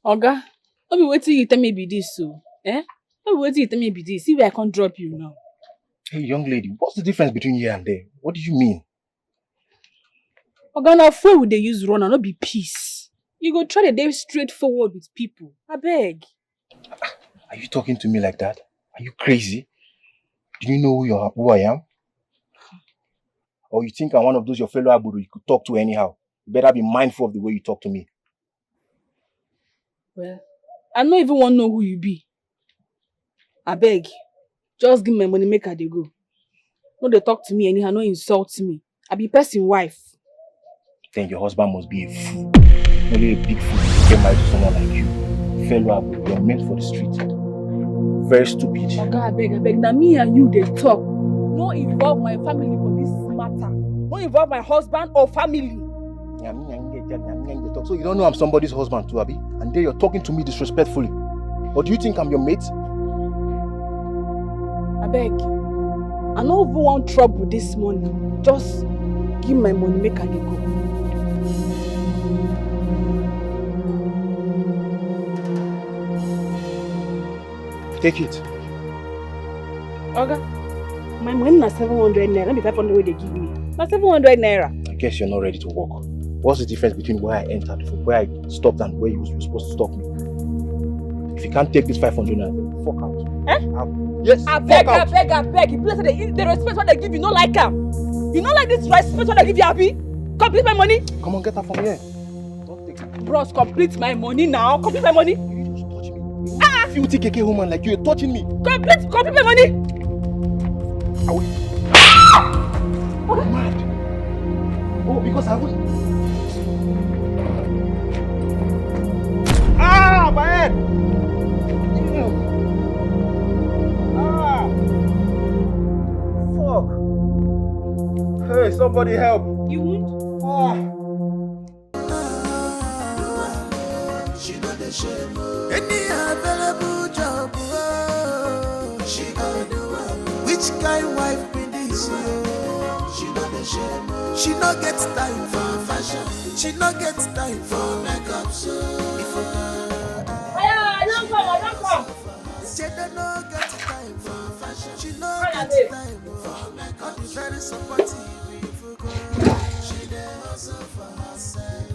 Oga, no be waiting you tell me be this so. Eh? No be waiting you tell me be this. See where I can't drop you now. Hey, young lady, what's the difference between here and there? What do you mean? Oga, now where would they use run and not be peace? You go try to day straightforward with people. I beg. Are you talking to me like that? Are you crazy? Do you know who I am? Or you think I'm one of those your fellow abudu you could talk to anyhow? You better be mindful of the way you talk to me. Well, I don't even want to know who you be. I beg. Just give me money, make her they go. No, they talk to me anyhow, no insult me. I be person wife. Then your husband must be a fool. Only a big fool to get married to someone like you. Fellow abudu, you're meant for the street. Very stupid. Okay, I beg. Now me and you, they talk. No involve my family for this matter. No involve my husband or family. So you don't know I'm somebody's husband too, Abi? And then you're talking to me disrespectfully. Or do you think I'm your mate? I beg. I don't even want trouble this morning. Just give my money, make her go. Take it. Okay. My money is 700 naira. Not be 500 where they give me. Not 700 naira. I guess you're not ready to walk. What's the difference between where I entered, from where I stopped, and where you were supposed to stop me? If you can't take this 500 naira, fuck out. Eh? Yes, I beg. You place the respect what they give you, not like them. You not like this respect what they give you, Abi? Complete my money. Come on, get her from here. Don't take it. Bros, complete my money now. Complete my money. You just touch me. Filthy keke woman like you're touching me. Complete my money. You're mad. Oh, because I won't. My head. Fuck. Hey, somebody help. You won't? Any available job, she gonna do it. Which kind wife be this? She know the shame. She no get time for fashion. She no get time for makeup. So I don't come. she don't no get time for fashion. She no get time for makeup. She's very supportive. She dey hustle for herself.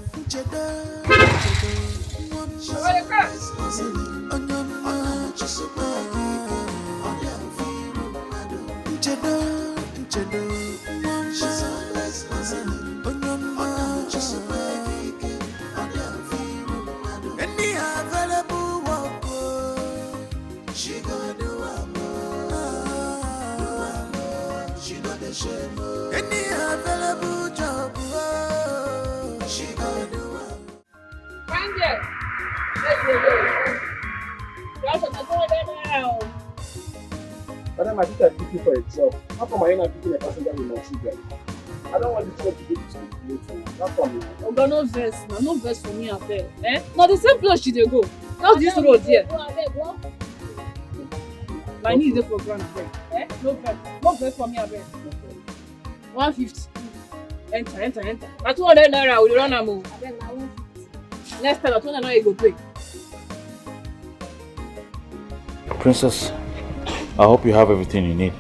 Any available work, she gonna do she know the shame. Any available job, she gonna do Madam, I think I'm looking for a job. How come I'm not picking a passenger with my children? I don't want this job to go to school later. Not for me. Oga, no vex for me, abeg. Now the same place she dey go. Just this road here. My knee dey for ground, abeg. No vex for me, abeg. 150. Enter. Na 200 naira we dey run am o. Abeg na 150. Next time na 200 naira you go pay. Princess, I hope you have everything you need.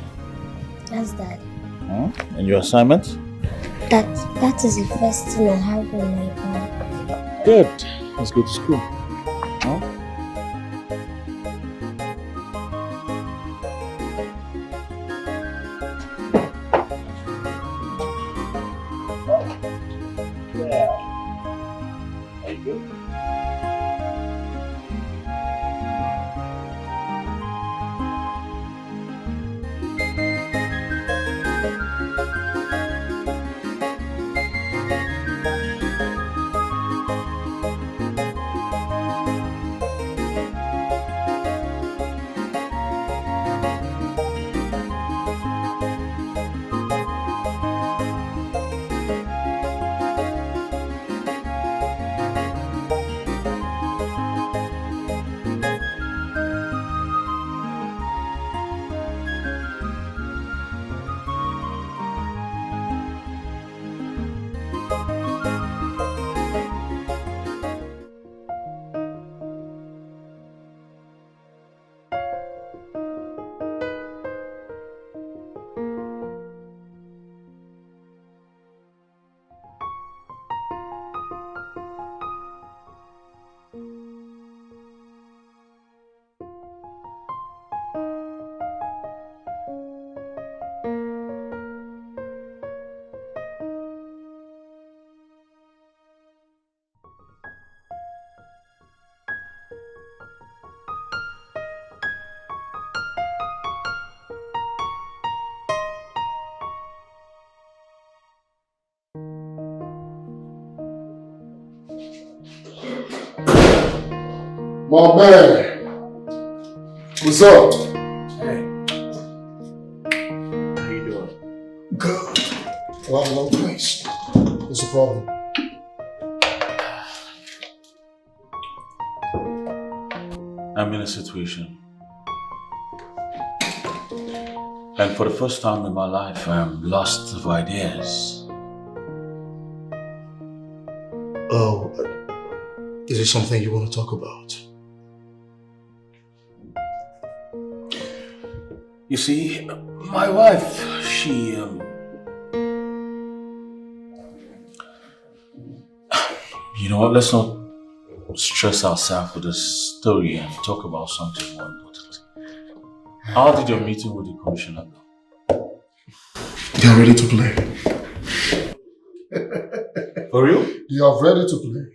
Yes, Dad. And your assignment? That is the first thing I have in my bag. Good. Let's go to school. My man, what's up? Hey. How you doing? Good. Well, long place. What's the problem? I'm in a situation. And for the first time in my life, I'm lost of ideas. Oh, is it something you want to talk about? You see, my wife, she, you know what, let's not stress ourselves with this story and talk about something more important. How did your meeting with the commissioner go? They are ready to play. For real? They are ready to play.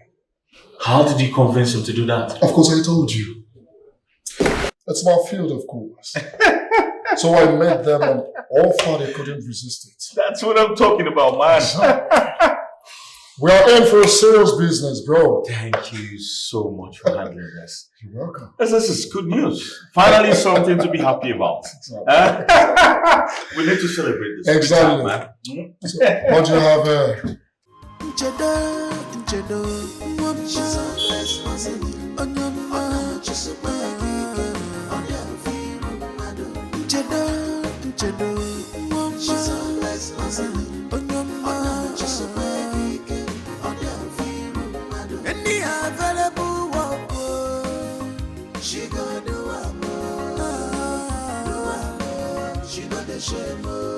How did you convince him to do that? Of course, I told you. It's my field, of course. So I met them and all far they couldn't resist it. That's what I'm talking about, man. We are in for a serious business, bro. Thank you so much for handling this. You're welcome. This is good news. Finally, something to be happy about. We need to celebrate this. Exactly. Man. So, what do you have here?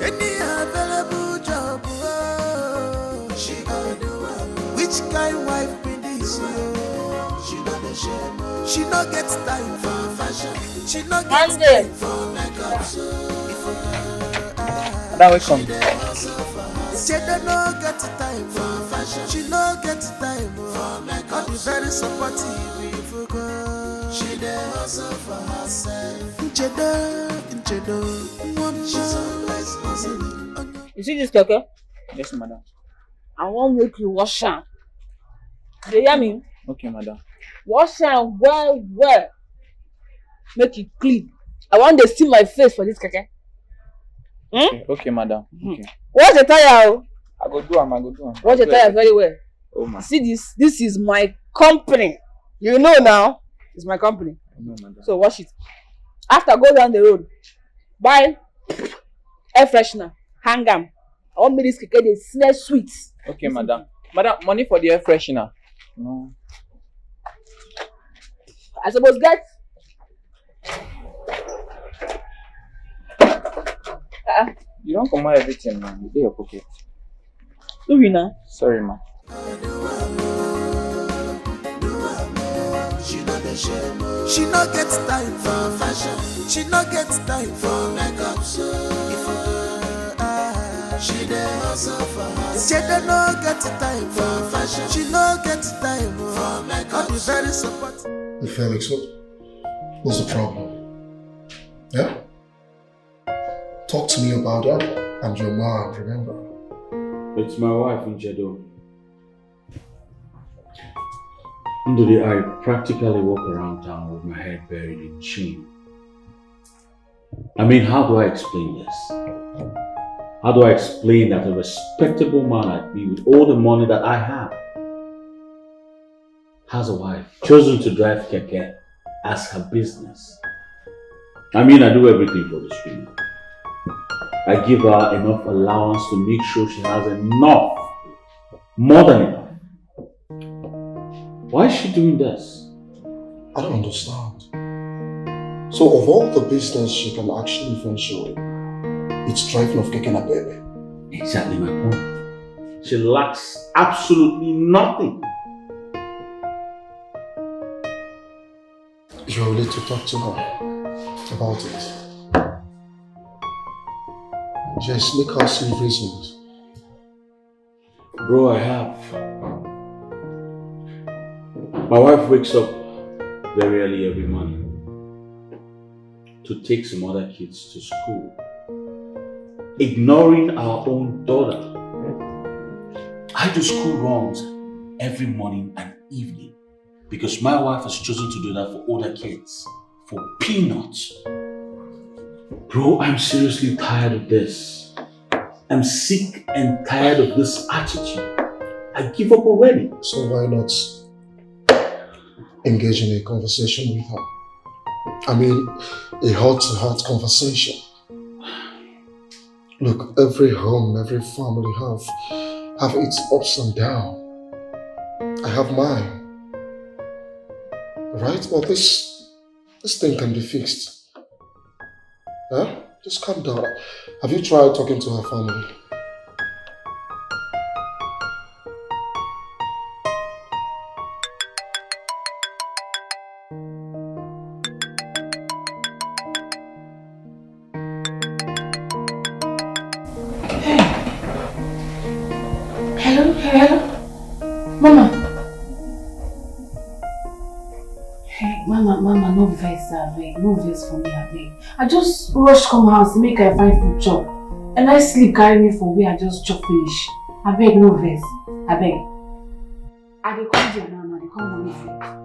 Any available job, she gonna do it. Which kind wife be this? She know the shame. She no get time for fashion. She no get time for makeup. That was some. She don't no get time for fashion. She no get time for makeup. Be very supportive if you go. She dey hustle for herself. You see this keke? Yes, madam. I won't make you wash am. You hear me? Okay, madam. Wash am well, well. Make it clean. I want to see my face for this keke. Okay, madam. Okay. Wash the tire. I go do am. Wash the tire very well. Oh, man. See this? This is my company. You know now. It's my company. No, madam. So wash it. After go down the road, buy air freshener, hang am. I want me this keke dey smell sweet. Okay, madam. Madam, money for the air freshener. No. I suppose get. You don't come out everything, man. You do your pocket. Do we now? Sorry, man. She no get time for fashion. She no get time for makeup. She dey hustle for her. She dey no get time for fashion. She no get time for makeup. Be very supportive. Hey, Felix, what's the problem? Yeah? Talk to me about that. I'm your man, remember? It's my wife, Njedo. Today, I practically walk around town with my head buried in shame. I mean, how do I explain this? How do I explain that a respectable man like me with all the money that I have has a wife chosen to drive keke as her business? I mean, I do everything for this woman. I give her enough allowance to make sure she has enough, more than enough. Why is she doing this? I don't understand. So of all the business she can actually venture in, it's driving of keke na baby. Exactly my point. She lacks absolutely nothing. You're ready to talk to her about it. Just make her see reasons. Bro, I have. My wife wakes up very early every morning to take some other kids to school, ignoring our own daughter. I do school runs every morning and evening. Because my wife has chosen to do that for older kids. For peanuts. Bro, I'm seriously tired of this. I'm sick and tired of this attitude. I give up already. So why not engage in a conversation with her? I mean, a heart-to-heart conversation. Look, every home, every family have its ups and downs. I have mine. Right? But this thing can be fixed. Huh? Just calm down. Have you tried talking to her family? Hello? Mama. Hey, Mama, no vex, abeg. No vex for me, abeg. I just rush come house to make I find food chop. And I sleep carry me for where I just chop finish. Abeg, no vex. Abeg. I dey come there now, I dey come home with you.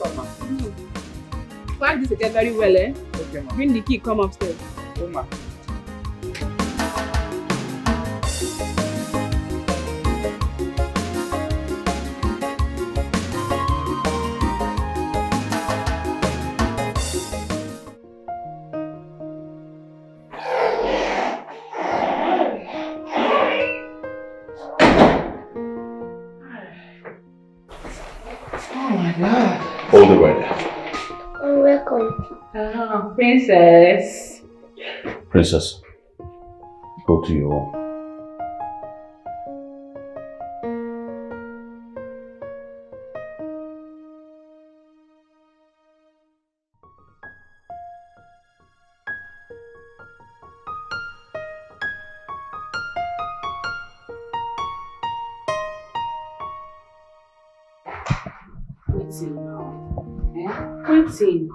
come on. Pack this again very well, eh? Okay, ma. Bring the key, come upstairs. Oh, ma. Hold it right there. You're welcome. Princess. Princess, go to your room. Waiting now. Waiting.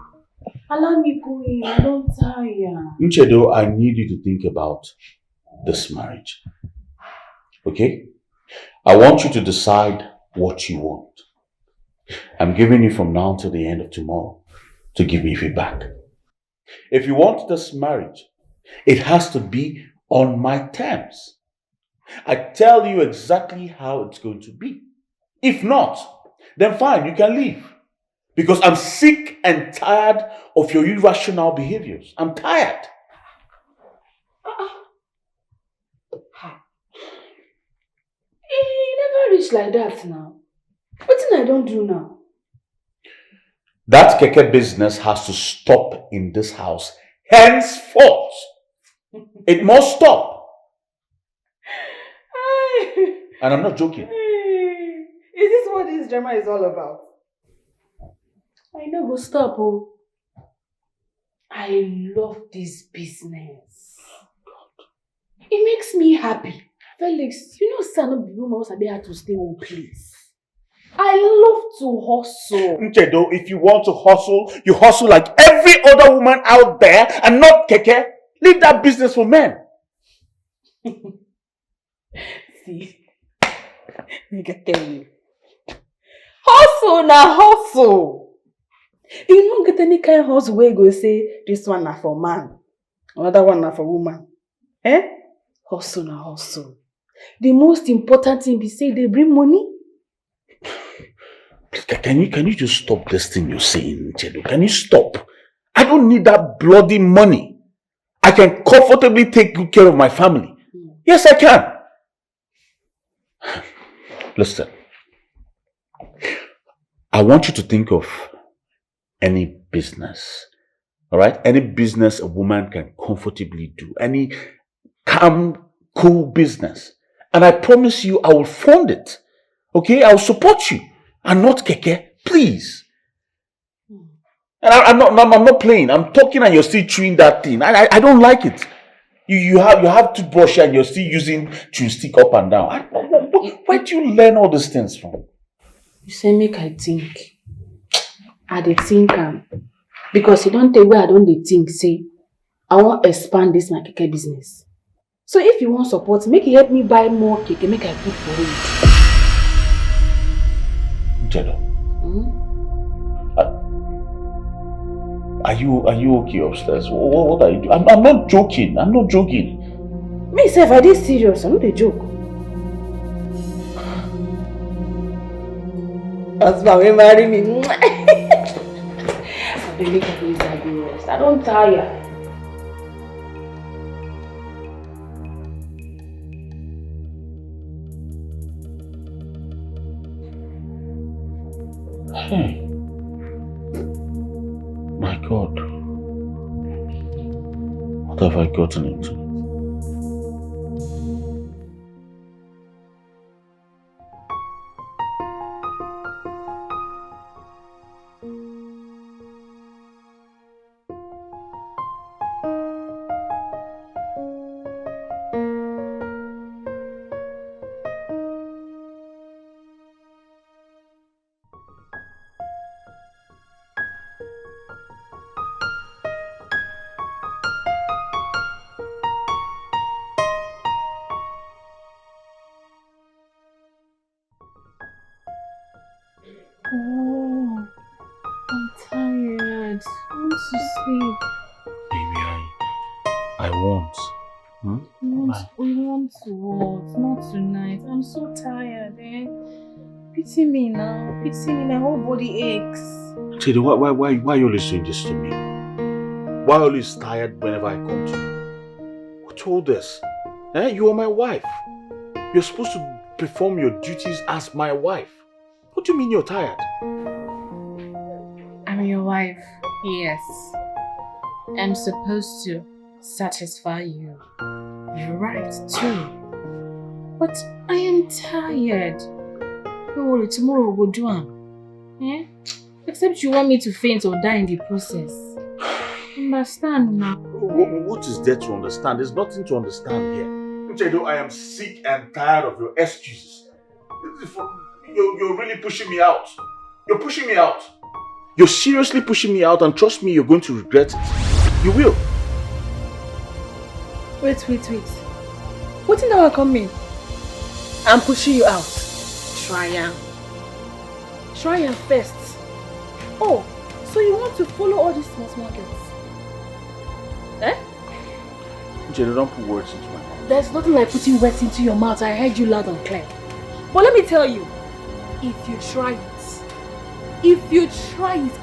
Allow me go in. I don't tire. Nchedo, I need you to think about this marriage. Okay? I want you to decide what you want. I'm giving you from now till the end of tomorrow to give me feedback. If you want this marriage, it has to be on my terms. I tell you exactly how it's going to be. If not, then fine, you can leave. Because I'm sick and tired of your irrational behaviors. I'm tired. You never reach like that now. What thing I don't do now? That keke business has to stop in this house. Henceforth. It must stop. And I'm not joking. Is this what this drama is all about? I know, go stop. Oh. I love this business. It makes me happy. Felix, you know, son, the woman was able to stay one place. I love to hustle. Nchedo, if you want to hustle, you hustle like every other woman out there and not keke. Leave that business for men. See, I can tell you. Hustle na hustle. You don't get any kind of hustle where you go say, this one na for man, another one na for woman. Eh? Hustle na hustle. The most important thing be say they bring money. Can you just stop this thing you're saying, Nchedo? Can you stop? I don't need that bloody money. I can comfortably take good care of my family. Yes, I can. Listen. I want you to think of any business. Alright? Any business a woman can comfortably do. Any calm, cool business. And I promise you I will fund it. Okay? I will support you. And not keke. Please. And I'm not playing. I'm talking and you're still chewing that thing. I don't like it. You have toothbrush and you're still using chewing stick up and down. Where do you learn all these things from? You say make I think. I dey think because you don't take where I don't dey think. Say I want to expand this my keke business. So if you want support, make you help me buy more keke. Make I put for it. Nchedo. Are you okay upstairs? What are you doing? I'm not joking. I'm not joking. Me say if I did serious, I'm not a joke. Husband, we marry me. I beg make I please I go rest. I don't tire. Hey. My God. What have I gotten into? want to sleep. Baby, I want. We want to what? Not tonight. I'm so tired, eh? Pity me now. Pity me. My whole body aches. Chidi, why are you always doing this to me? Why are you always tired whenever I come to you? Who told us? Eh? You are my wife. You're supposed to perform your duties as my wife. What do you mean you're tired? I'm your wife. Yes. I'm supposed to satisfy you. You're right too. But I am tired. Don't worry, tomorrow we'll go do it. Eh? Except you want me to faint or die in the process. Understand now. What is there to understand? There's nothing to understand here. Uchedo, I am sick and tired of your excuses. You're really pushing me out. You're pushing me out. You're seriously pushing me out, and trust me, you're going to regret it. You will. Wait. What in our coming? I'm pushing you out. Try and first. Oh, so you want to follow all these small girls? Eh? Uchedo, don't put words into my mouth. There's nothing like putting words into your mouth. I heard you loud and clear. But let me tell you, if you try it,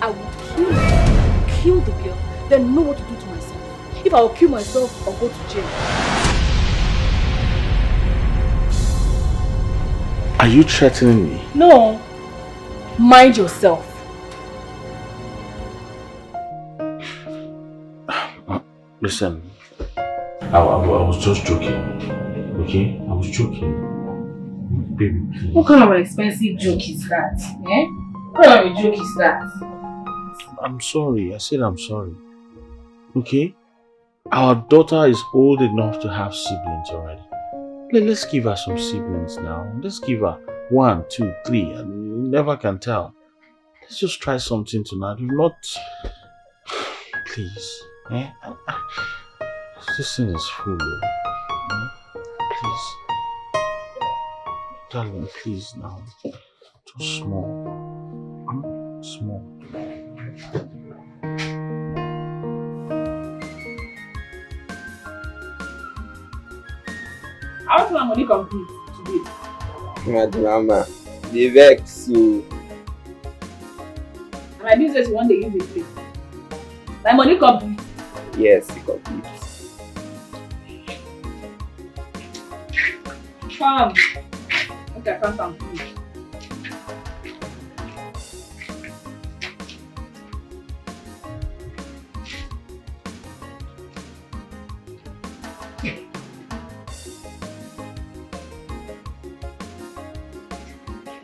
I will kill the girl, then know what to do to myself. If I will kill myself or go to jail. Are you threatening me? No. Mind yourself. Listen, I was just joking, okay? I was joking. Baby, please. What kind of an expensive joke is that? Eh? What kind of a joke is that? I'm sorry. I said I'm sorry. Okay? Our daughter is old enough to have siblings already. Let's give her some siblings now. Let's give her 1, 2, 3. And you never can tell. Let's just try something tonight. We've not... Please. Eh? This thing is full. Please. Darling, please now. Just small. Small. How much money complete today? Mama, the vex so. And my business one day use it. My money complete. Yes, it complete. Come. Okay, come. Please.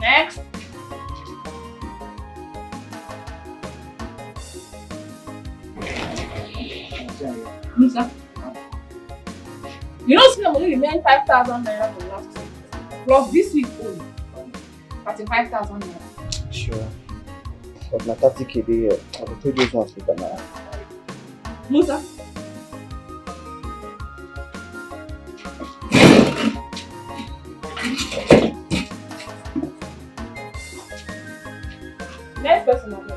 Next. Musa. You know, see, I'm only remain 5,000 naira for last week. Plus this week only. 35,000 naira. Sure. But na 30k there. I will tell you this one later now. Musa. Next person on me.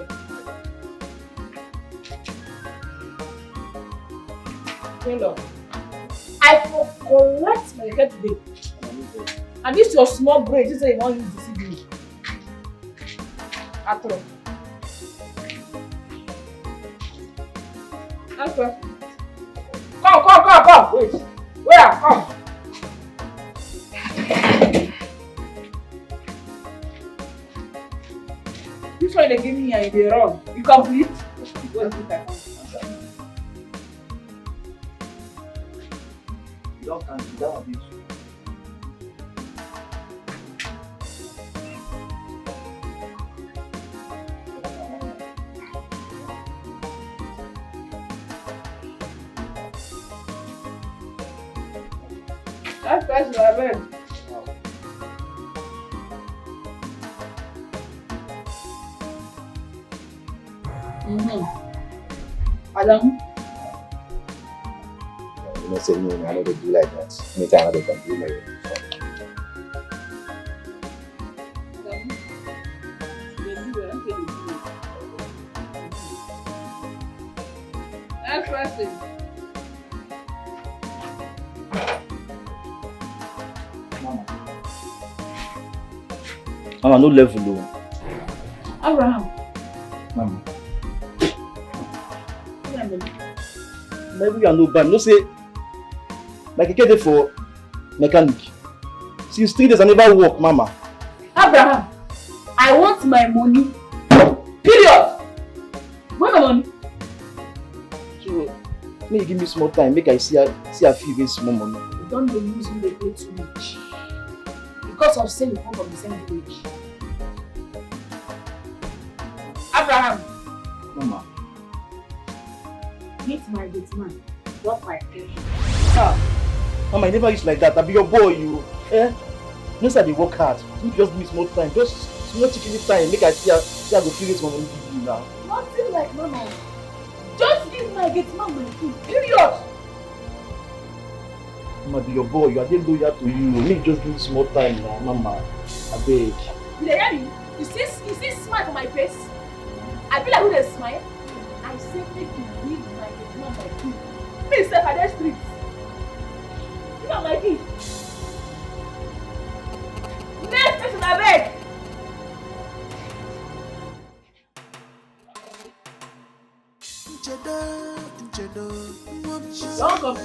Hello. I will collect my head today. And this your small brain, this is you want to deceive me. At all. Okay. Come. Wait. Where? Come. This one they give me and they wrong. You complete? Wait, You don't consider a bit. That's best I read. Adam. You know, say me, I know they do like that. Anytime I can do like that. Interesting. Mama, no level low. Abraham. Mama. Maybe you are no bad. No say, like a keke for mechanic. Since 3 days I never work, Mama. Abraham, I want my money. Period. Where my money? So, may you give me small time, make I see a few days small money. You don't use me the play too much. Because of saying you come from the same village. Abraham. Mama. Meet my gate man. Drop my head. Mama, I never used like that. I be your boy, you. Eh? Next time they work hard. You just give me small time. Just small chicken time. Make I see a go few days money give you now. Nothing like Mama. Just give my gate man my key. Period. Mama, be your boy. You are then loyal to you. Make just give me small time now, Mama. I beg. You hear me? You see smile on my face? I feel like who they smile. I say make you give my gate man my key. Please step at the street. Give me my key. Next person I beg. Don't come.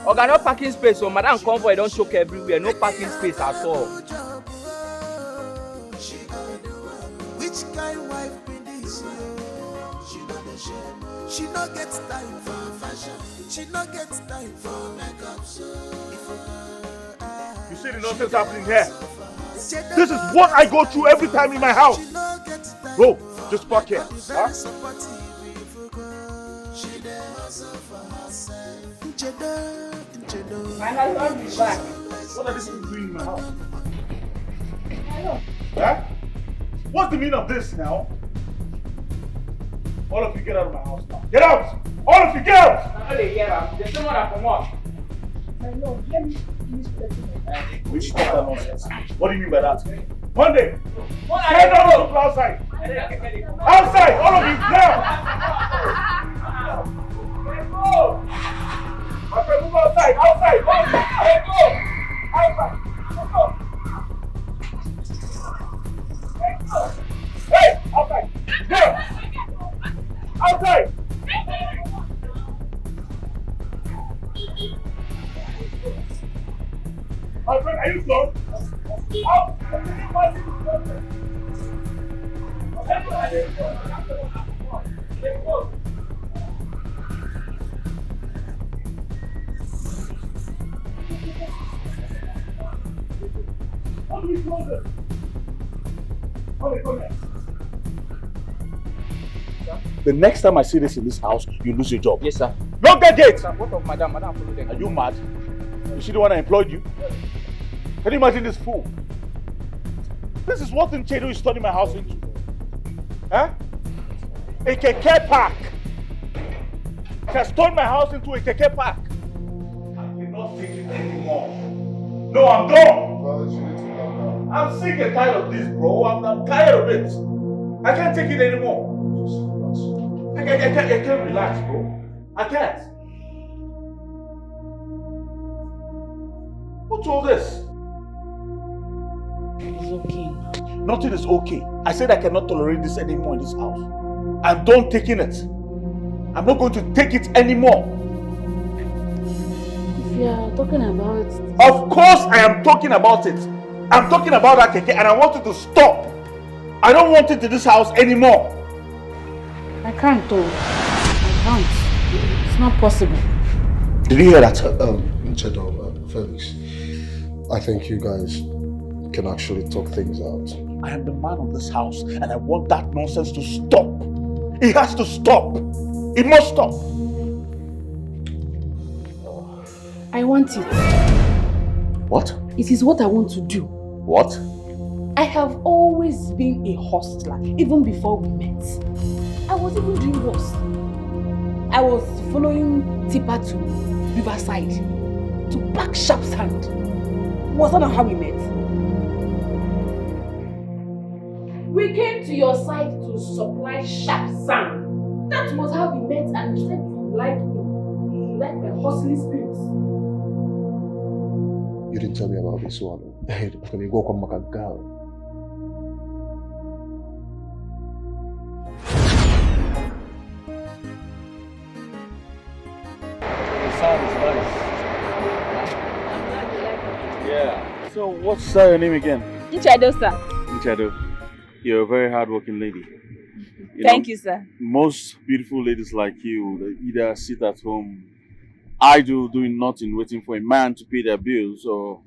Oga, no parking space, so Madam Convoy don't choke everywhere. No parking space at all. Which kind wife be this? She no get time for fashion. She no get time for makeup. You see the nonsense happening here? This is what I go through every time in my house. Bro, just park here. Huh? My husband is back. What are these people doing in my house? Huh? What's the meaning of this now? All of you get out of my house now. Get out! All of you get out! Now they get out. There's someone that come on. My lord, let me finish playing. Which stop that nonsense? What do you mean by that? Monday! What Get down to outside! Outside! All of you now! My friend, move outside! Outside! All of you! Let's go! Outside! Let's go! Let's go! Hey! Outside! There! Outside! My friend, are you close? Out! How do we close it? Come here. The next time I see this in this house, you lose your job. Yes, sir. Lock that gate! Sir, what of Madam? Madam, follow them. Are you mad? You see the one I employed you? Can you imagine this fool? This is what Nchedo is turning my house into. Huh? A keke park. She has turned my house into a keke park. I cannot take it anymore. No, I'm done. I'm sick and tired of this, bro. I'm tired of it. I can't take it anymore. I can't relax, bro. I can't. What's all this? It's okay. Nothing is okay. I said I cannot tolerate this anymore in this house. I'm done taking it. I'm not going to take it anymore. If you are talking about it. Of course I am talking about it. I'm talking about that keke and I want it to stop. I don't want it in this house anymore. I can't though. I can't. It's not possible. Did you hear that? Nchedo, Felix, I think you guys can actually talk things out. I am the man of this house and I want that nonsense to stop. It has to stop. It must stop. I want it. What? It is what I want to do. What? I have always been a hustler, even before we met. I was even doing worse. I was following Tipper to Riverside to pack sharp sand. Was that not how we met? We came to your side to supply sharp sand. That was how we met, and you said you liked me. You liked my hustling spirits. You didn't tell me about this one. When you go come back and girl. Yeah. So what's your name again? Nchado, sir. Nchado. You're a very hardworking lady. Thank you, sir. Most beautiful ladies like you, they either sit at home idle, doing nothing, waiting for a man to pay their bills, or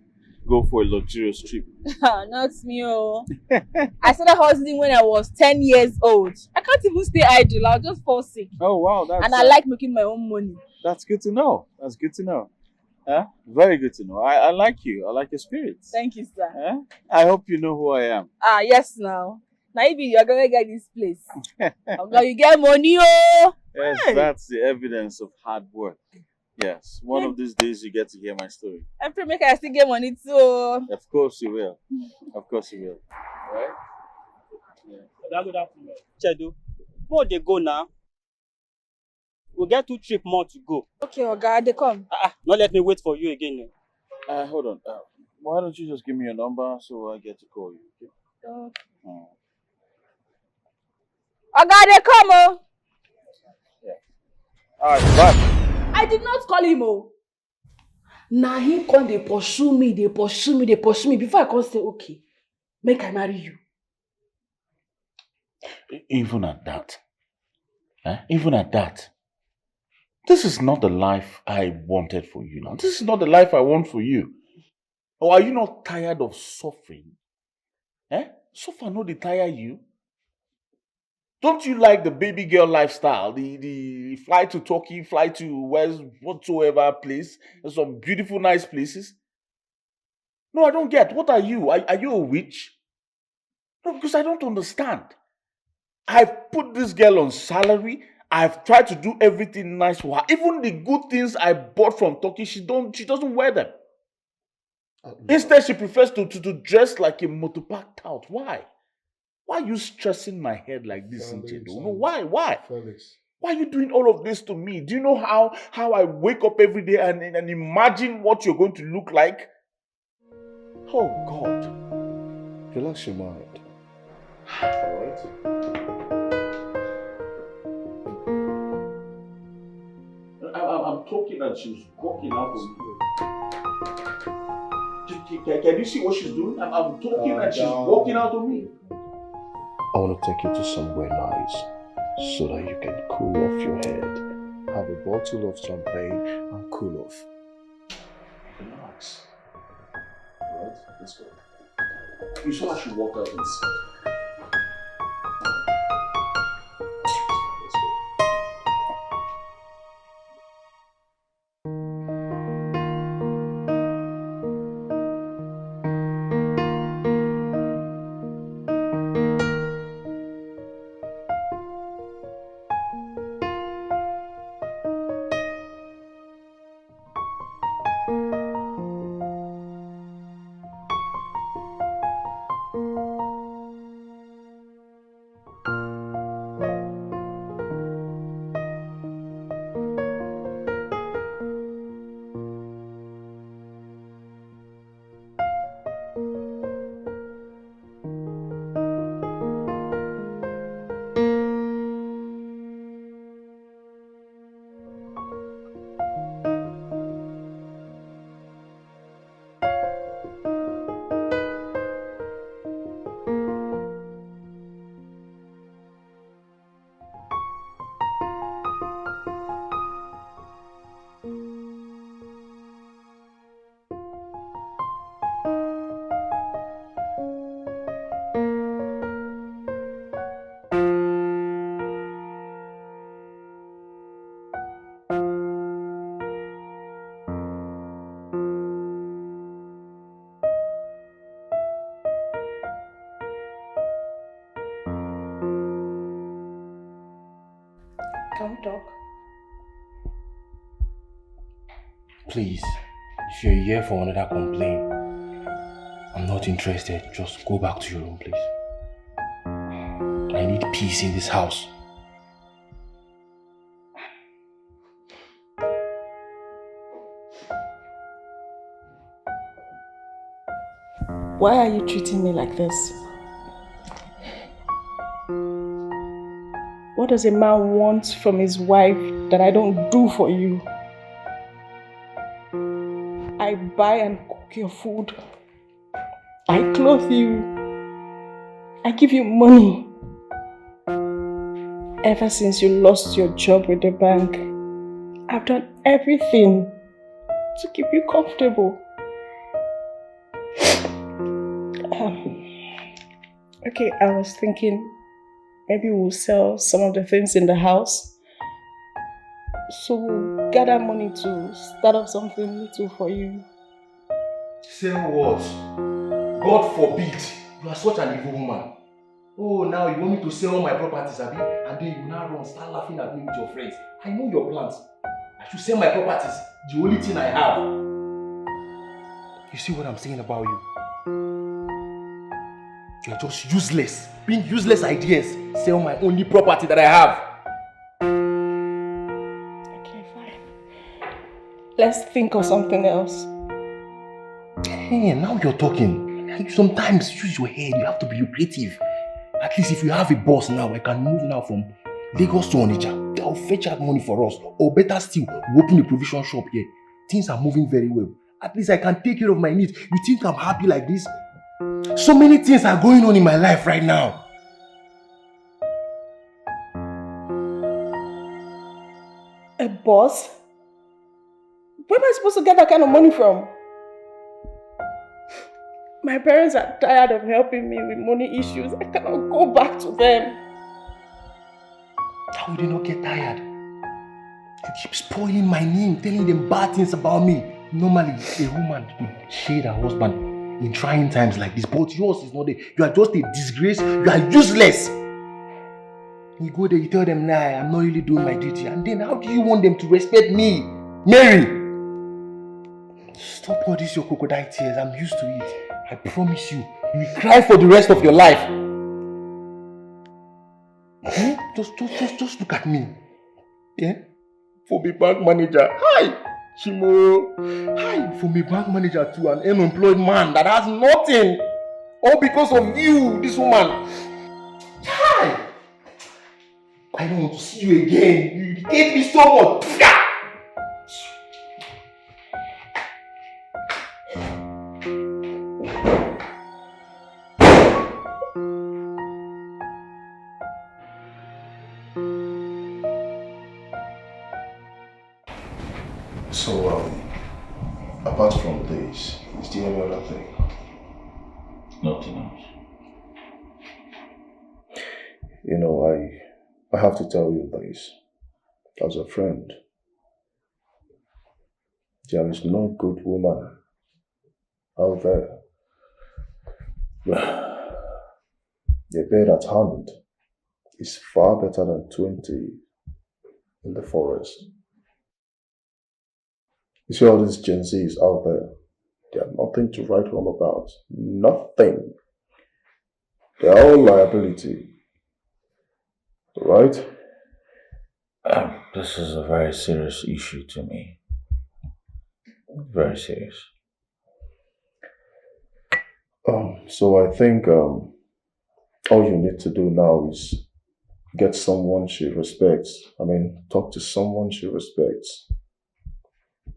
go for a luxurious trip. Not me, oh. I started hustling when I was 10 years old. I can't even stay idle. I'll just fall sick. Oh, wow. And I like making my own money. That's good to know. That's good to know. Very good to know. I like you. I like your spirit. Thank you, sir. I hope you know who I am. Yes, now. Now you're going to get this place. Now you get money, oh. Yes, that's the evidence of hard work. Yes, one of these days you get to hear my story. I pray make I still get money too. Of course you will. Of course you will. Right? Yeah. Good afternoon. Chedu, where they go now? We'll get 2 trips more to go. Okay, Oga, they come. Not let me wait for you again. Hold on. Why don't you just give me your number so I get to call you? Okay. Oga, they come, oh. Yeah. Alright, bye. I did not call him, oh. Now he come, they pursue me before I can say, okay, make I marry you. Even at that, this is not the life I wanted for you now. This is not the life I want for you. Or are you not tired of suffering? Suffer no dey tire you? Don't you like the baby girl lifestyle? The fly to Turkey, fly to whatsoever place. There's some beautiful, nice places. No, I don't get. What are you? Are you a witch? No, because I don't understand. I've put this girl on salary. I've tried to do everything nice for her. Even the good things I bought from Turkey, she doesn't wear them. Instead, she prefers to dress like a motopark tout. Why? Why are you stressing my head like this, Nchedo? No, why? Felix. Why are you doing all of this to me? Do you know how I wake up every day and imagine what you're going to look like? Oh, God. Relax your mind. Alright. I'm talking and she's walking out of me. Can you see what she's doing? I'm talking and she's walking out of me. I want to take you to somewhere nice so that you can cool off your head. Have a bottle of champagne and cool off. Relax. Alright, let's go. You saw how she walked out inside. Can we talk? Please, if you're here for another complaint, I'm not interested. Just go back to your room, please. I need peace in this house. Why are you treating me like this? What does a man want from his wife that I don't do for you? I buy and cook your food. I clothe you. I give you money. Ever since you lost your job with the bank, I've done everything to keep you comfortable. Okay, I was thinking maybe we'll sell some of the things in the house, so we'll gather money to start up something little for you. Sell what? God forbid. You are such an evil woman. Oh, now you want me to sell all my properties, Abi? And then you now run, start laughing at me with your friends. I know your plans. I should sell my properties, the only thing I have. You see what I'm saying about you? You're just useless. Bring useless ideas. Sell my only property that I have. Okay, fine. Let's think of something else. Hey, now you're talking. Sometimes use your head. You have to be creative. At least if you have a boss now, I can move now from Lagos to Onitsha. They'll fetch out money for us. Or better still, we open a provision shop here. Things are moving very well. At least I can take care of my needs. You think I'm happy like this? So many things are going on in my life right now. A boss? Where am I supposed to get that kind of money from? My parents are tired of helping me with money issues. I cannot go back to them. How would you not get tired? You keep spoiling my name, telling them bad things about me. Normally, a woman would shade her husband in trying times like this, but yours is not there. You are just a disgrace. You are useless. You go there, you tell them, nah, I'm not really doing my duty. And then how do you want them to respect me? Mary! Stop all this your crocodile tears. I'm used to it. I promise you, you will cry for the rest of your life. Just look at me. Yeah? For the bank manager. Hi! Chimo. Hi! For me bank manager to an unemployed man that has nothing. All because of you, this woman. Hi! I don't want to see you again. You irritate me so much. So, apart from this, is there any other thing? Nothing else. You know, I have to tell you this. As a friend, there is no good woman out there. The bed at hand is far better than 20 in the forest. You see all these Gen Zs out there, they have nothing to write home about. Nothing. They are all liability. Right? This is a very serious issue to me. Very serious. So I think all you need to do now is get someone she respects. I mean, talk to someone she respects.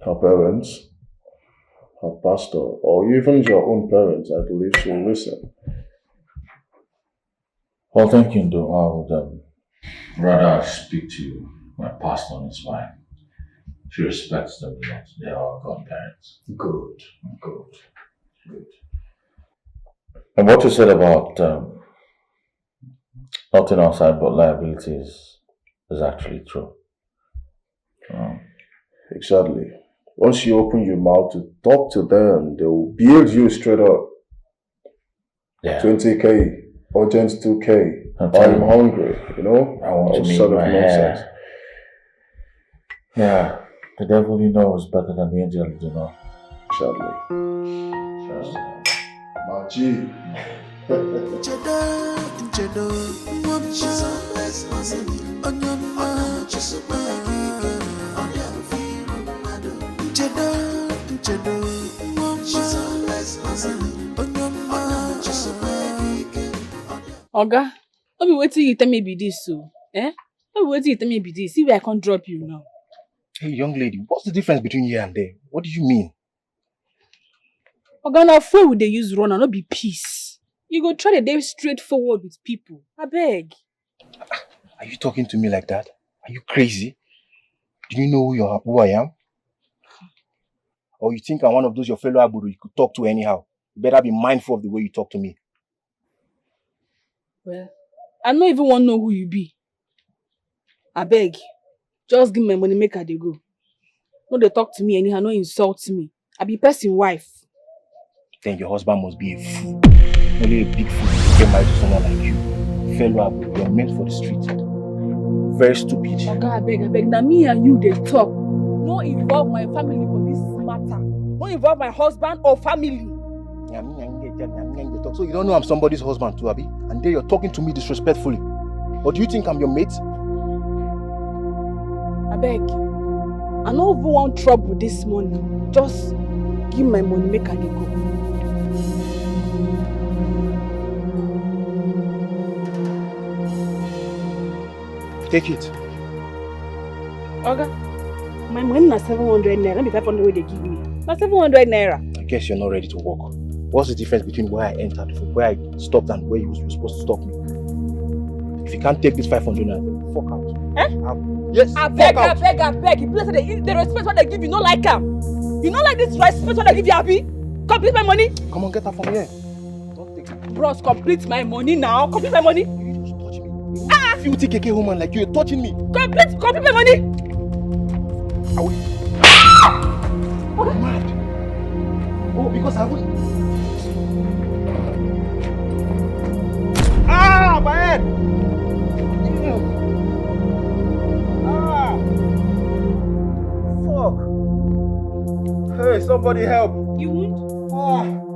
Her parents, her pastor, or even your own parents. I believe she'll listen. Well, thank you, Ndo. I would rather speak to my pastor and his wife. She respects them a lot. They are godparents. Good. And what you said about nothing outside but liabilities is actually true. Exactly. Once you open your mouth to talk to them, they will build you straight up. Yeah. 20K, urgent 2K. I'm hungry, you know? I want to all meet sort of my nonsense. hair. Yeah, the devil he knows better than the angel you know. Sadly. Machi. Oga, no be wetin you tell me be this so. Eh? No be wetin you tell me be this. See where I can't drop you now. Hey, young lady, what's the difference between here and there? What do you mean? Oga, na fuel we dey use run and no be peace. You go try to dey straightforward with people. I beg. Are you talking to me like that? Are you crazy? Do you know who I am? Or you think I'm one of those your fellow abudu you could talk to anyhow? You better be mindful of the way you talk to me. Well, I don't even want to know who you be. I beg. Just give me my money, make I dey go. No, they talk to me anyhow, no insult me. I be person wife. Then your husband must be a fool. Only a big fool to get married to someone like you. Fellow abudu, you're meant for the street. Very stupid. Oga, I beg. Now me and you, they talk. No involve my family for this matter. No involve my husband or family. So you don't know I'm somebody's husband too, Abi? And then you're talking to me disrespectfully. Or do you think I'm your mate? I beg. I don't even want trouble this morning. Just give my money, make I dey go. Take it. Oga, my money na 700 naira, not be 500 wey they give me. Na 700 naira. I guess you're not ready to walk. What's the difference between where I entered from where I stopped and where you were supposed to stop me? If you can't take this 500 naira, fuck out. Eh? Yes, I beg. You place the respect what they give you, no like am. You don't like this respect what they give you, Abi? Complete my money. Come on, get her from here. Bros, complete my money now. Complete my money. Filthy keke woman like you're touching me. Complete my money. What? Mad. Oh, because I won't. Ah, my head. Fuck. Hey, somebody help. You won't?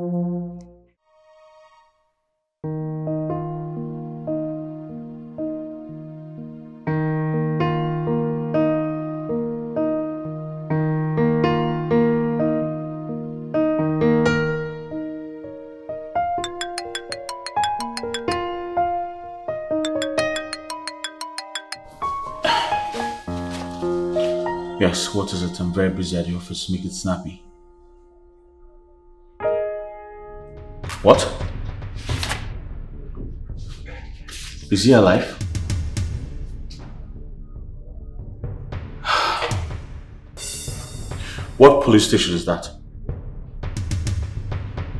Yes, what is it? I'm very busy at the office. Make it snappy. What? Is he alive? What police station is that?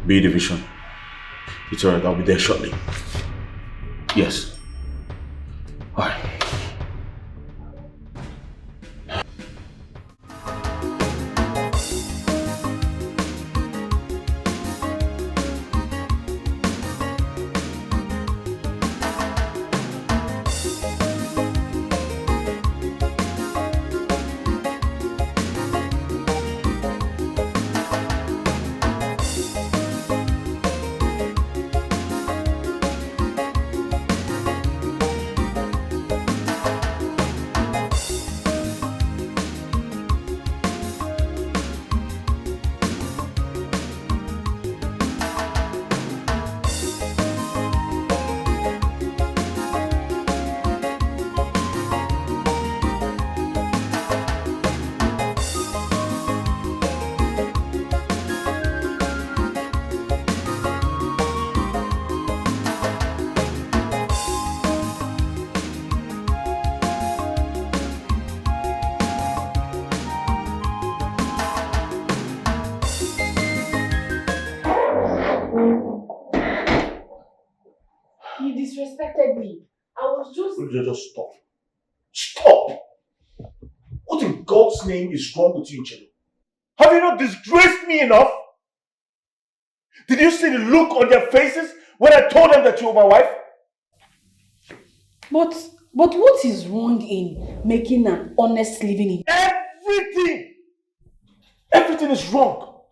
B Division. It's alright, I'll be there shortly. Yes. Alright. You disrespected me. I was just... Just stop. Stop! What in God's name is wrong with you, Jello? Have you not disgraced me enough? Did you see the look on their faces when I told them that you were my wife? But what is wrong in making an honest living in... Everything! Everything is wrong.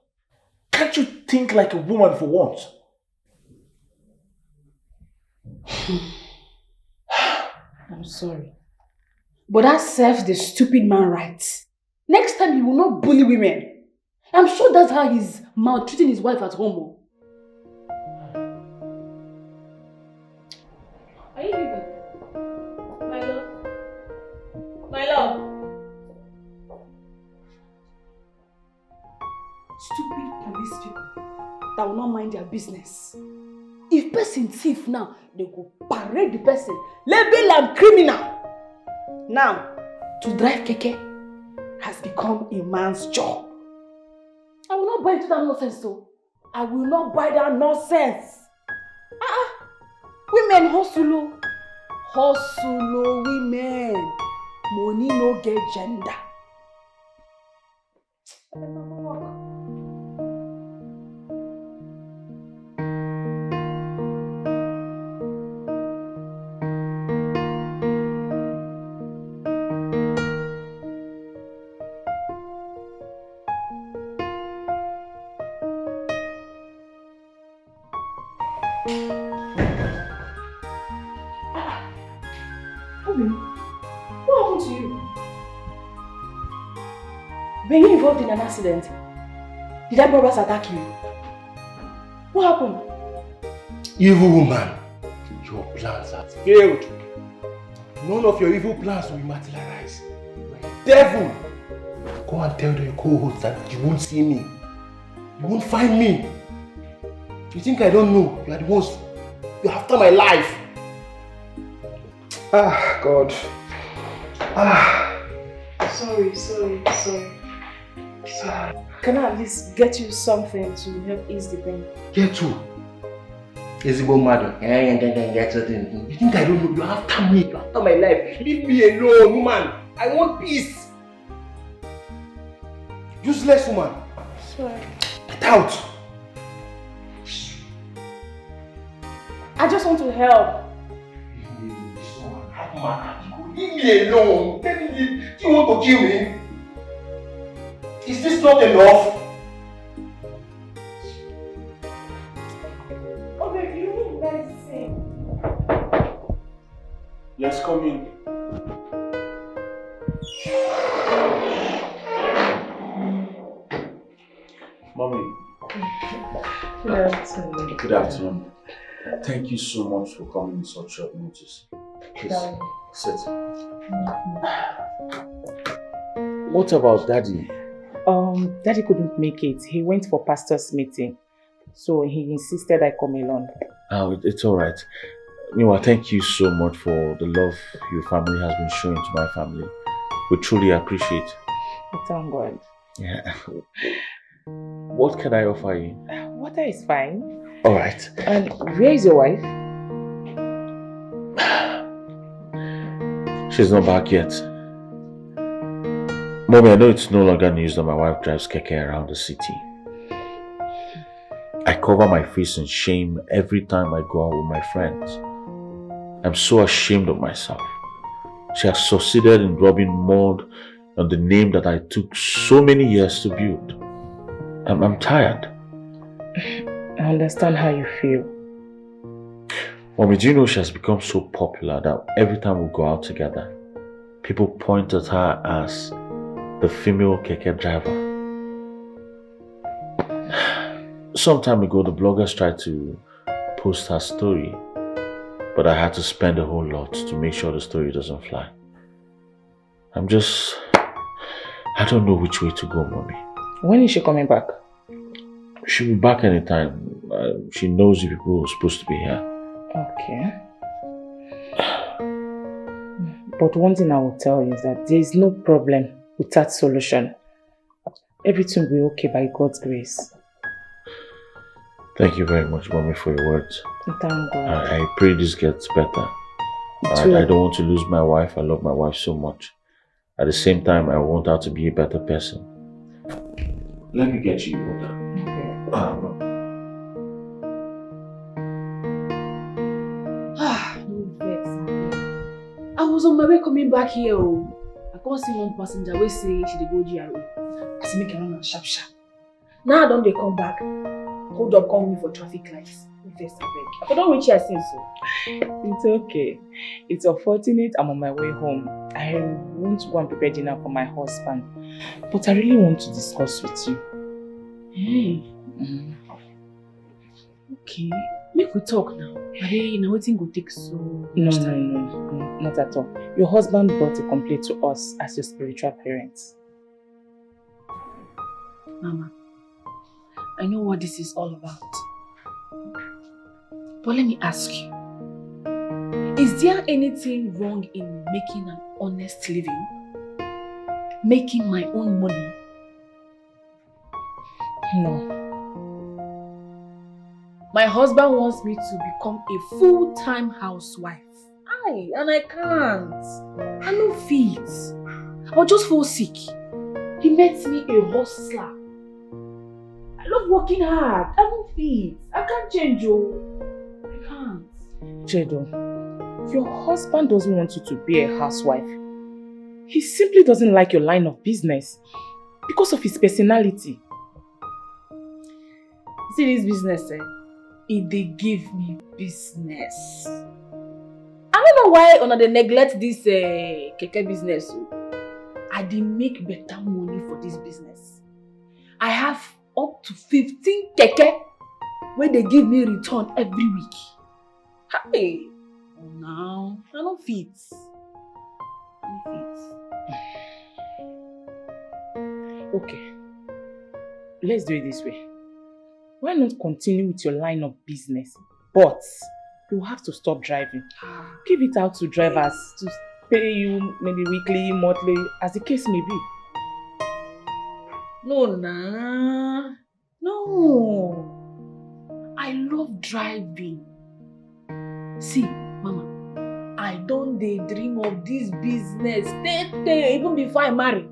Can't you think like a woman for once? I'm sorry. But that serves the stupid man right. Next time he will not bully women. I'm sure that's how he's maltreating his wife at home. Are you leaving? My love? My love? Stupid police people that will not mind their business. If person thief now, they go parade the person, label am criminal. Now, to drive keke has become a man's job. I will not buy into that nonsense, so I will not buy that nonsense. Women hustle, women. Money no get gender. What happened to you? Were you involved in an accident? Did that robbers attack you? What happened? Evil woman, your plans have failed. None of your evil plans will materialize. You are a devil. Go and tell the co-host that you won't see me. You won't find me. You think I don't know? You are the ones. You're after my life. Ah, God. Sorry. Can I at least get you something to help ease the pain? Get you. Ezigbo madu. You think I don't know? You're after me. You're after my life. Leave me alone, woman. I want peace. Useless woman. Sorry. Get out. I just want to help. Leave me alone. Do you want to kill me? Is this not enough? Okay, you need medicine. Yes, come in. Mommy. Good afternoon. Thank you so much for coming in such short notice. Please, sit. What about Daddy? Daddy couldn't make it. He went for pastor's meeting. So he insisted I come along. Oh, it's alright. Meanwhile, thank you so much for the love your family has been showing to my family. We truly appreciate. Thank God. Yeah. What can I offer you? Water is fine. Alright. And where is your wife? She's not back yet. Mommy, I know it's no longer news that my wife drives keke around the city. I cover my face in shame every time I go out with my friends. I'm so ashamed of myself. She has succeeded in rubbing mud on the name that I took so many years to build. I'm tired. I understand how you feel. Mommy, do you know she has become so popular that every time we go out together, people point at her as the female keke driver. Some time ago, the bloggers tried to post her story, but I had to spend a whole lot to make sure the story doesn't fly. I don't know which way to go, Mommy. When is she coming back? She'll be back anytime. She knows the people who are supposed to be here. Okay. But one thing I will tell you is that there is no problem with that solution. Everything will be okay by God's grace. Thank you very much, Mommy, for your words. Thank God. I pray this gets better. I don't want to lose my wife. I love my wife so much. At the same time, I want her to be a better person. Let me get you water. I was on my way coming back here. I I can't see one passenger wey say she dey go GRA. I say make I run am sharp sharp. Now I don dey come back. Hold up, call me for traffic lights. First abeg. I don't reach here since so. It's okay. It's unfortunate I'm on my way home. I want to go and prepare dinner for my husband. But I really want to discuss with you. Hey. Okay. Make we talk now. Hey, now wetin go take so much time? No, not at all. Your husband brought a complaint to us as your spiritual parents. Mama, I know what this is all about. But let me ask you, is there anything wrong in making an honest living? Making my own money? No. My husband wants me to become a full-time housewife. And I can't. I no fit. I'll just fall sick. He makes me a hustler. I love working hard. I no fit. I can't change, oh. I can't. Chedo, your husband doesn't want you to be a housewife. He simply doesn't like your line of business because of his personality. See this business, they give me business. I don't know why they neglect this keke business. I dey make better money for this business. I have up to 15 keke where they give me return every week. Hey, now I don't fit. Okay, let's do it this way. Why not continue with your line of business? But you have to stop driving. Give it out to drivers to pay you maybe weekly, monthly, as the case may be. No, nah. No. I love driving. See, Mama, I don't daydream of this business. Even before I marry.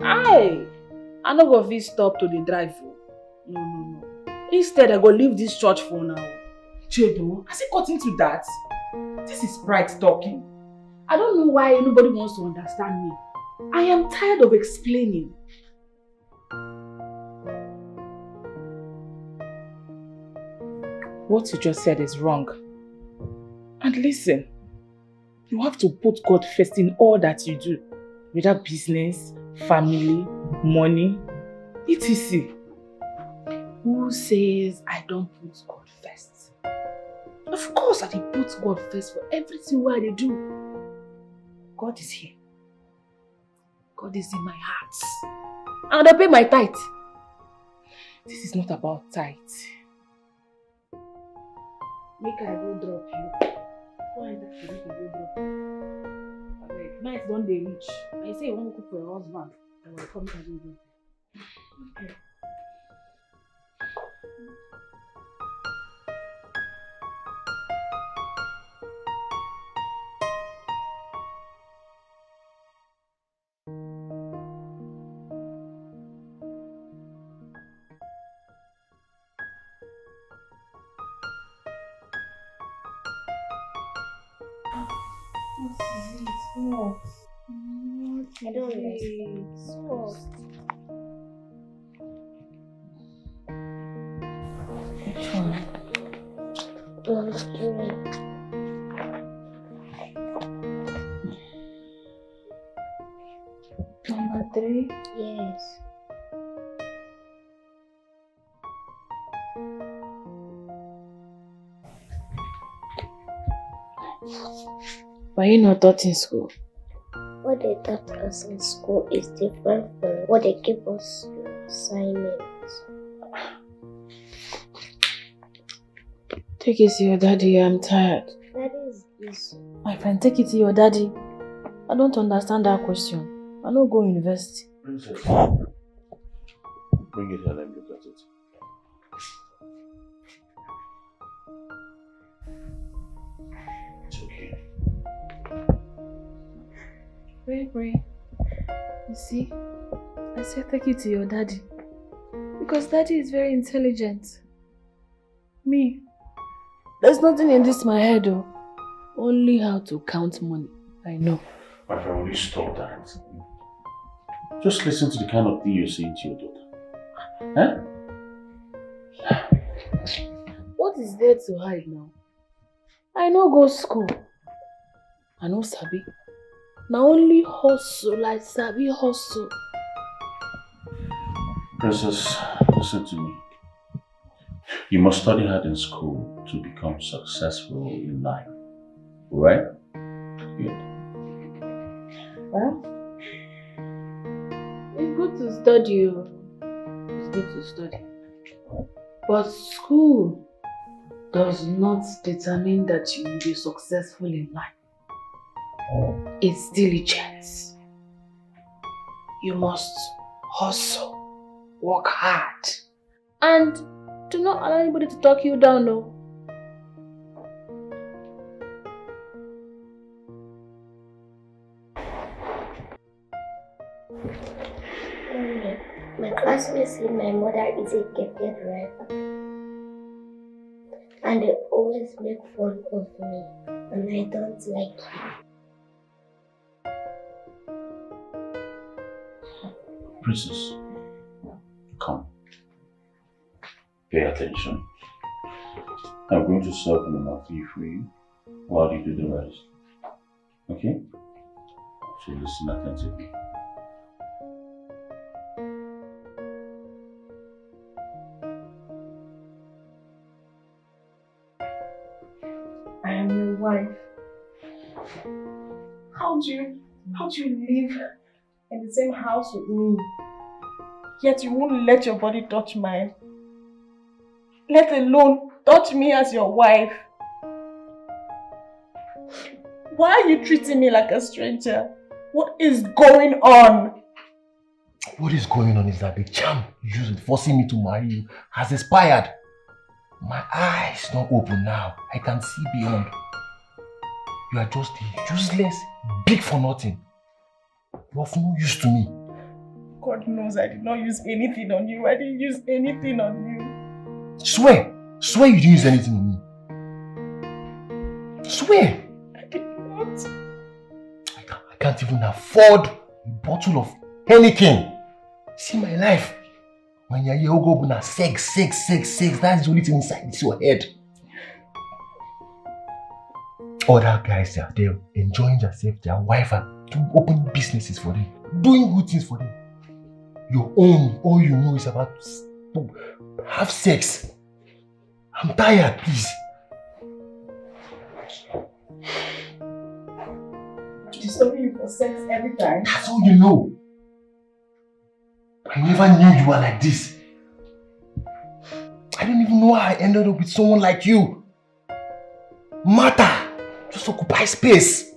I no go fit stop to the drive. No. Instead, I go leave this church for now. Chedo, has it got into that? This is pride talking. I don't know why nobody wants to understand me. I am tired of explaining. What you just said is wrong. And listen, you have to put God first in all that you do. Whether business, family, money, etc. Who says I don't put God first? Of course I put God first for everything what I do. God is here. God is in my heart. And I pay my tithe. This is not about tithe. Make I go drop you. Why that make I go drop you? Night don't they reach. I say you want to cook for your husband. I will come and do it. Okay. What? I don't understand. What? Which one? Number 3? Yes. Were you not taught in school? What they taught us in school is different from what they give us in assignments. Take it to your daddy, I'm tired. That is easy. My friend, take it to your daddy. I don't understand that question. I don't go university. Princess, bring it here, let me look at it. It's okay. Pray. You see, I said take it to your daddy. Because daddy is very intelligent. Me, there's nothing in this my head though. Only how to count money. I know. My friend, will you stop that? Just listen to the kind of thing you're saying to your daughter. Huh? What is there to hide now? I no go school. I no sabi. Na only hustle like sabi hustle. Princess, listen to me. You must study hard in school to become successful in life. Right? Good. Well, it's good to study. It's good to study. But school does not determine that you will be successful in life. It's diligence. You must hustle, work hard, and do not allow anybody to talk you down, no. My classmates say my mother is a keke driver. And they always make fun of me. And I don't like it. Princess, come. Pay attention. I'm going to serve an tea for you while you do the rest. Okay? So listen attentively. I am your wife. How do you live in the same house with me, yet you won't let your body touch mine, let alone touch me as your wife? Why are you treating me like a stranger? What is going on? What is going on is that the charm you used forcing me to marry you has expired. My eyes not open now. I can see beyond. You are just a useless, big for nothing. You are of no use to me. God knows I did not use anything on you. I didn't use anything on you. Swear! Swear you didn't use anything on me. Swear! I did not. I can't even afford a bottle of anything. See my life. When you're here, go na sex. That's the only thing inside your head. Other guys, they're enjoying themselves, their wife, and doing open businesses for them, doing good things for them. Your own, all you know is about to have sex. I'm tired, please. Disturbing you for sex every time. That's all you know. I never knew you were like this. I don't even know how I ended up with someone like you. Matter. Just occupy space.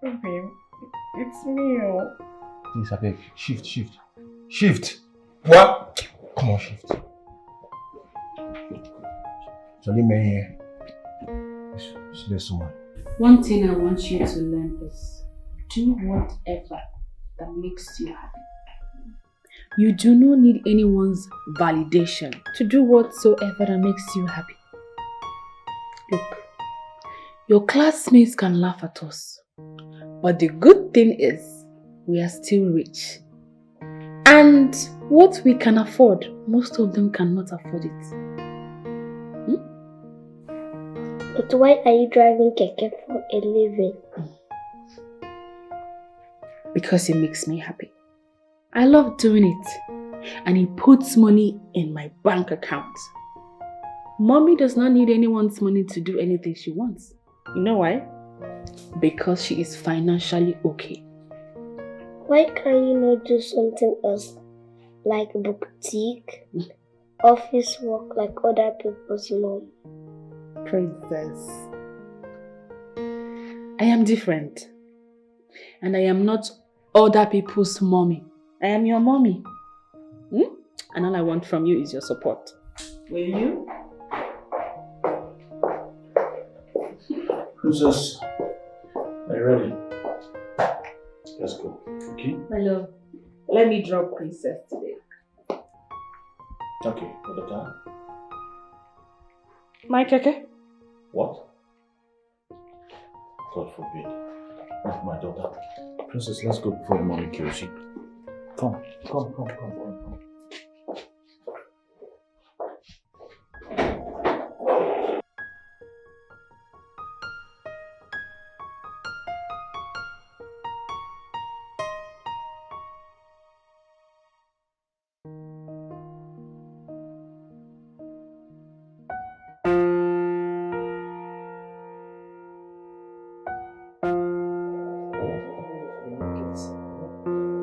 Babe, it's me. Please, I beg. Shift. What? Come on, shift. Charlie, man. Let's someone. One thing I want you to learn is do whatever that makes you happy. You do not need anyone's validation to do whatsoever that makes you happy. Look, your classmates can laugh at us, but the good thing is we are still rich. And what we can afford, most of them cannot afford it. But why are you driving keke for a living? Because it makes me happy. I love doing it. And it puts money in my bank account. Mommy does not need anyone's money to do anything she wants. You know why? Because she is financially okay. Why can't you not do something else? Like boutique, office work like other people's mom? Princess. I am different. And I am not other people's mommy. I am your mommy. And all I want from you is your support. Will you? Princess, are you ready? Let's go, okay? My love, let me drop Princess today. Okay, for the car. My keke? What? God forbid. Oh, my daughter. Princess, let's go before the mommy kills you. Come.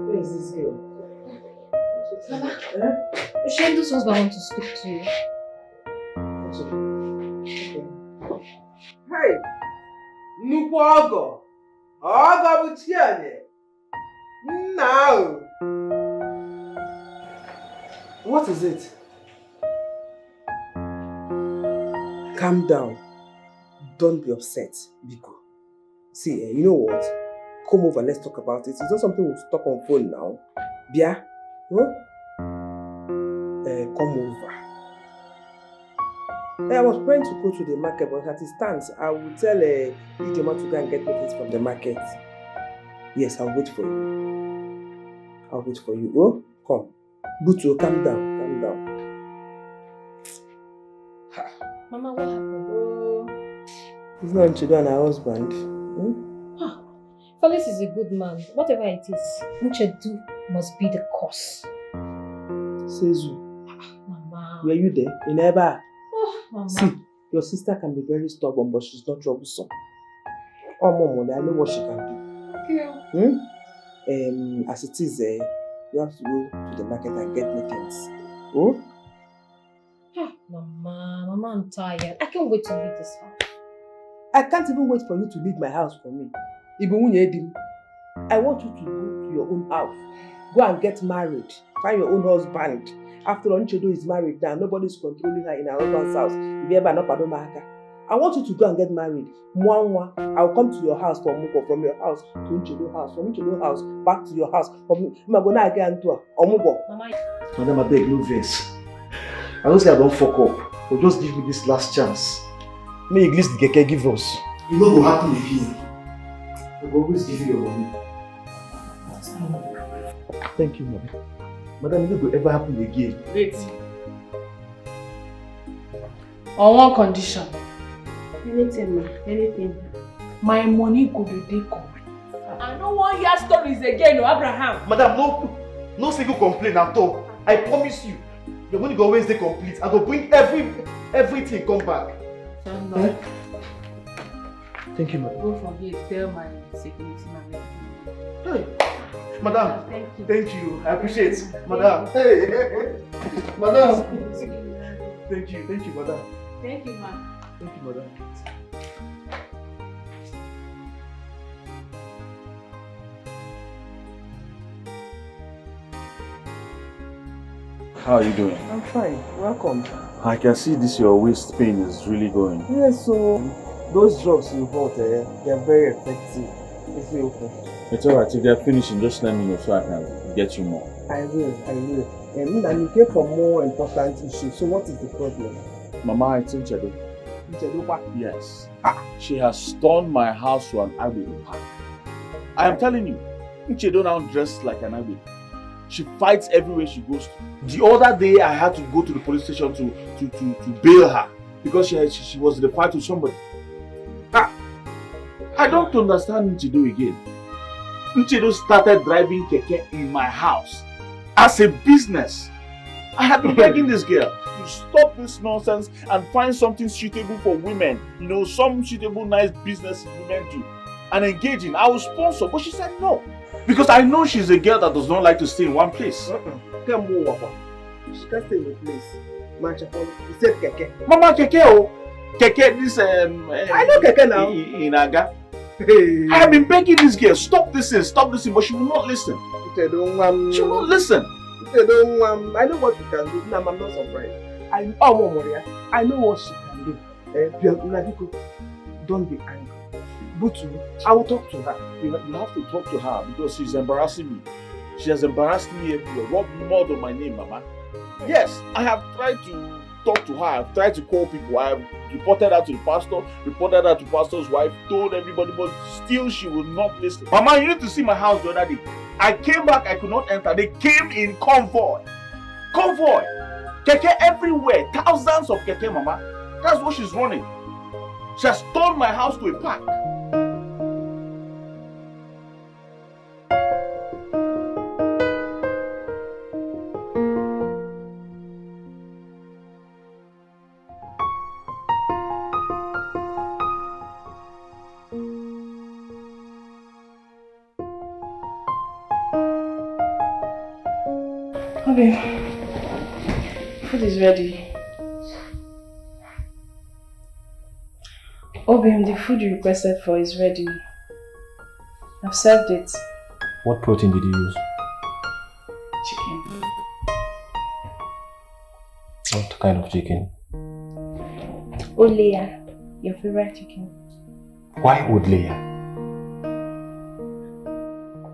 Where is this girl? Mama, Oshendu's husband wants to speak to you. Hey, nnukwu ọgọ bụ Chianye. Now. What is it? Calm down. Don't be upset, Biko. See, you know what? Come over, let's talk about it. It's not something we'll talk on phone now. Bia? Huh? Come over. I was planning to go to the market, but as it stands, I will tell Ijoma to go and get me things from the market. Yes, I'll wait for you. Oh, come. Butu, calm down. Mama, what happened? It's not Nchedo and her husband. Felix is a good man. Whatever it is, Nchedo must be the cause. Sezu. Mama. Were you there? In Eba? Mama. See, your sister can be very stubborn, but she's not troublesome. Oh, Mom, I know what she can do. As it is, you have to go to the market and get me things. Oh? Mama, I'm tired. I can't wait to leave this house. I can't even wait for you to leave my house for me. I want you to go to your own house. Go and get married. Find your own husband. After all, Nchedo is married now. Nobody's controlling her in her husband's house. I want you to go and get married. I'll come to your house from your house to Nchedo house. From Nchedo house back to your house. Madam, I beg, no vex. I don't say I don't fuck up, but just give me this last chance. May at least the keke give us. It no go happen again. I will always give you your money. Thank you, madam. Madam, it no go ever happen again. Wait. On one condition. Anything. My money go to dey complete. I don't want to hear stories again, Abraham. Madam, no single complaint at all. I promise you. Your money go always stay complete. I go bring everything come back. Thank you, madam. Go from here, tell my security man. Hey, madam. Thank you. I appreciate it. Madam. Hey. Madam. Thank you, madam. Thank you, ma. Thank you, madam. How are you doing? I'm fine. Welcome. I can see this your waist pain is really going. Yes, so those drugs you bought, they're very effective. It's okay. It's alright, if they're finishing, just let me know so I can get you more. I will. And you came for more important issues. So what is the problem? Mama, it's Nchedo. Nchedo what? Yes. She has turned my house to an agony park. I am telling you, Nchedo now dressed like an agony. She fights everywhere she goes to. The other day, I had to go to the police station to bail her because she was in a fight with somebody. I don't understand Nchedo again. Nchedo started driving keke in my house as a business. I have been begging this girl to stop this nonsense and find something suitable for women. You know, some suitable, nice business women do. And engaging. I will sponsor, but she said no. Because I know she's a girl that does not like to stay in one place. She can't stay in a place. You said keke. Mama, keke, oh. Keke, this I know keke now. In Aga. Hey. I have been begging this girl, stop this, but she will not listen. She will not listen. I know what you can do. I'm not surprised. I know what she can do. Don't be angry. Butu, I will talk to her. You have to talk to her because she's embarrassing me. She has embarrassed me everywhere. What more than my name, Mama? Yes, I have tried to talked to her, I've tried to call people, I've reported her to the pastor, reported her to pastor's wife, told everybody, but still she will not listen. Mama, you need to see my house the other day. I came back, I could not enter. They came in convoy. Convoy! Keke everywhere, thousands of keke, Mama. That's what she's running. She has turned my house to a park. Okay, food is ready. Obim, the food you requested for is ready. I've served it. What protein did you use? Chicken. What kind of chicken? Olea, your favorite chicken. Why old layer?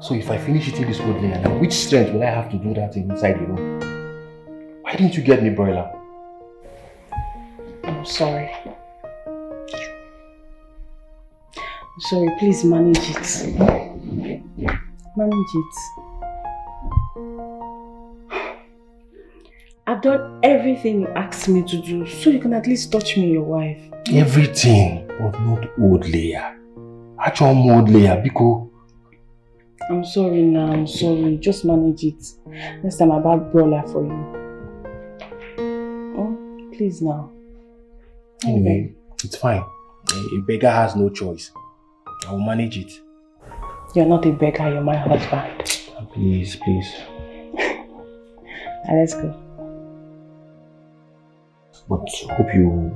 So if I finish eating this old layer, now which strength will I have to do that inside the room? Why didn't you get me broiler? I'm sorry. I'm sorry, please manage it. Manage it. I've done everything you asked me to do, so you can at least touch me, your wife. Everything, but not old layer. Actual old layer, Biko. I'm sorry now, I'm sorry. Just manage it. Next time I'll buy broiler for you. Oh, please now. Anyway, it's fine. A beggar has no choice. I will manage it. You're not a beggar, you're my husband. Please, please. Let's go. But hope you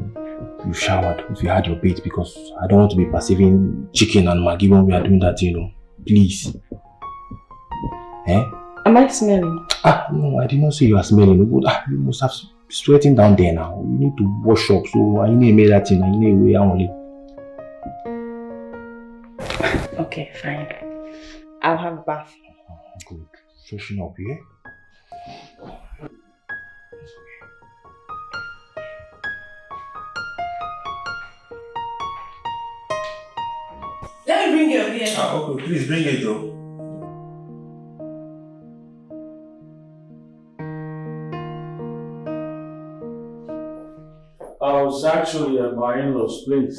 showered, if you had your bait, because I don't want to be perceiving chicken and Maggi when we are doing that, you know. Please. Eh? Am I smelling? No, I did not say you are smelling. You must have sweating down there now. You need to wash up, so I need to make that thing. I need a way only. Okay, fine. I'll have a bath. Good. Freshen up, yeah? Let me bring your beer. Okay, please bring it though. I was actually at my in-laws' place.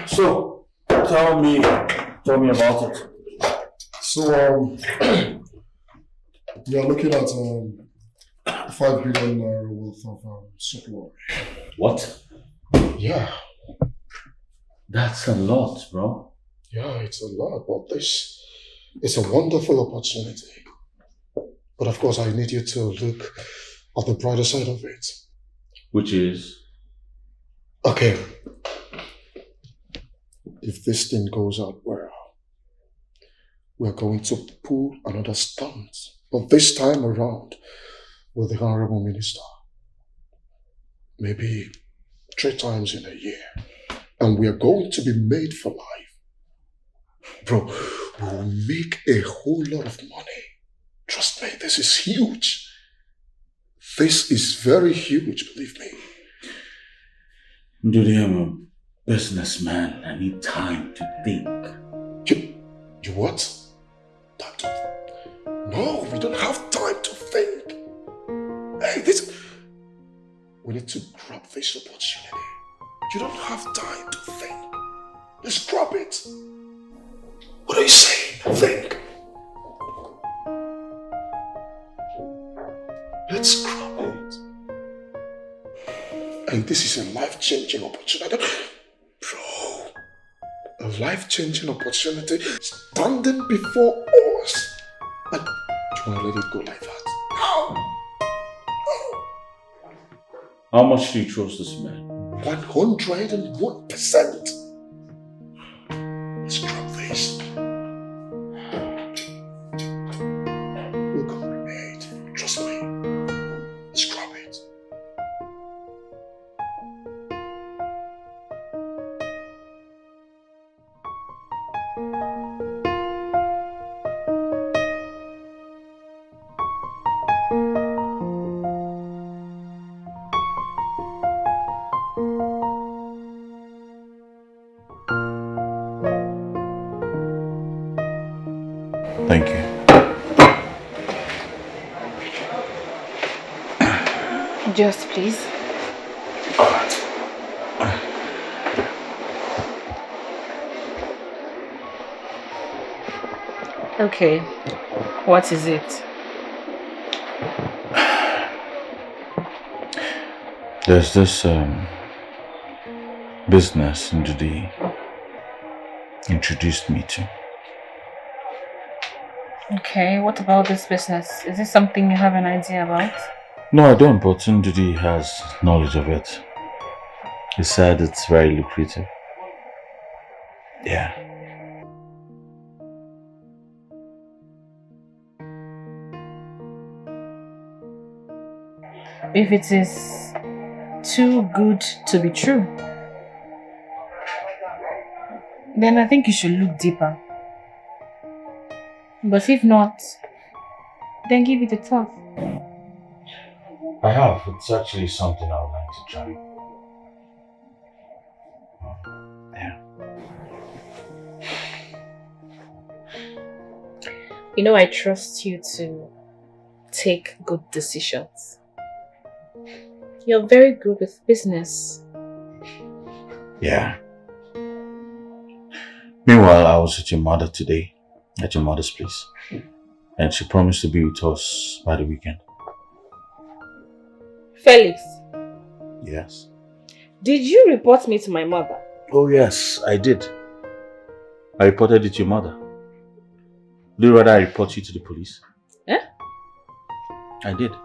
So, tell me about it. So, we are looking at 5 billion naira worth of supply. What? Yeah. That's a lot, bro. Yeah, it's a lot, but this is a wonderful opportunity. But of course, I need you to look at the brighter side of it. Which is? Okay. If this thing goes out well, we're going to pull another stunt. But this time around, with the Honorable Minister. Maybe 3 times in a year. And we are going to be made for life. Bro, we'll make a whole lot of money. Trust me, this is huge. This is very huge, believe me. Dude, I'm a businessman. I need time to think. You what? No, we don't have time to think. Hey, we need to grab this opportunity. You don't have time to think. Let's grab it. What are you saying? Think. Let's grab it. And this is a life-changing opportunity. Bro, a life-changing opportunity standing before us. And you want to let it go like that? No. How much do you trust this man? 101%. Let's grab this. We're gonna be made. Trust me. Let's grab it. Thank you. Just please. Okay, what is it? There's this business Ndudi introduced me to. Okay, what about this business? Is this something you have an idea about? No, I don't, but Ndudi has knowledge of it. He said it's very lucrative. Yeah. If it is too good to be true, then I think you should look deeper. But if not, then give it a thought. I have. It's actually something I would like to try. Yeah. You know, I trust you to take good decisions. You're very good with business. Yeah. Meanwhile, I was with your mother today, at your mother's place. And she promised to be with us by the weekend. Felix. Yes. Did you report me to my mother? Oh yes, I did. I reported it to your mother. Do you rather I report you to the police? Eh? I did.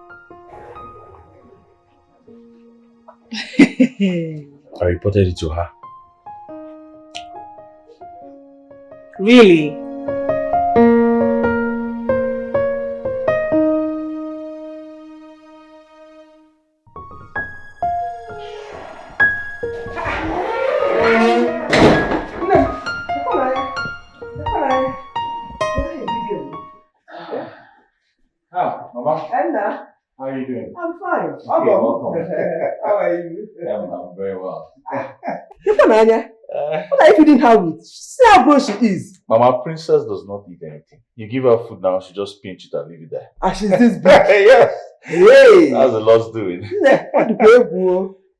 I reported it to her. Really? How are you doing? I'm fine. Okay, welcome. How are you? I'm very well. What are you feeding her with? See how gross she is. Mama, princess does not eat anything. You give her food now, she just pinch it and leave it there. And she's this big. Yes. Hey. That's the Lord's doing.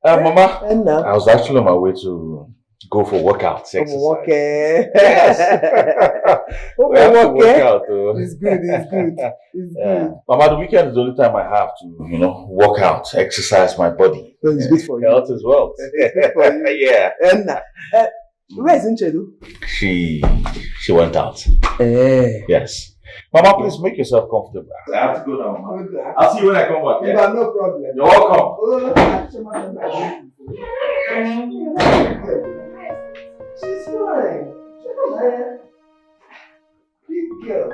Mama, I was actually on my way to go for workouts, exercise. Yes. We have to work out. It's good, it's good. It's good. Mama, the weekend is the only time I have to, work out, exercise my body. So it's good for you. Health as well. It's good for you. Yeah. Where is Nchedu? She went out. Yes. Mama, please make yourself comfortable. I have to go now, Mama. I'll see you when I come back. Yeah? No problem. You're welcome. She's fine. Big girl.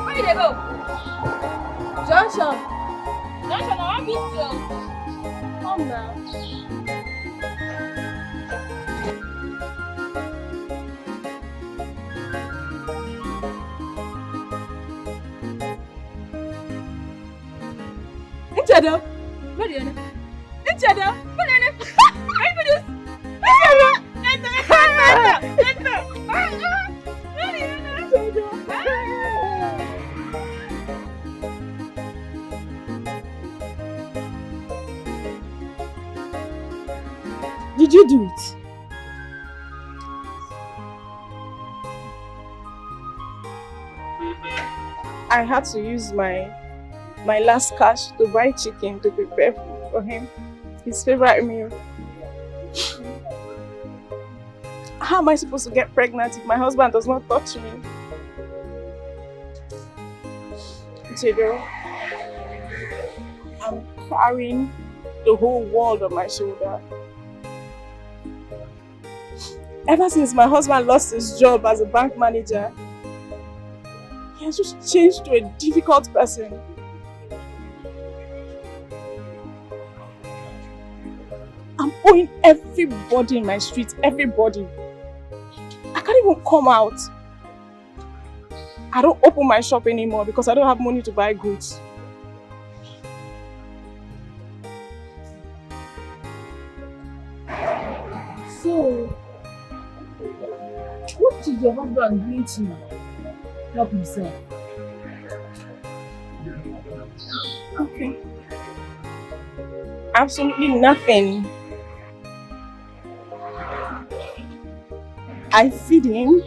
Where did they go? Junction, I want to meet you. Come now. Inchado, where are you? Inchado, where are you? Did you do it? I had to use my last cash to buy chicken to prepare food for him. His favorite meal. How am I supposed to get pregnant if my husband does not touch me? Jado, I'm carrying the whole world on my shoulder. Ever since my husband lost his job as a bank manager, he has just changed to a difficult person. I'm owing everybody in my street, everybody. I can't even come out. I don't open my shop anymore because I don't have money to buy goods. What is your husband doing to you? Help himself. Okay. Absolutely nothing. I feed him,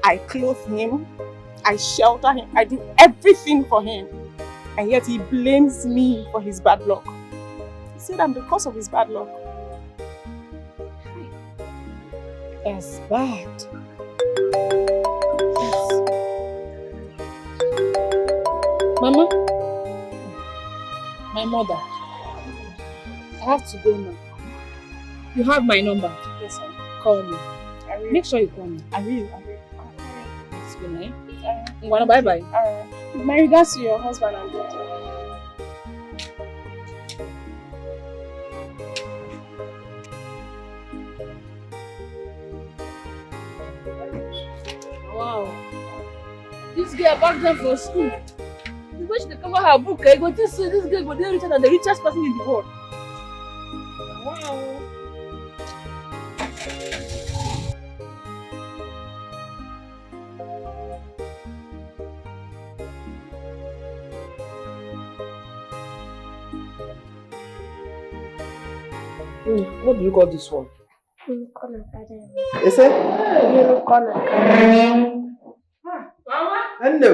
I clothe him, I shelter him, I do everything for him. And yet he blames me for his bad luck. He said I'm the cause of his bad luck. That's bad. Yes. Mama, my mother, I have to go now. You have my number. Yes, sir. Call me. Make sure you call me. I will. It's good night. Bye bye. My regards to your husband and daughter. Wow. This girl back then for school. The way she cover her book, I go to see this girl go there richer than the richest person in the world. Wow. What do you call this one? Unicorn Academy. Is it? Unicorn Academy. Mama? No.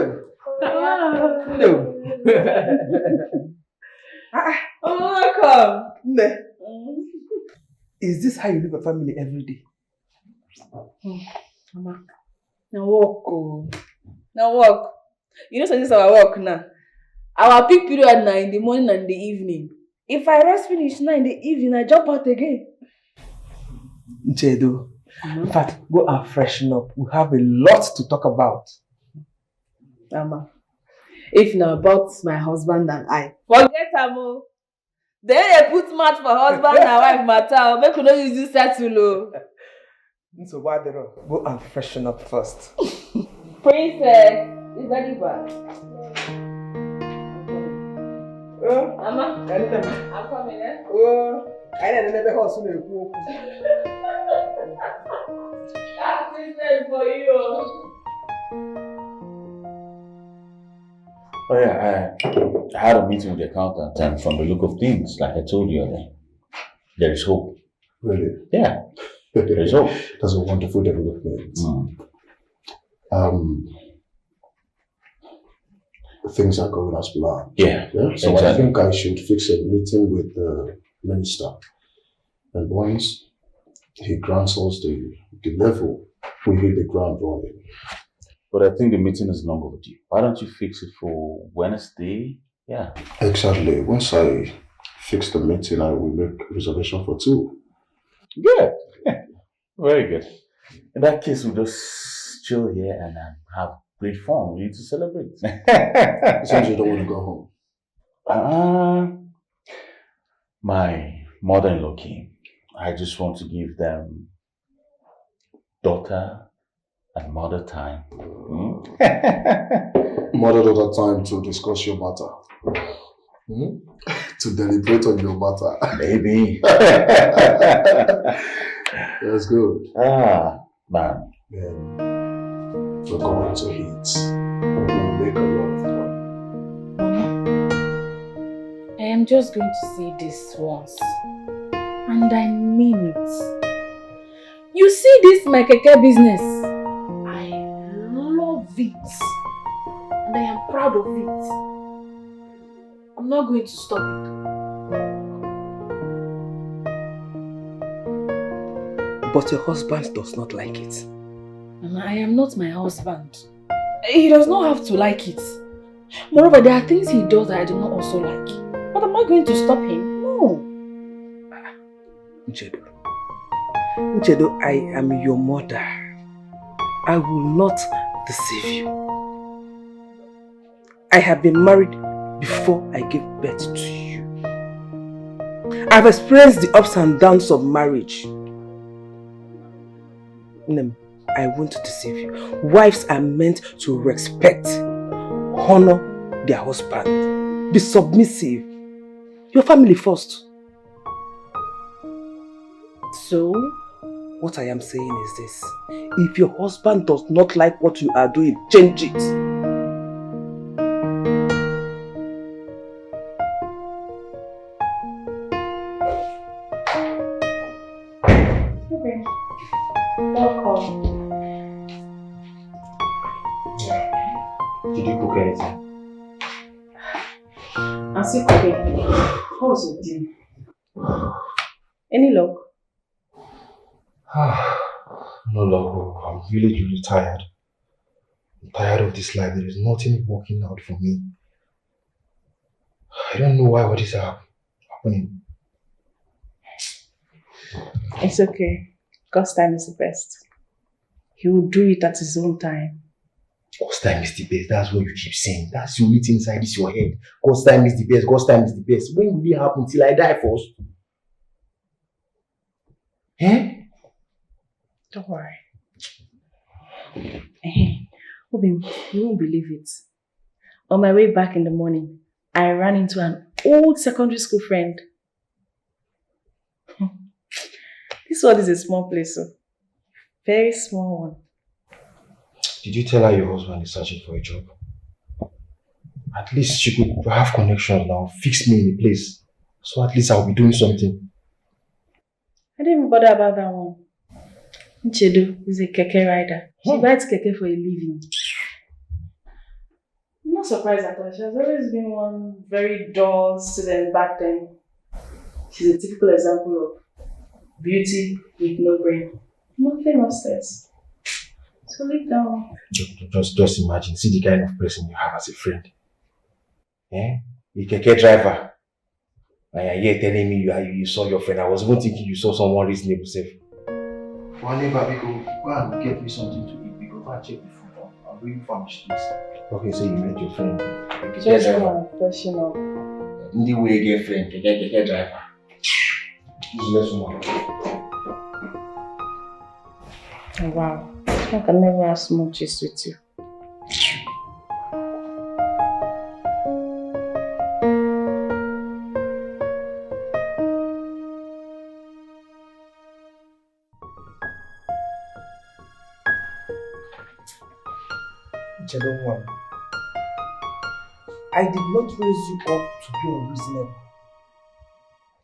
No. Oh, welcome. No. Is this how you live a family every day? Mama, now walk. Now walk. You know, so this is our work now. Our peak period now in the morning and the evening. If I rest finish now in the evening, I jump out again. Jedo, in fact, go and freshen up. We have a lot to talk about. Mama, if not about my husband and I, forget Amo. Then they put match for husband and wife matter. Make you no use this settle. So why they don't? Go and freshen up first. Princess, is very bad. Mama, I'm coming, eh? Oh, I never heard so many people. That's princess for you. Oh yeah, I had a meeting with the accountant, and from the look of things, like I told you earlier, there is hope. Really? Yeah, there is hope. That's a wonderful development. Things are going as planned. Yeah. So exactly. I think I should fix a meeting with the minister. And once he grants us the level, we hit the ground running. But I think the meeting is long overdue. Why don't you fix it for Wednesday? Yeah. Exactly. Once I fix the meeting, I will make a reservation for 2. Good. Very good. In that case, we'll just chill here and have great fun. We need to celebrate. Since you don't want to go home. My mother-in-law came. I just want to give them daughter and mother time. Mother-daughter time to discuss your matter. To deliberate on your matter. Maybe. That's good. Man. We're going to eat. We'll make a lot of fun. I am just going to say this once. And I mean it. You see this my keke business? I love it. And I am proud of it. I'm not going to stop it. But your husband does not like it. Mama, I am not my husband. He does not have to like it. Moreover, there are things he does that I do not also like. But am I going to stop him? No. Nchedo, I am your mother. I will not deceive you. I have been married before I gave birth to you. I've experienced the ups and downs of marriage. I won't deceive you. Wives are meant to respect, honor their husband, be submissive. Your family first. So, What I am saying is this. If your husband does not like what you are doing, change it. Okay. Welcome. Did you cook anything? I'm still cooking. What was your tea? Any luck? No, look, I'm really tired. I'm tired of this life. There is nothing working out for me. I don't know why what is happening. It's okay. God's time is the best. He will do it at his own time. God's time is the best. That's what you keep saying. That's the only thing inside this your head. God's time is the best. God's time is the best. When will it happen? Till I die first? Eh? Don't worry. Obin, you won't believe it. On my way back in the morning, I ran into an old secondary school friend. This one is a small place, so very small one. Did you tell her your husband is searching for a job? At least she could have connections now, fix me in a place. So at least I'll be doing something. I didn't even bother about that one. Nchedo is a keke rider. She rides keke for a living. I'm not surprised at all. She has always been one very dull student back then. She's a typical example of beauty with no brain. Nothing upstairs. So leave down. Just imagine, see the kind of person you have as a friend. Eh? A keke driver. And you're here telling me you saw your friend. I was even thinking you saw someone reasonable safe. One neighbor, go and get me something to eat. Go and check the food. I'm really famished, please. Okay, so you met your friend. Just one question of in the way get friend, keke driver. Useless woman. Oh, wow. I can never have smooches with you. I did not raise you up to be unreasonable.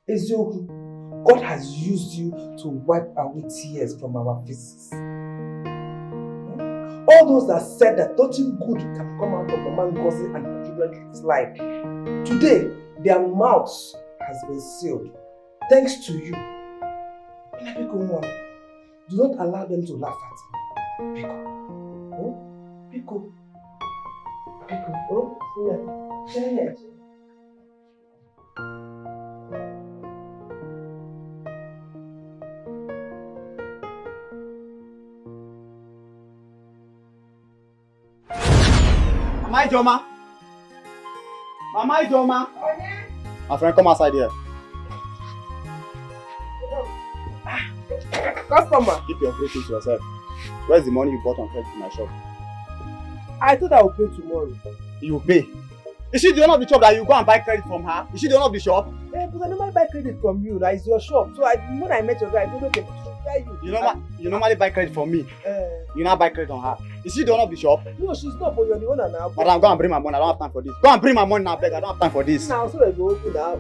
Ezioku, God has used you to wipe away tears from our faces. All those that said that nothing good can come out of a man Ngozi and her children's life, today their mouths has been sealed. Thanks to you. Do not allow them to laugh at me. Pico. Oh, yeah. Mama Ijoma? Mama Ijoma? My friend, come outside here. Customer. Keep your free things to yourself. Where's the money you bought on credit in my shop? I thought I would pay tomorrow. You will pay? Is she the owner of the shop that you go and buy credit from her? Is she the owner of the shop? Yeah, because I normally buy credit from you. That is your shop. So when I met your guy, I said, okay, you normally buy credit from me. You now buy credit on her. Is she the owner of the shop? No, she's not, but you're the owner now. Madam, go and bring my money. I don't have time for this. Go and bring my money now, beg. I don't have time for this. Now, so that you open now.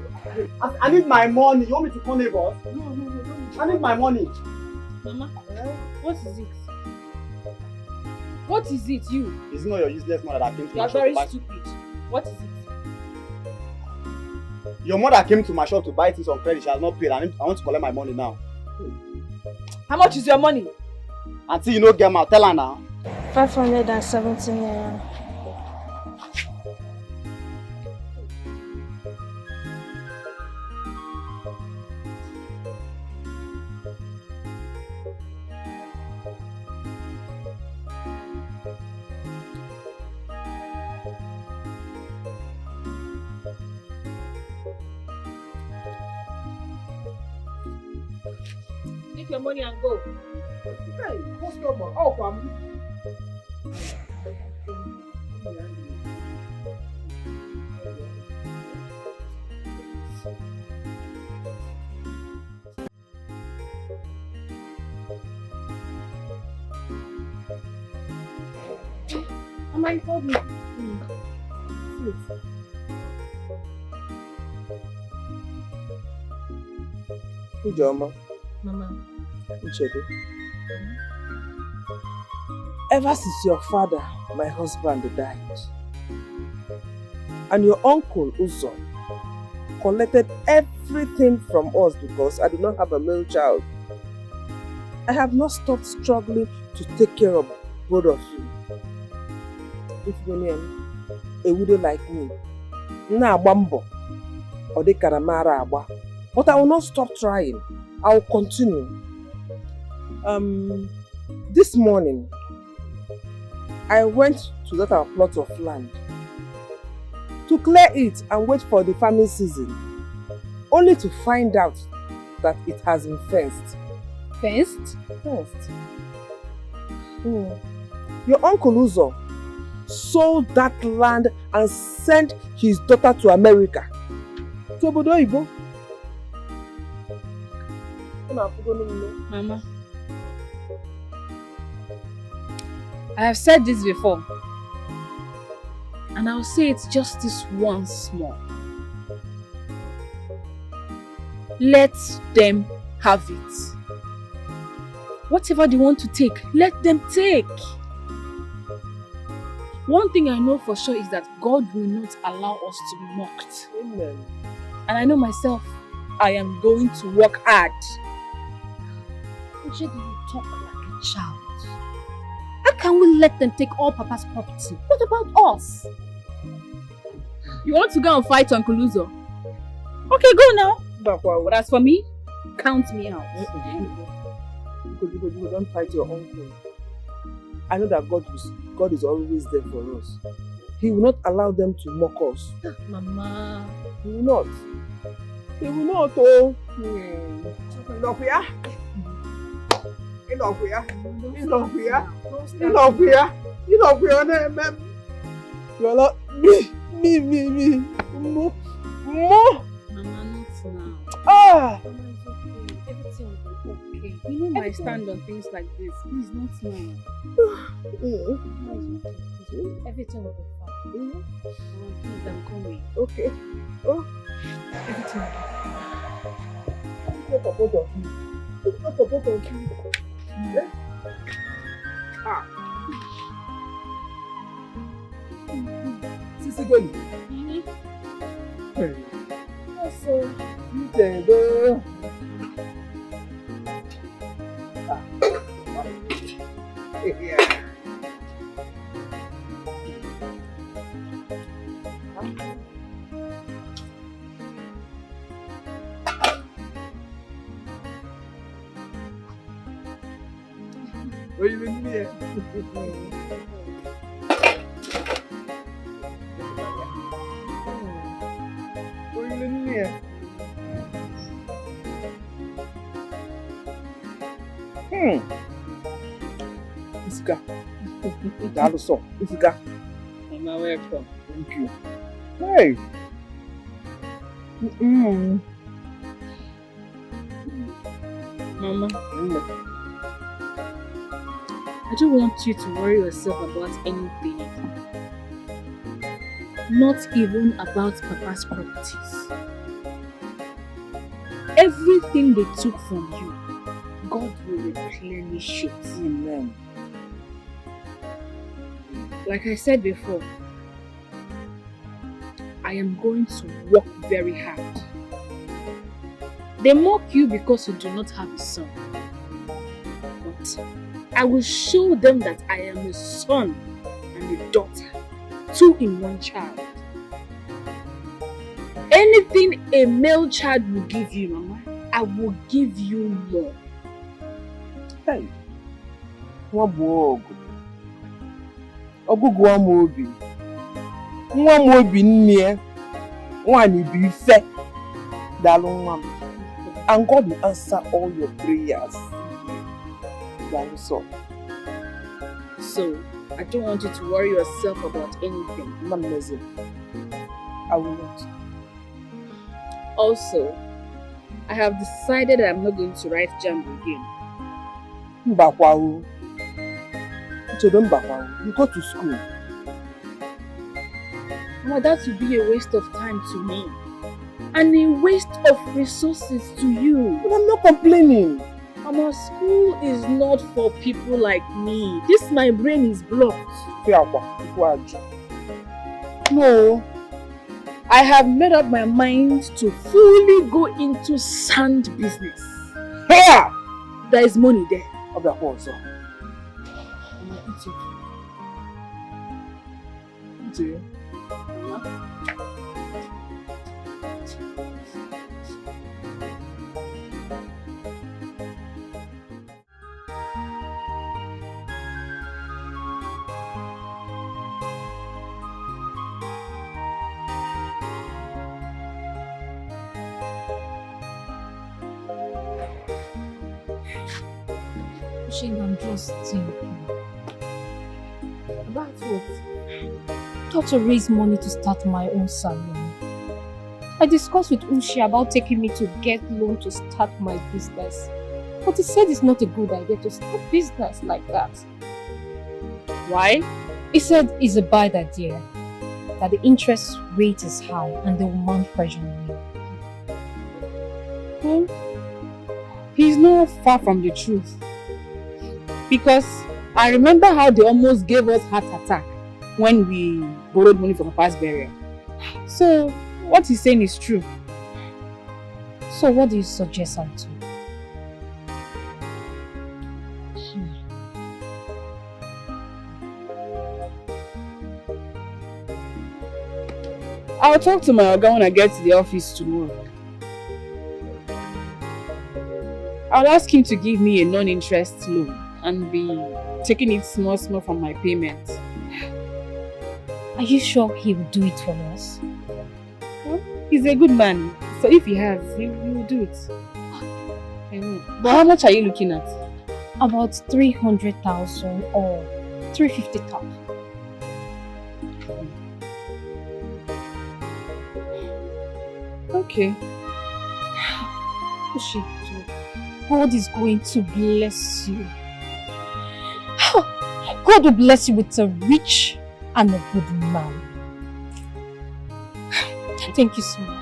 I need my money. You want me to call neighbors? No. I need my money. Mama, what is it? What is it, you? Is it not your useless mother that came to my shop? You are very stupid. What is it? Your mother came to my shop to buy things on credit. She has not paid. I want to collect my money now. How much is your money? Until you know, get out. Tell her now. 570 naira. Take your money and go. Hey, customer. Oh, come. Mama, you told me. Ujoma, Mama. Uchedo. Ever since your father, my husband, died, and your uncle Uzo collected everything from us because I do not have a male child, I have not stopped struggling to take care of both of you. If you a widow like me, but I will not stop trying. I will continue. This morning, I went to that our plot of land to clear it and wait for the farming season, only to find out that it has been fenced. Fenced? Fenced. Your uncle Uzo sold that land and sent his daughter to America. To Obodo Oyibo. Mama, I have said this before, and I'll say it just this once more. Let them have it. Whatever they want to take, let them take. One thing I know for sure is that God will not allow us to be mocked. Amen. And I know myself, I am going to work hard. Uche, you talk like a child. How can we let them take all Papa's property? What about us? You want to go and fight Uncle Uzo? Okay, go now. But as for me, count me out. Don't fight your uncle. I know that God is always there for us. He will not allow them to mock us. Mama. He will not. He will not, oh. Enough here. Enough here. Enough here. Enough here. Enough here. You're not me. More. Mama, not now. Ah. Mama, it's okay. Everything will be okay. You know my stand on things like this. Please, not now. Mama, it's okay. Everything will be fine. Please, I'm coming. Okay. Oh. Everything will be fine. It's not support of you. It's not support of you. Ah. Sisi Goli. Also, you can go. Yeah. What are you doing here? What are you doing here? Isika. Daloso. Isika. Mama, welcome. Thank you. Hey. Mama. I don't want you to worry yourself about anything. Not even about Papa's properties. Everything they took from you, God will replenish it. Amen. Like I said before, I am going to work very hard. They mock you because you do not have a son. But I will show them that I am a son and a daughter, 2 in 1 child. Anything a male child will give you, Mama, I will give you more. Hey, what boy? Ogugu amobi. Nwa mobi nne. One be fair. Dalon. And God will answer all your prayers. So, I don't want you to worry yourself about anything. Mademoiselle, I will not. Also, I have decided that I'm not going to write Jambo again. Mbakwawu. You go to school. Mama, that would be a waste of time to me. And a waste of resources to you. But I'm not complaining. Mama, school is not for people like me. This my brain is blocked. No. I have made up my mind to fully go into sand business. Here! There is money there. I'm just thinking. About what? Thought to raise money to start my own salon. I discussed with Ushi about taking me to get loan to start my business. But he said it's not a good idea to start business like that. Why? He said it's a bad idea. That the interest rate is high and they will mount pressure on me. He's not far from the truth. Because I remember how they almost gave us heart attack when we borrowed money from Papa's burial. So, what he's saying is true. So what do you suggest I do? I'll talk to my Oga when I get to the office tomorrow. I'll ask him to give me a non-interest loan and be taking it small from my payments. Are you sure he will do it for us? Well, he's a good man, so if he has, he will do it. I know. But how much are you looking at? About 300,000 or 350,000. Okay. Ushi, God is going to bless you. God will bless you with a rich and a good man. Thank you so much.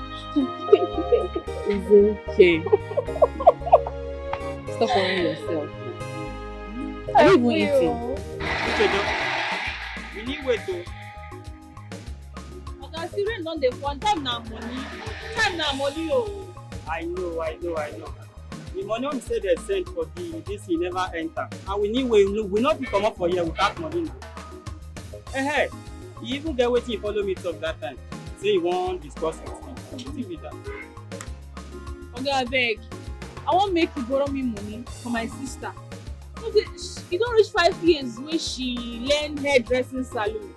It's okay. Stop worrying yourself. Are you even eating? We need wait to. Okay, see, rain don't dey fall. Time na money. Time na money, oh. I know. The money we say they sent for this he never enter. And we not be come up for here without money now. Hey, you even get waiting you follow me talk that time. Say you won't discuss it. What with that? Okay, I beg. I won't make you borrow me money for my sister. It don't reach 5 years when she learned hairdressing salon.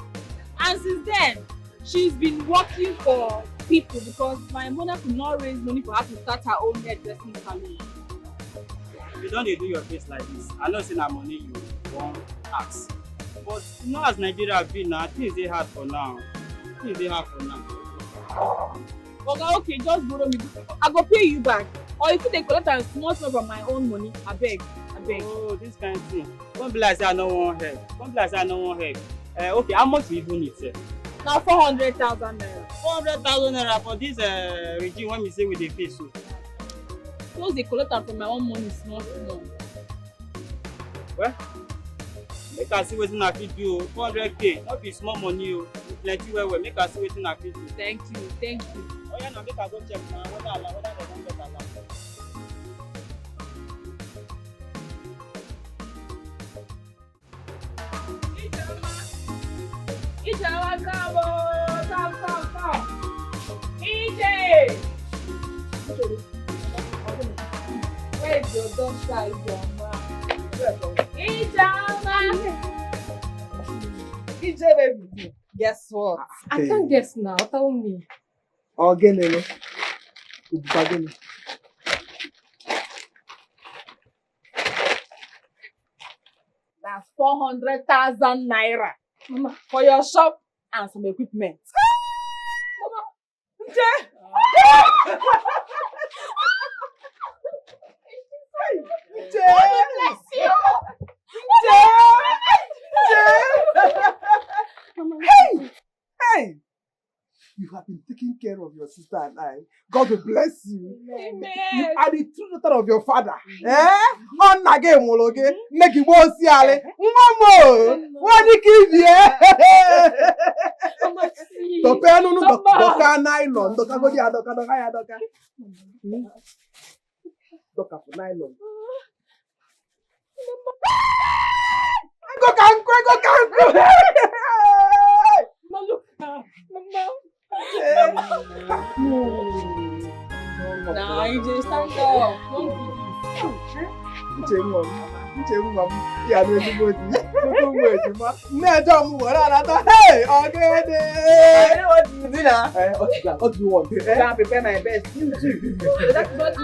And since then, she's been working for people because my mother could not raise money for her to start her own hairdressing salon. You don't do your face like this. I know it's not money you won't ask. But you know as Nigeria been now, things they hard for now. Okay, just borrow me. I go pay you back. Or if you take collect and small from my own money, I beg. Oh, this kind of thing. Don't be like say I no want help. Okay, how much you even need, sir? Now 400,000 naira. 400,000 naira for this regime when we say we dey pay so. Just dey collect am from my own money small. Well, make I see wetin I fit do. 400k, not be small money o. Plenty well. Make I see wetin I fit do. Thank you. Oh yeah, now make I go check now whether they don get allow. Ijeoma, come. Ije! Where's your daughter, Ijeoma? Ije, baby. Guess what? I can't guess now. Tell me. Again. That's 400,000 naira. Mama, for your shop and some equipment. Mama, Ije! God bless you! Hey! have been taking care of your sister and I. God will bless you. Amen. You are the true daughter of your father. On again, Mologe. Make you go see Ale. Mama, what do you give you? Doka no doka nylon. Doka go dia doka ya doka. Doka for nylon. Go kanku. Mama. Nah, you just stand up. Don't do this. Yeah, no, you go to hey, okay. I know what you do now. What do you want? I prepare my best. You too. That's what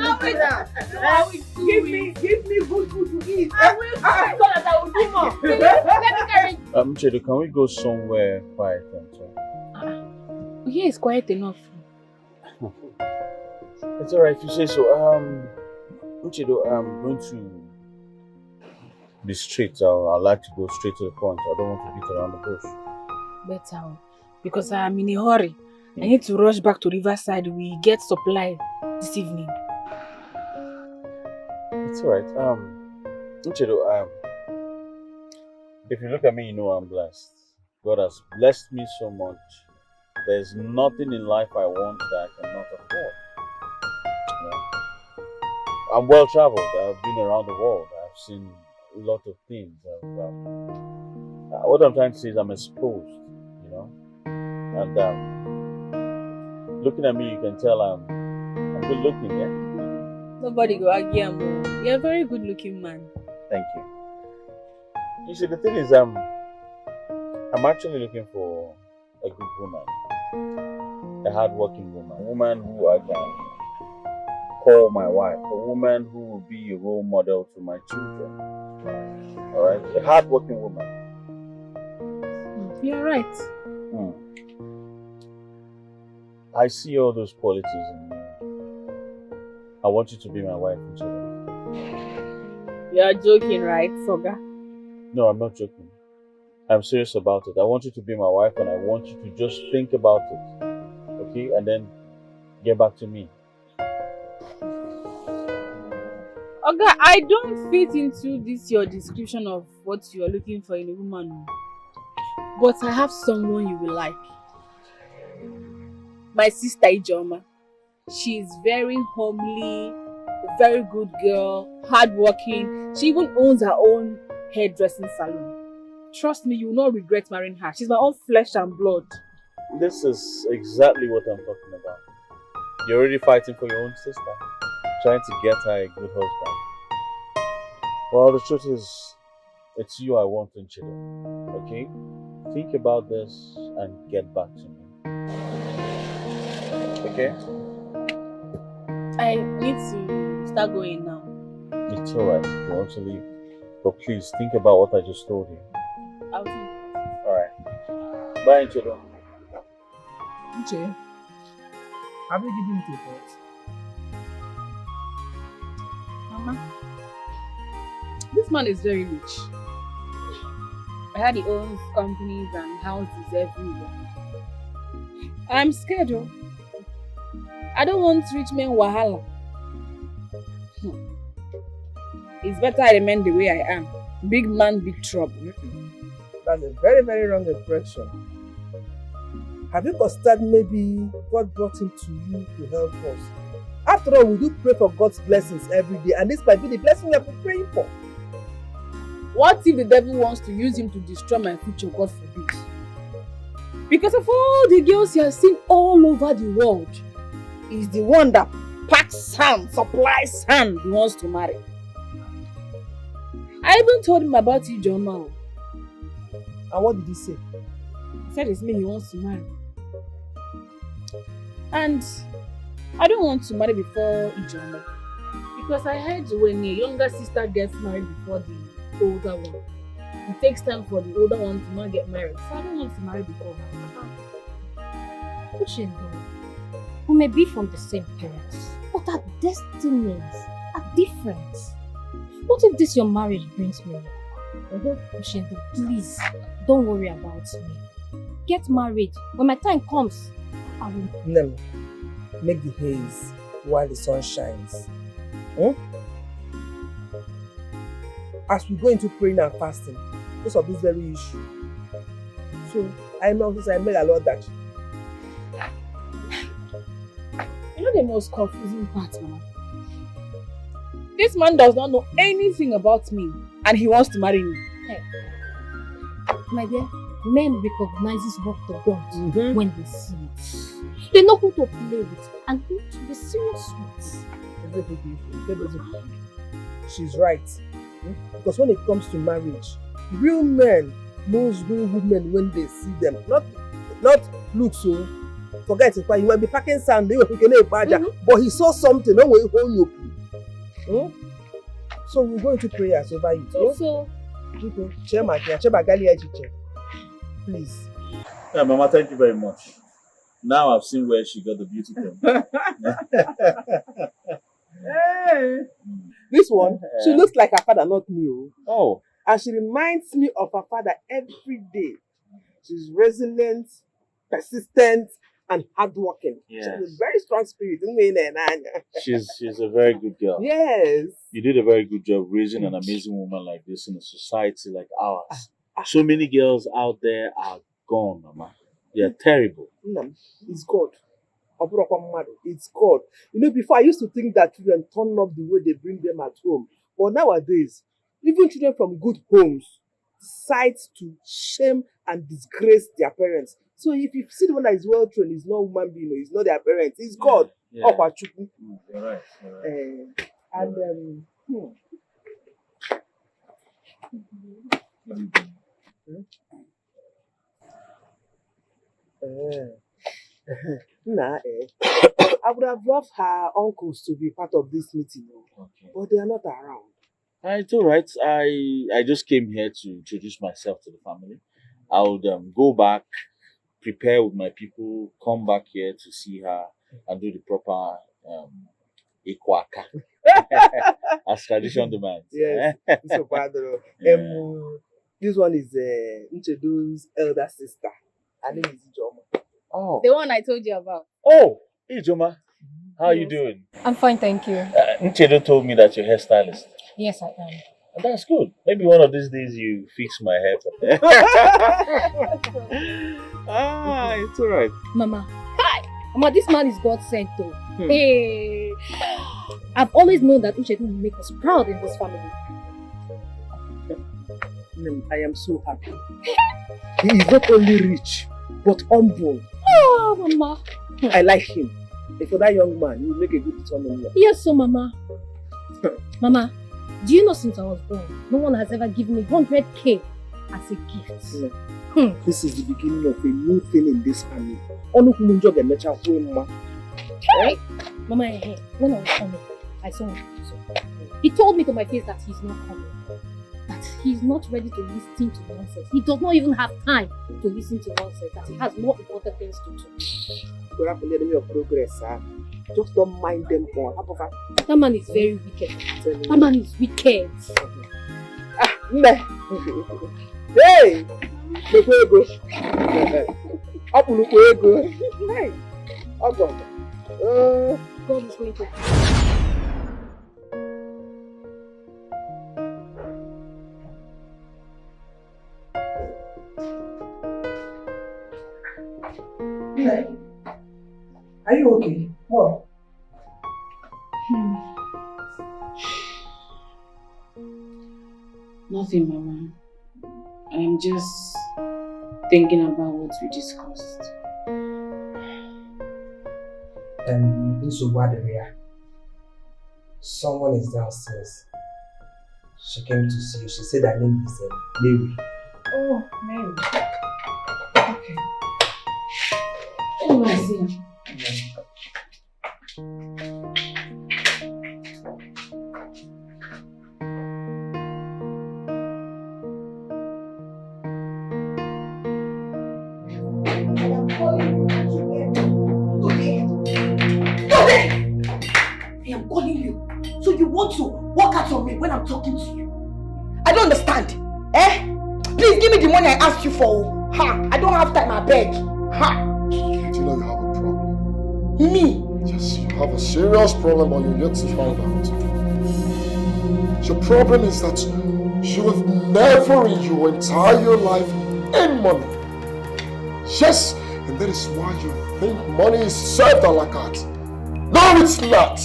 give me good food to eat. I will so that I will do more. Let me carry. Chedo, can we go somewhere quiet and talk? Here is quiet enough. It's alright if you say so. Chedo, I'm going to be straight. I'd like to go straight to the point. I don't want to beat around the bush. Better, because I'm in a hurry. I need to rush back to Riverside. We get supply this evening. It's alright. Chedo, if you look at me, you know I'm blessed. God has blessed me so much. There's nothing in life I want that I cannot afford. I'm well traveled. I've been around the world. I've seen a lot of things. What I'm trying to say is I'm exposed, you know. And looking at me, you can tell I'm good looking, yeah? Nobody go argue. You're a very good looking man. Thank you. You see, the thing is, I'm actually looking for a good woman. A hard-working woman. A woman who I can call my wife. A woman who will be a role model to my children. Alright? A hard-working woman. You're right. I see all those qualities in you. I want you to be my wife and children. You're joking, right, Soga? No, I'm not joking. I'm serious about it. I want you to be my wife and I want you to just think about it. Okay? And then get back to me. Okay, I don't fit into this your description of what you are looking for in a woman. But I have someone you will like. My sister Ijoma. She is very homely, a very good girl, hardworking. She even owns her own hairdressing salon. Trust me, you will not regret marrying her. She's my own flesh and blood. This is exactly what I'm talking about. You're already fighting for your own sister, trying to get her a good husband. Well, the truth is, it's you I want in Chile. Okay? Think about this and get back to me. Okay? I need to start going now. It's alright if you want to leave. But please think about what I just told you. I'll think. Alright. Bye, Nchedo. Uche, have you given it a thought? Mama, this man is very rich. I heard he owns companies and houses everywhere. I'm scared, oh. I don't want rich men wahala. It's better I remain the way I am. Big man, big trouble. That's a very, very wrong impression. Have you considered maybe God brought him to you to help us? After all, we do pray for God's blessings every day, and this might be the blessing we are praying for. What if the devil wants to use him to destroy my future? God forbid. Because of all the girls he has seen all over the world, he's the one that packs sand, supplies sand he wants to marry. I even told him about Ijoma. And what did he say? He said it's me he wants to marry. And I don't want to marry before Ijoma. Because I heard when a younger sister gets married before the older one, it takes time for the older one to not get married. So I don't want to marry before her. We may be from the same parents, but our destinies are different. What if this your marriage brings me luck? Ushendo, please, don't worry about me. Get married when my time comes. Nem, make the haze while the sun shines. As we go into praying and fasting, because of this very issue. So, I know since I made a lot that. You know the most confusing part, Mama? This man does not know anything about me and he wants to marry me. Hey. My dear, men recognizes what they want when they see it. They know who to play with and who to be serious with. She's right. Because when it comes to marriage, real men knows real women when they see them. Not look so. Forget it, you might be packing sand, but he saw something, no way hold you. So we're going to prayers over it. So please. Yeah, Mama, thank you very much. Now I've seen where she got the beauty from. Hey. This one, she looks like her father, not me. Oh. And she reminds me of her father every day. She's resilient, persistent, and hardworking. Yes. She has a very strong spirit. She's a very good girl. Yes. You did a very good job raising an amazing woman like this in a society like ours. So many girls out there are gone, Mama. They are terrible. It's God. It's God. You know, before I used to think that children turn up the way they bring them at home. But nowadays, even children from good homes decide to shame and disgrace their parents. So if you see the one that is well trained, it's not human being, it's not their parents, it's God. Yeah. You're right. I would have loved her uncles to be part of this meeting, but they are not around. It's all right. I just came here to introduce myself to the family. I would go back, prepare with my people, come back here to see her and do the proper ikwaka as tradition demands. Yes, so padre. This one is Nchedu's elder sister. Her name is Ijoma. Oh, the one I told you about. Oh, Ijoma, how are you doing? I'm fine, thank you. Nchedu told me that you're a hairstylist. Yes, I am. And that's good. Maybe one of these days you fix my hair. It's all right. Mama, hi! Mama, this man is God sent though. Hey, I've always known that Uche will make us proud in this family. I am so happy. He is not only rich, but humble. Oh, Mama. I like him. And for that young man, he will make a good son-in-law. Yes, so Mama. Mama, do you know since I was born, no one has ever given me 100k as a gift? This is the beginning of a new thing in this family. Hey! Mama, when I was coming, I saw him. He told me to my face that he's not coming. That he's not ready to listen to nonsense. He does not even have time to listen to nonsense. That he has more important things to do. Progress, just don't mind them all. That man is very wicked. That man is wicked. Hey! Hey! God is going to. Are you okay? What? Nothing, Mama. I'm just thinking about what we discussed. Someone is downstairs. She came to see you. She said her name is Mary. Oh, Mary. Okay. Anyway, I see her. When I'm talking to you, I don't understand. Please give me the money I asked you for. I don't have time, I beg. Do you know you have a problem? Me? Yes, you have a serious problem, but you're yet to find out. Your problem is that you have never in your entire life earned money. Yes, and that is why you think money is served a la carte. No, it's not.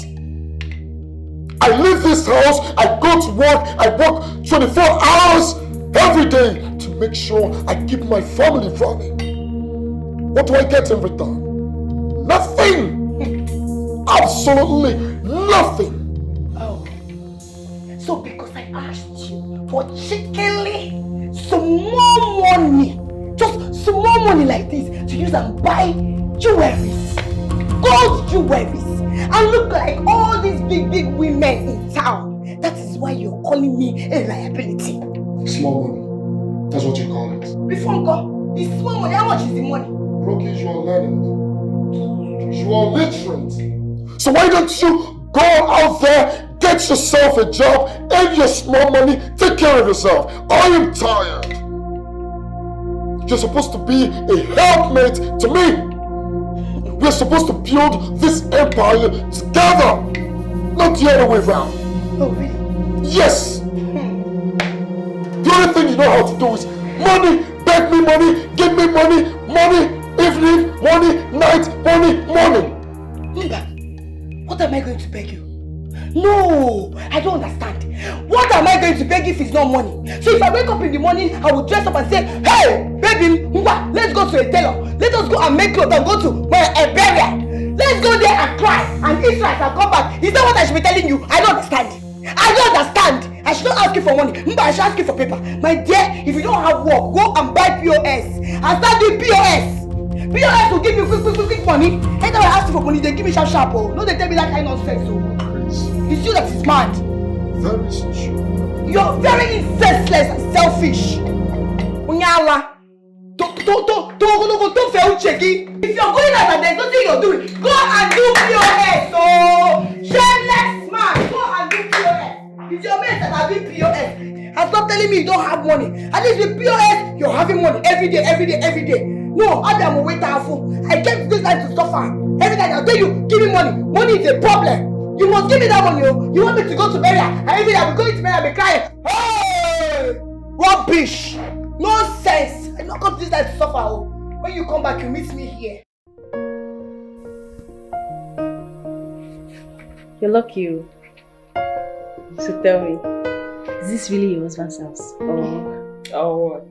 I leave this house, I go to work, I work 24 hours every day to make sure I keep my family running. What do I get in return? Nothing! Absolutely nothing! Oh, so because I asked you for chickenly some more money, just some more money like this to use and buy jewelries, gold jewelries, and look like all these big women in town. That is why you're calling me a liability. Small money. That's what you call it. Before God, it's small money. How much is the money? Rocky, you are learned. You are literate. So why don't you go out there, get yourself a job, earn your small money, take care of yourself. I am tired. You're supposed to be a helpmate to me. We're supposed to build this empire together, not the other way around. Oh, really? Yes! The only thing you know how to do is money, beg me money, give me money, money, evening, money, night, money, money. Mba, what am I going to beg you? No, I don't understand. What am I going to beg if it's not money? So if I wake up in the morning, I will dress up and say, hey, baby, let's go to a tailor. Let us go and make clothes and go to a burial. Let's go there and cry and eat rice and come back. Is that what I should be telling you? I don't understand. I don't understand. I should not ask you for money. I should ask you for paper. My dear, if you don't have work, go and buy POS. And start doing POS. POS will give you quick money. Anytime I ask you for money, they give me sharp. Oh. No, they tell me that kind of nonsense. Oh. It's you that is mad. Very true. You're very senseless and selfish. Unyawa. Don't fail checking. If you're going out and there's nothing you're doing, go and do POS. Oh, shameless man. Go and do POS. It's your mates that are doing POS. And stop telling me you don't have money. At least with POS, you're having money every day. No, I'm a waiter. I came to this life to suffer. Every time I'll tell you, give me money. Money is a problem. You must give me that money. You want me to go to burial? And every day I'll be going to burial and be crying. Hey! Rubbish! Nonsense! I'm not going to this life to suffer. Oh. When you come back, you meet me here. You're lucky. So tell me, is this really your husband's house? Or what?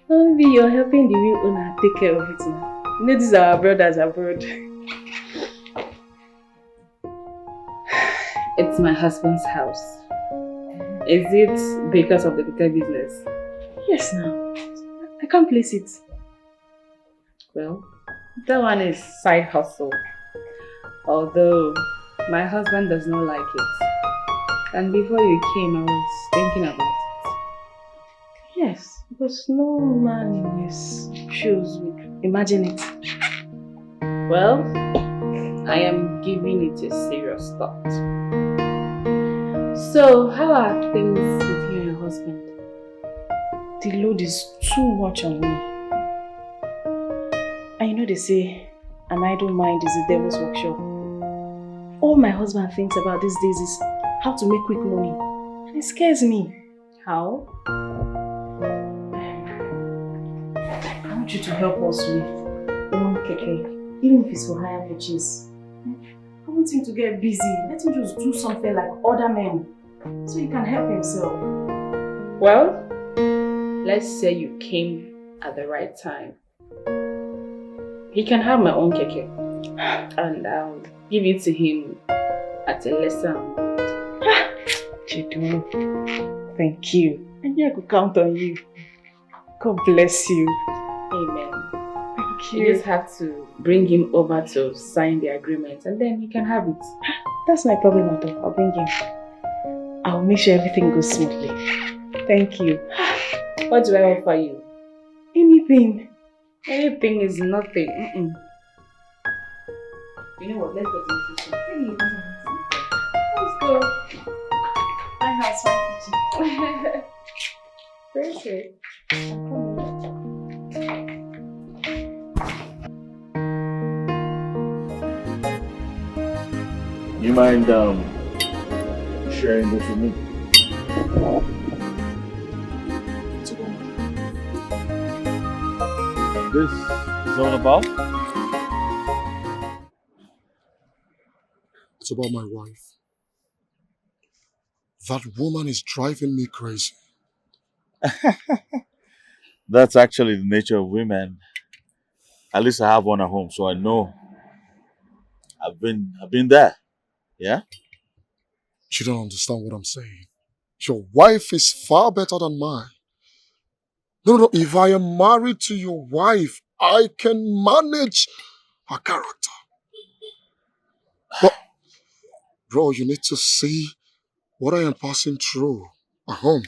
Well, maybe you're helping the real owner take care of it now. You know, these are our brothers abroad. It's my husband's house. Is it because of the keke business? Yes, now. I can't place it. Well, that one is side hustle. Although, my husband does not like it. And before you came, I was thinking about it. Yes, because no man in his shoes would imagine it. Well, I am giving it a serious thought. So, how are things with you and your husband? The load is too much on me. And you know they say, an idle mind is the devil's workshop. All my husband thinks about these days is how to make quick money. And it scares me. How? I want you to help us with one keke, even if it's for higher purchase. I want him to get busy. Let him just do something like other men, so he can help himself. Well, let's say you came at the right time. He can have my own keke, and I'll give it to him at a lesser amount. Chidu, thank you. And I could count on you. God bless you. Amen. Thank you. You just have to bring him over to sign the agreement and then he can have it. That's my problem at all. I'll bring him. I'll make sure everything goes smoothly. Thank you. What do I offer you? Anything. Anything is nothing. You know what? Let's go to the kitchen. Let's go. My house, my kitchen. Very good. I'm coming. you mind sharing this with me? This is all about? It's about my wife. That woman is driving me crazy. That's actually the nature of women. At least I have one at home, so I know. I've been there. Yeah? You don't understand what I'm saying. Your wife is far better than mine. No. If I am married to your wife, I can manage her character. But, bro, you need to see what I am passing through at home.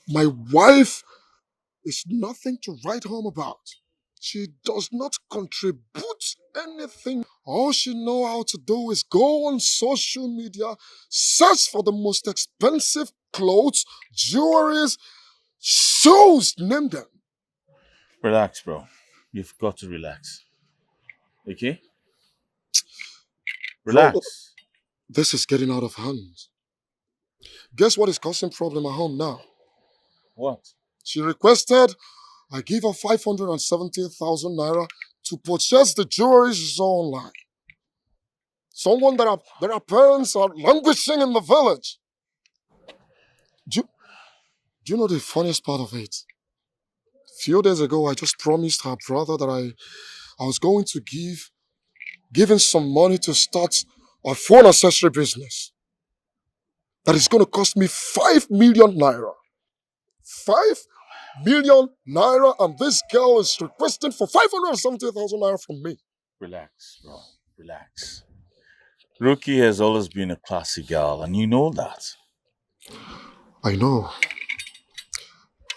My wife is nothing to write home about. She does not contribute anything. All she knows how to do is go on social media, search for the most expensive clothes, jewelries, shoes, name them. Relax, bro. You've got to relax. Okay? Relax. Bro, this is getting out of hand. Guess what is causing problem at home now? What? She requested I give her 570,000 naira to purchase the jewelry she saw online. Someone that her parents are languishing in the village. Do you know the funniest part of it? A few days ago, I just promised her brother that I was going to give him some money to start a phone accessory business. That is going to cost me 5 million naira. 5 million naira, and this girl is requesting for 570,000 naira from me. Relax, bro. Relax. Ruki has always been a classy girl, and you know that. I know,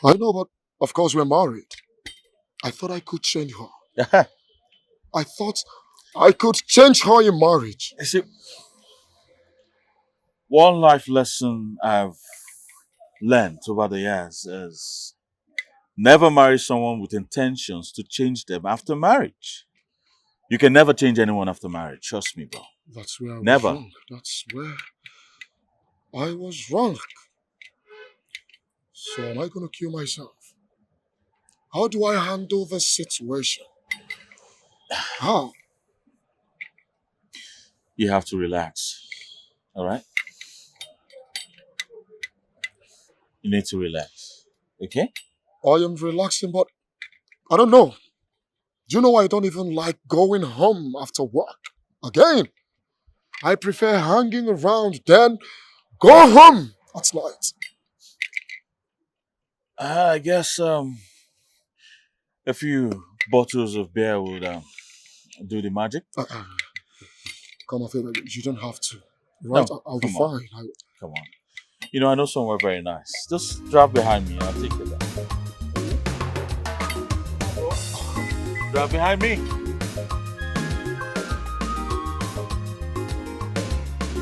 but of course we're married. I thought I could change her. I thought I could change her in marriage. You see, one life lesson I've learned over the years is never marry someone with intentions to change them after marriage. You can never change anyone after marriage. Trust me, bro. That's where I was wrong. That's where I was wrong. So am I going to kill myself? How do I handle this situation? How? You have to relax. All right? You need to relax. Okay? I am relaxing, but I don't know. Do you know I don't even like going home after work? Again, I prefer hanging around than go home at night. I guess a few bottles of beer would do the magic. Come on, Faber, you don't have to. Right? No, I'll be come on. fine. Come on. You know, I know somewhere very nice. Just drive behind me and I'll take you there. Drive behind me.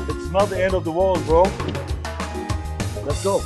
It's not the end of the world, bro. Let's go.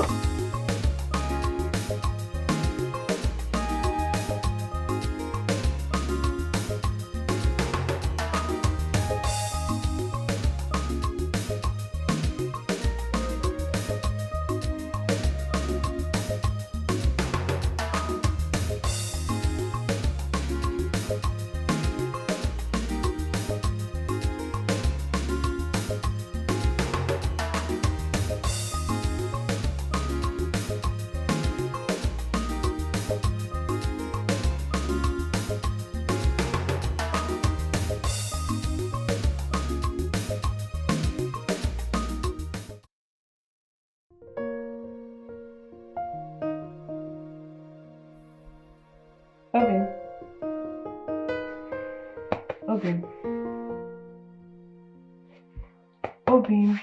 Obi.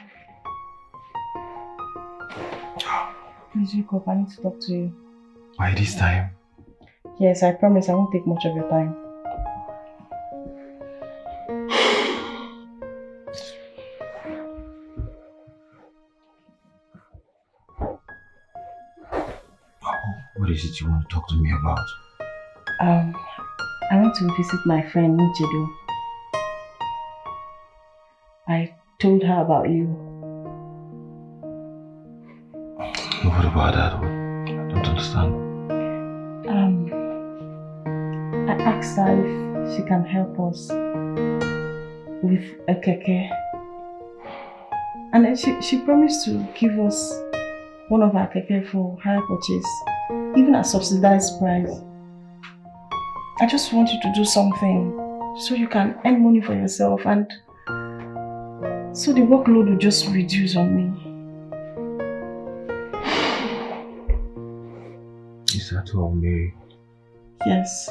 Please wake up, I need to talk to you. Why this time? Yes, I promise I won't take much of your time. What is it you want to talk to me about? I went to visit my friend Nichedo. I told her about you. What about that? I don't understand. I asked her if she can help us with a keke. And then she promised to give us one of our keke for hire purchase, even at subsidized price. I just want you to do something so you can earn money for yourself, and so the workload will just reduce on me. Is that all, Mary? Yes.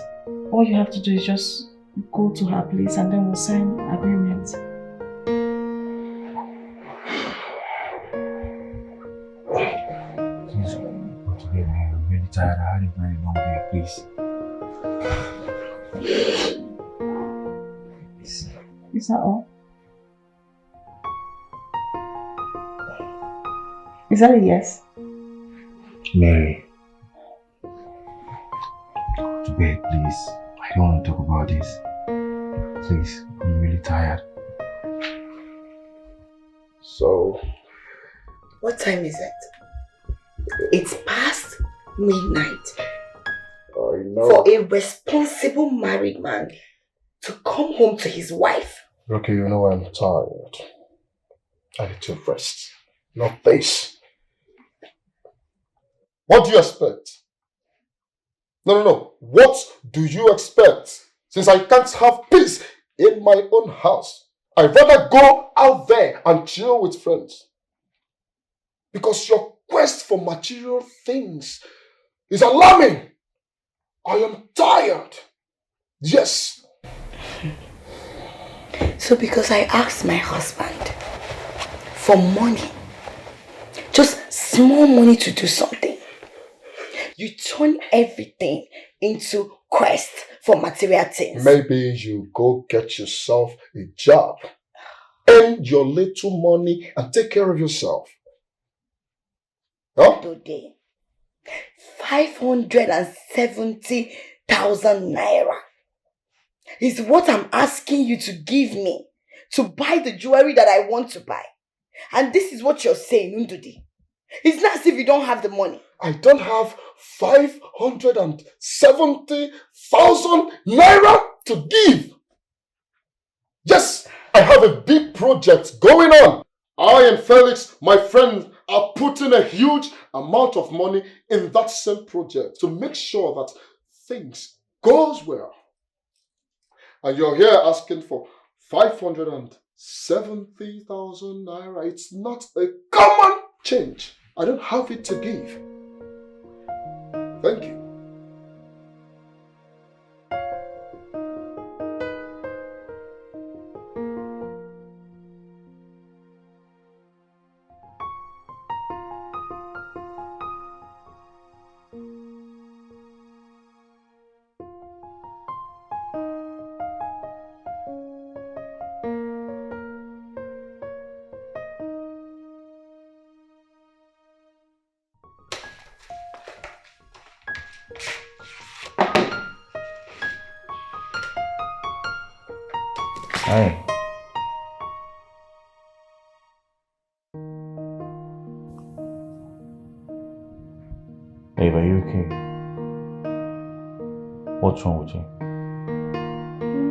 All you have to do is just go to her place and then we'll sign agreement. Please go to bed, Mary. I'm really tired. I had a very long day, please. Is that all? Is that a yes? Mary. Go to bed, please. I don't want to talk about this. Please, I'm really tired. So, what time is it? It's past midnight. I know. For a responsible married man to come home to his wife. Okay, you know I'm tired. I need to rest. Not this. What do you expect? No. What do you expect? Since I can't have peace in my own house, I'd rather go out there and chill with friends. Because your quest for material things is alarming. I am tired. Yes. So because I asked my husband for money, just small money to do something, you turn everything into quest for material things. Maybe you go get yourself a job, earn your little money and take care of yourself. Huh? Today, 570,000 naira is what I'm asking you to give me to buy the jewelry that I want to buy. And this is what you're saying, Ndudi. It's not as if you don't have the money. I don't have 570,000 naira to give. Yes, I have a big project going on. I and Felix, my friend, are putting a huge amount of money in that same project to make sure that things goes well. And you're here asking for 570,000 naira. It's not a common change. I don't have it to give. Thank you. Hi. Babe, are you okay? What's wrong with you?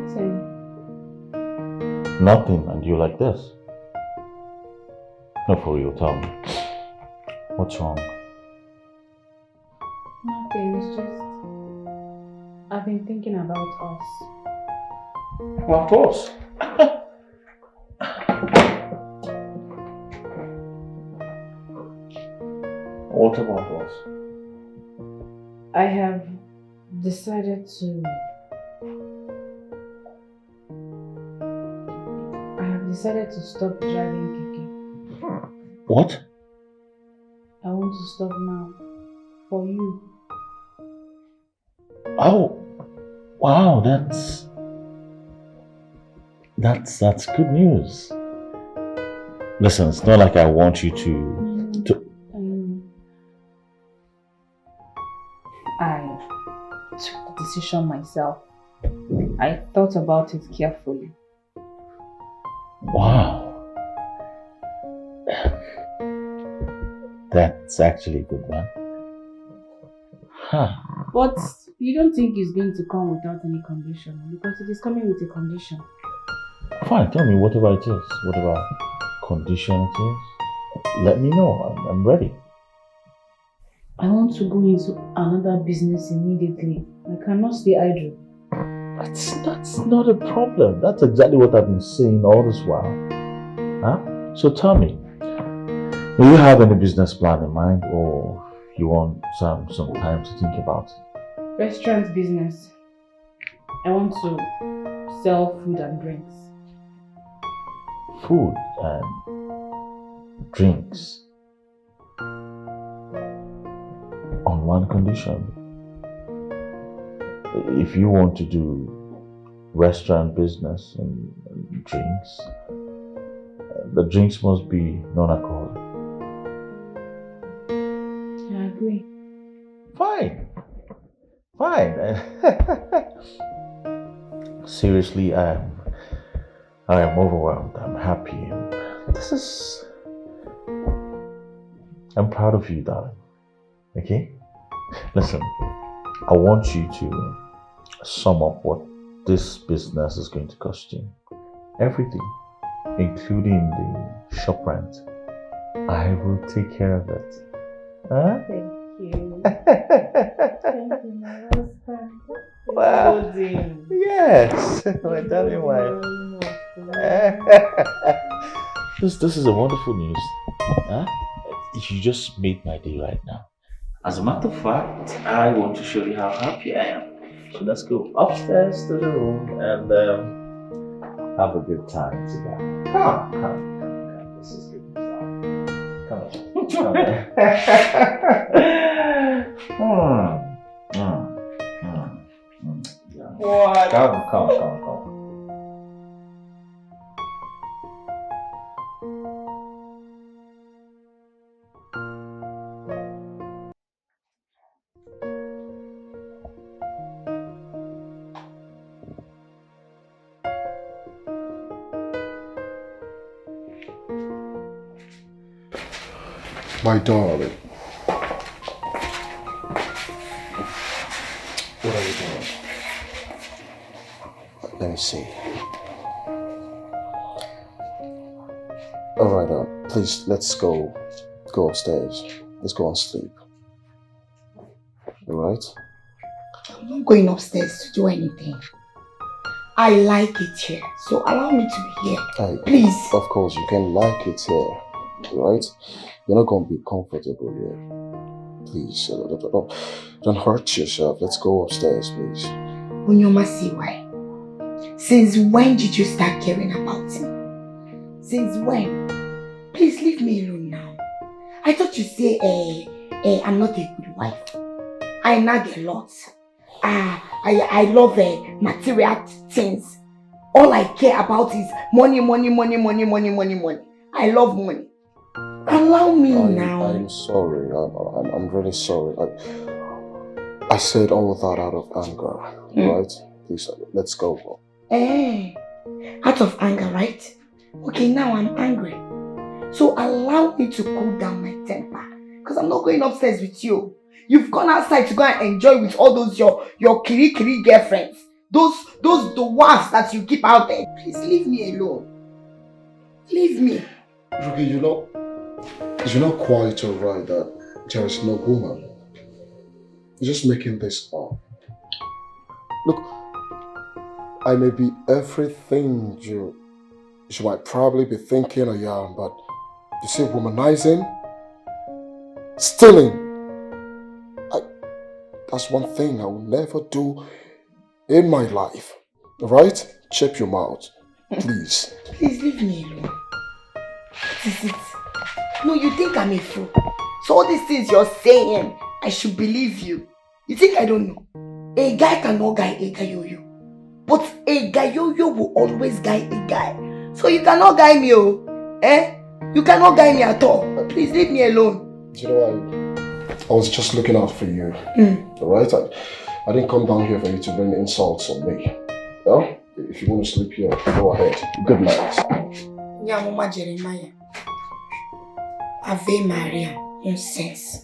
Nothing. Nothing, and you like this? No, for real, tell me. What's wrong? Nothing, it's just I've been thinking about us. About us? What about us? I have decided to stop driving keke. What? I want to stop now. For you. Oh, wow, that's good news. Listen, it's not like I want you to. I took the decision myself. I thought about it carefully. Wow. It's actually a good one. Huh. But you don't think it's going to come without any condition? Because it is coming with a condition. Fine, tell me whatever it is. Whatever condition it is. Let me know. I'm ready. I want to go into another business immediately. I cannot stay idle. That's not a problem. That's exactly what I've been saying all this while. Huh? So tell me, do you have any business plan in mind, or you want some time to think about it? Restaurant business. I want to sell food and drinks. Food and drinks. On one condition. If you want to do restaurant business and drinks, the drinks must be non-alcoholic. I agree. Fine. Seriously, I am overwhelmed. I'm happy. I'm proud of you, darling. Okay? Listen, I want you to sum up what this business is going to cost you. Everything, including the shop rent. I will take care of it. Huh? Thank you. Thank you, my husband. Wow. Yes, my darling wife. This is a wonderful news. Huh? You just made my day right now. As a matter of fact, I want to show you how happy I am. So let's go upstairs to the room and have a good time together. Come. This is good. Come on. What? Come. My darling. What are you doing? Let me see. Alright, please, let's go upstairs. Let's go and sleep. Alright? I'm not going upstairs to do anything. I like it here, so allow me to be here. Please. Of course, you can like it here, right? You're not going to be comfortable here. Please, don't hurt yourself. Let's go upstairs, please. Unyoma, see why? Since when did you start caring about me? Since when? Please leave me alone now. I thought you say, I'm not a good wife. I nag a lot. I love material things. All I care about is money. I love money. Allow me now. I'm sorry. I'm really sorry. I said all that out of anger, right? Please, let's go. Out of anger, right? Okay, now I'm angry. So allow me to cool down my temper. Because I'm not going upstairs with you. You've gone outside to go and enjoy with all those your kiri girlfriends. Those dwarfs that you keep out there. Please leave me alone. Leave me. Ruby, you're not quite alright that there is no woman. You're just making this up. Look, I may be everything you might probably be thinking I am, but you see, womanizing, stealing, that's one thing I will never do in my life. Alright? Check your mouth, please. Please leave me alone. What is it? No, you think I'm a fool. So all these things you're saying, I should believe you. You think I don't know? A guy cannot guide a gayoyo. But a gayoyo will always guide a guy. So you cannot guide me, oh. You cannot guide me at all. Please leave me alone. You know, I was just looking out for you. Alright? I didn't come down here for you to bring insults on me. Yeah? If you want to sleep here, go ahead. Good night. Nyamuma Jeremiah. Ave Maria. Nonsense.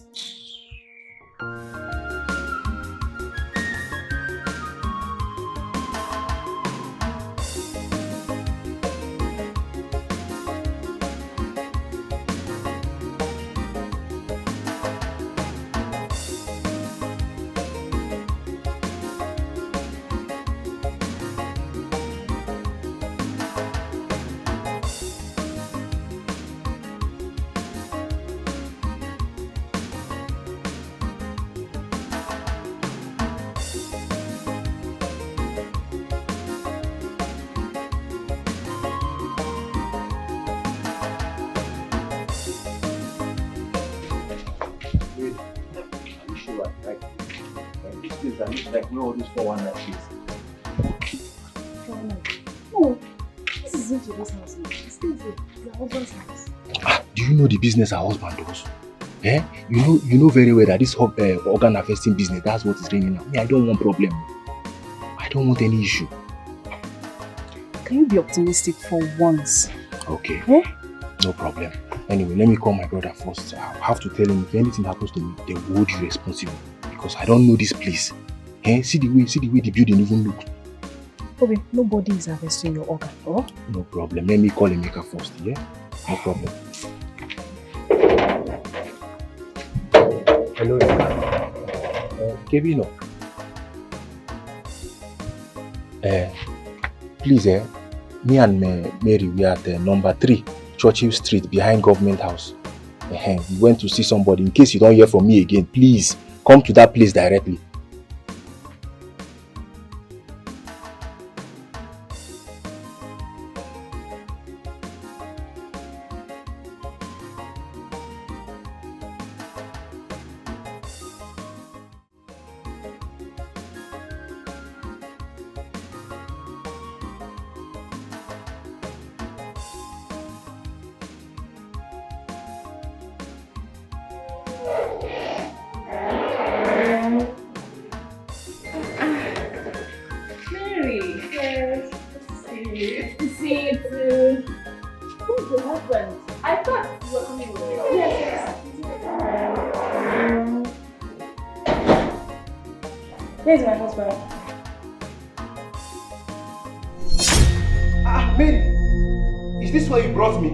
Like where all those 419 shit. No, this isn't your house now. This is your husband's house. Do you know the business her husband does? Eh? You know very well that this organ harvesting business, that's what is raining now. Me, I don't want problem. I don't want any issue. Can you be optimistic for once? Okay. Eh? No problem. Anyway, let me call my brother first. I'll have to tell him if anything happens to me, they will hold you responsible. Because I don't know this place. Eh? See the way the building even looks. Okay, nobody is harvesting your organ, oh? No problem. Let me call Emeka first, yeah? No problem. Hello, Emeka. Kevin, please, me and Mary, we are at number 3, Churchill Street, behind Government House. We went to see somebody. In case you don't hear from me again, please come to that place directly. Where's my husband? Mary, is this why you brought me?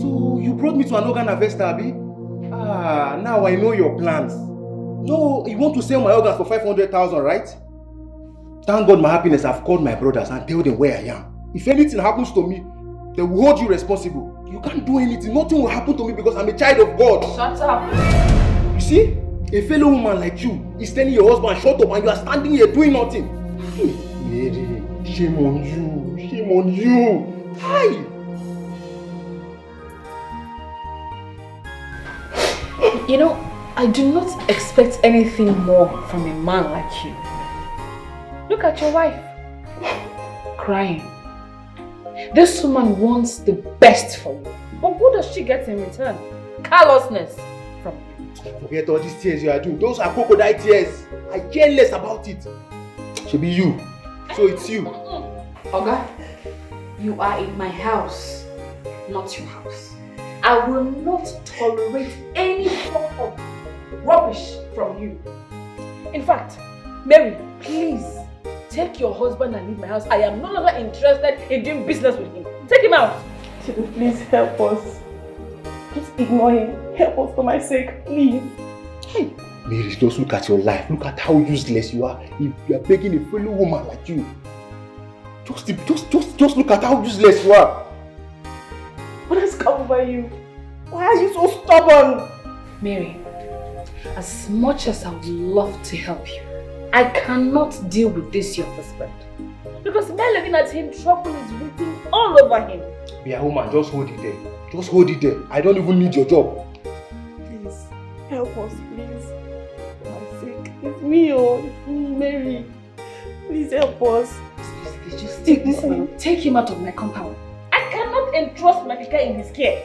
So you brought me to an organ harvester, Abi? Now I know your plans. No, you want to sell my organs for 500,000, right? Thank God my happiness, I've called my brothers and tell them where I am. If anything happens to me, they will hold you responsible. You can't do anything. Nothing will happen to me because I'm a child of God. Shut up. You see? A fellow woman like you is telling your husband shut up and you are standing here doing nothing. Mary, shame on you. Shame on you. Hi. You know, I do not expect anything more from a man like you. Look at your wife. Crying. This woman wants the best for you. But what does she get in return? Callousness from you. Forget all these tears you are doing. Those are crocodile tears. I care less about it. Should be you. So it's you. Oga, you are in my house, not your house. I will not tolerate any form of rubbish from you. In fact, Mary, please take your husband and leave my house. I am no longer interested in doing business with him. Take him out. Chido, please help us. Just ignore him. Help us for my sake, please. Hey, Mary, just look at your life. Look at how useless you are. If you are begging a fellow woman like you. Just look at how useless you are. What has come over you? Why are you so stubborn? Mary, as much as I would love to help you, I cannot deal with this your husband. Because me looking at him, trouble is written all over him. Be a woman, just hold it there. Just hold it there. I don't even need your job. Please, help us, please. For my sake. It's me, it's me, Mary. Please help us. Just take this man. Take him out of my compound. I cannot entrust my keke in his care.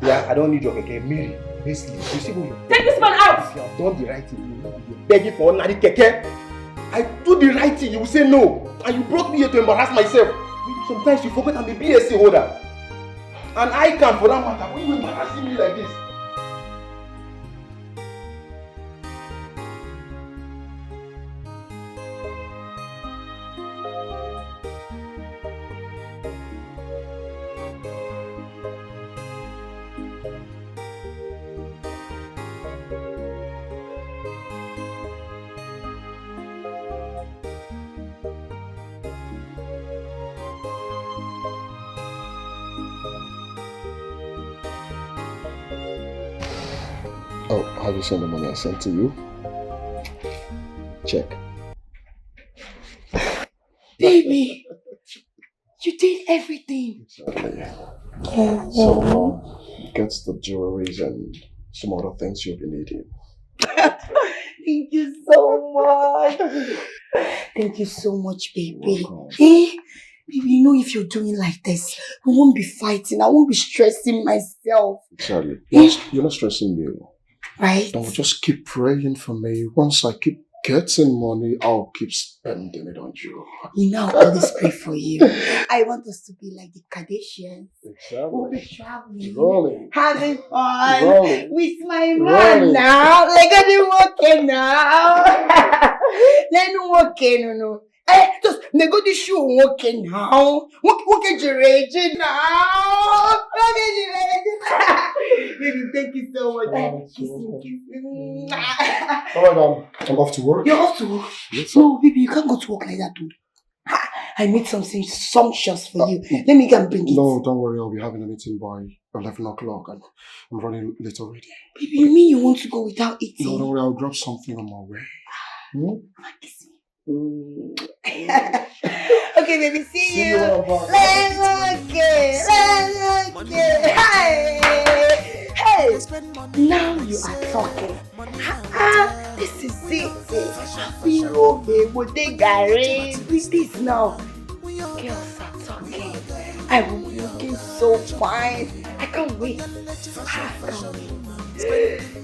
Yeah, I don't need your keke. Mary, basically, you see who you take this man out! If you have done the right thing, you will be begging for ordinary keke. I do the right thing, you will say no. And you brought me here to embarrass myself. Sometimes you forget I'm a BSc holder. And I can, for that matter, when you embarrassing me like this. Oh, have you seen the money I sent to you? Check. Baby, you did everything. Exactly. So, get the jewelries and some other things you'll be needing. Thank you so much. Thank you so much, baby. Baby, you know if you're doing like this, we won't be fighting. I won't be stressing myself. Exactly. You're not stressing me. Right? Don't just keep praying for me. Once I keep getting money, I'll keep spending it on you. You know, I'll always pray for you. I want us to be like the Kardashians. Exactly. We'll be traveling, Rolling. having fun Rolling. with my man now. Like I didn't working now. Then working, no. Just nego the show working now. Working direction now. Baby, thank you so much. Kiss me. Alright, I'm off to work. You're off to work? Yes, No, baby, you can't go to work like that, dude. I made something sumptuous for you. Let me go and bring it. No, don't worry. I'll be having a meeting by 11 o'clock and I'm running late already. Baby, you mean you want to go without eating? No, don't worry. I'll grab something on my way. Kiss me. Okay, baby, see you. Let's Hey, now you are talking. This is it. We will take Gary with this now. Girls are talking. I will be looking so fine. I can't wait.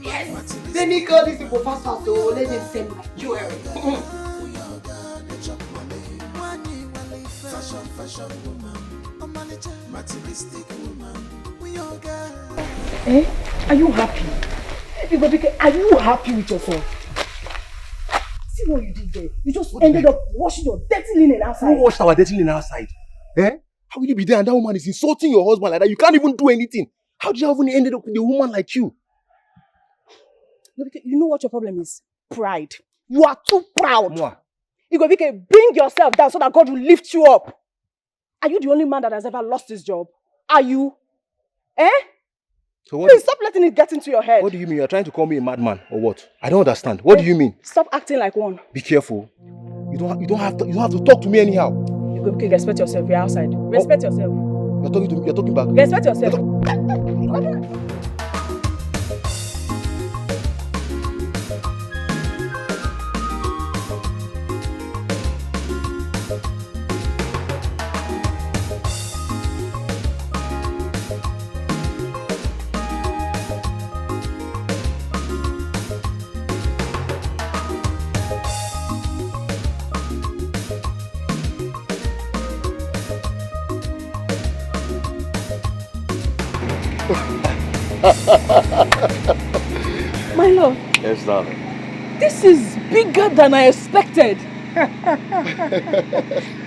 Yes. Let me call these people fast, so let them send my jewelry. Eh? Are you happy? Are you happy with yourself? See what you did there? You just ended up washing your dirty linen outside. Who washed our dirty linen outside? Eh? How will you be there and that woman is insulting your husband like that? You can't even do anything. How did you even ended up with a woman like you? You know what your problem is? Pride. You are too proud. Moi. Igobike, bring yourself down so that God will lift you up. Are you the only man that has ever lost his job? Are you? Eh? So what? Please stop letting it get into your head. What do you mean? You're trying to call me a madman or what? I don't understand. What do you mean? Stop acting like one. Be careful. You don't have to talk to me anyhow. Igobike, respect yourself. You're outside. Respect yourself. You're talking back. Respect yourself. My love. Yes, darling. This is bigger than I expected.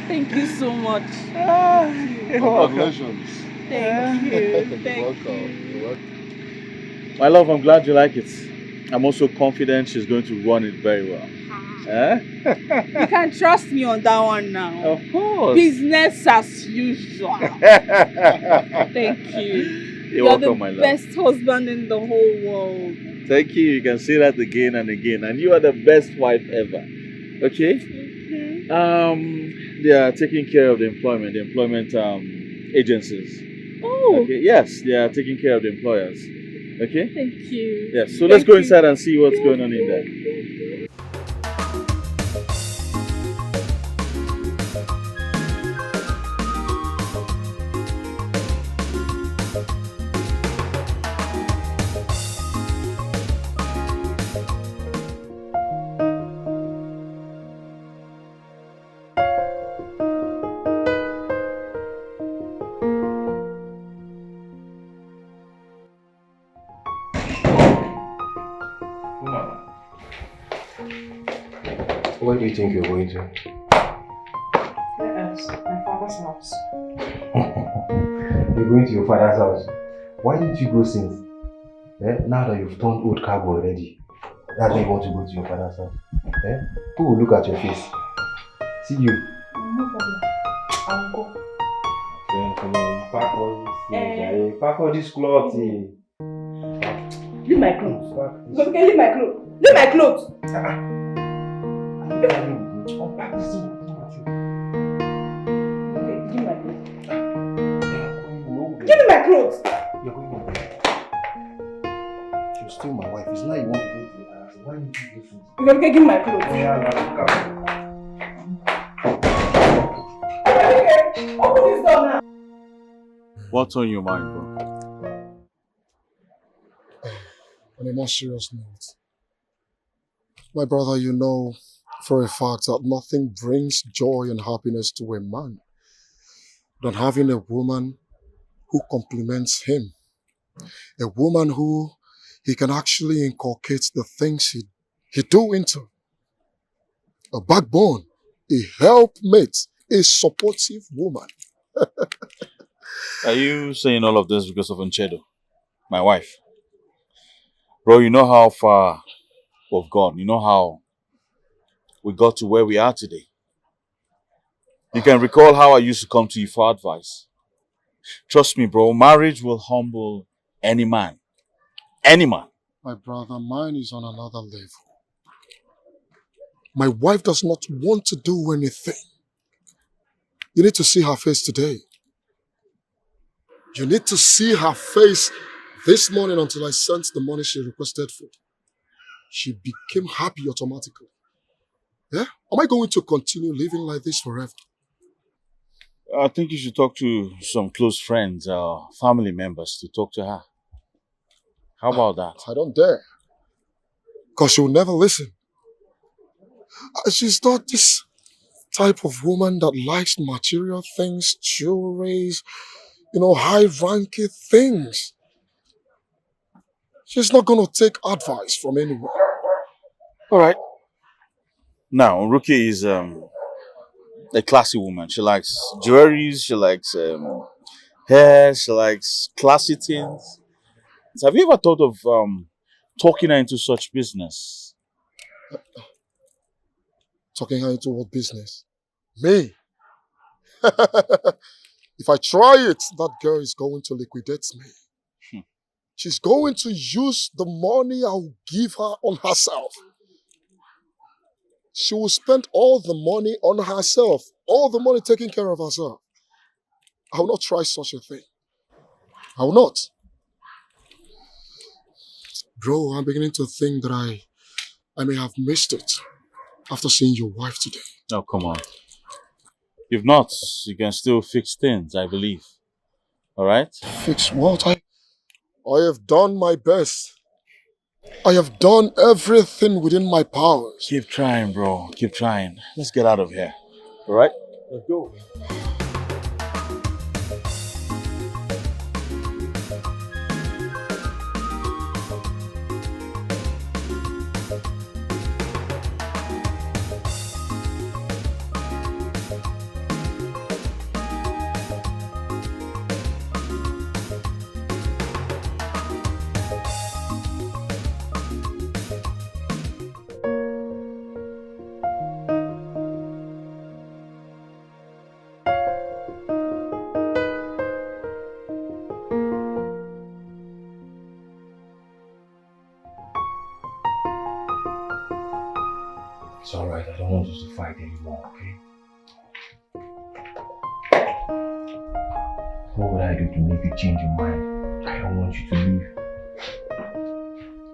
Thank you so much. Congratulations. Thank you. You're welcome. My love, I'm glad you like it. I'm also confident she's going to run it very well. Eh? You can trust me on that one now. Of course. Business as usual. Thank you. You're welcome, my the love. best husband in the whole world. Thank you. You can say that again and again. And you are the best wife ever. Okay? They are taking care of the employment agencies. Oh. Okay. Yes, they are taking care of the employers. Okay? Thank you. Yes. So let's go inside and see what's going on in there. Where do you think you're going to? Yes, my father's house. You're going to your father's house. Why didn't you go since? Now that you've turned old cargo already, that's why you want to go to your father's house. Who will look at your face? See you. No problem. I'll go. Then come on, pack all this pack all this clothes. Leave my clothes. Okay, leave my clothes. Leave my clothes. Unpack this thing. Okay, give me my clothes. Give me my clothes. You're going home. You're still my wife. It's not you want to go to your house. Why didn't you go to it? Okay, give me my clothes. Okay, open this door now. What's on your mind, bro? On a more serious note, my brother, you know for a fact that nothing brings joy and happiness to a man than having a woman who compliments him. A woman who he can actually inculcate the things he do into. A backbone, a helpmate, a supportive woman. Are you saying all of this because of Nchedo, my wife? Bro, you know how far we've gone. You know how we got to where we are today. You can recall how I used to come to you for advice. Trust me, bro, marriage will humble any man. Any man. My brother, mine is on another level. My wife does not want to do anything. You need to see her face today. You need to see her face this morning until I sent the money she requested for. She became happy automatically. Yeah? Am I going to continue living like this forever? I think you should talk to some close friends or family members to talk to her. How about that? I don't dare. Because she will never listen. She's not this type of woman that likes material things, jewelries, high-ranking things. She's not going to take advice from anyone. All right. Now, Ruki is a classy woman. She likes jewelries, she likes hair, she likes classy things. Have you ever thought of talking her into such business? Talking her into what business? Me? If I try it, that girl is going to liquidate me. She's going to use the money I'll give her on herself. She will spend all the money on herself. All the money taking care of herself. I will not try such a thing. I will not. Bro, I'm beginning to think that I may have missed it after seeing your wife today. Oh, come on. If not, you can still fix things, I believe. All right? Fix what? I have done my best. I have done everything within my powers. Keep trying, bro. Keep trying. Let's get out of here. All right? Let's go. It's alright, I don't want us to fight anymore, okay? What would I do to make you change your mind? I don't want you to leave.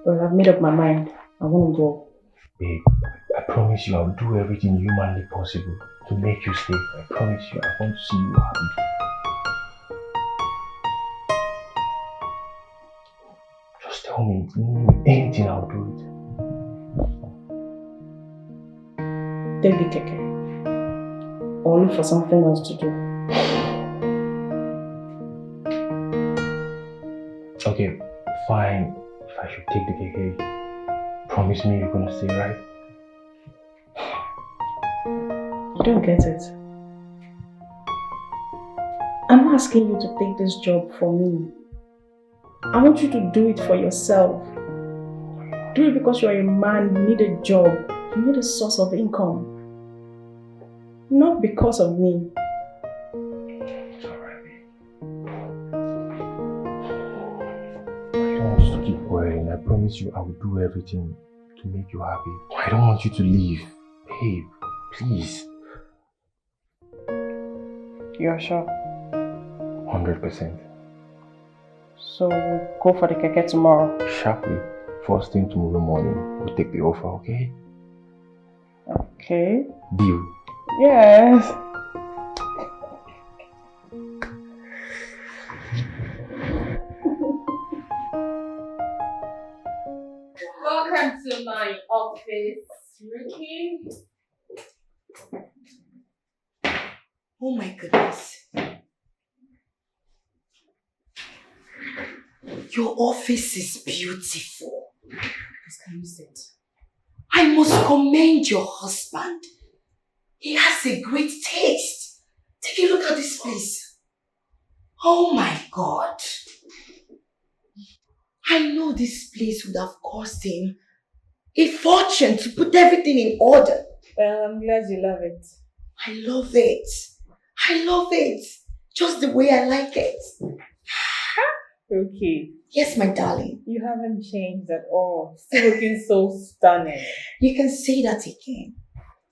Well, I've made up my mind. I want to go. Babe, I promise you I'll do everything humanly possible to make you stay. I promise you, I want to see you happy. Just tell me, anything, I'll do it. Take the keke. Or look for something else to do. Okay, fine. If I should take the keke, promise me you're gonna stay, right? don't get it. I'm not asking you to take this job for me. I want you to do it for yourself. Do it because you're a man, you need a job, you need a source of income. Not because of me. I don't want you to keep worrying. I promise you I will do everything to make you happy. I don't want you to leave. Babe, please. You're sure? 100%. So we'll go for the keke tomorrow. Sharply. First thing tomorrow morning, we'll take the offer, okay? Okay. Deal. Yes. Welcome to my office, Ricky. Oh my goodness. Your office is beautiful. Can you sit? I must commend your husband. He has a great taste. Take a look at this place. Oh my God. I know this place would have cost him a fortune to put everything in order. Well, I'm glad you love it. I love it. I love it. Just the way I like it. Okay. Yes, my darling. You haven't changed at all. Still looking so stunning. You can say that again.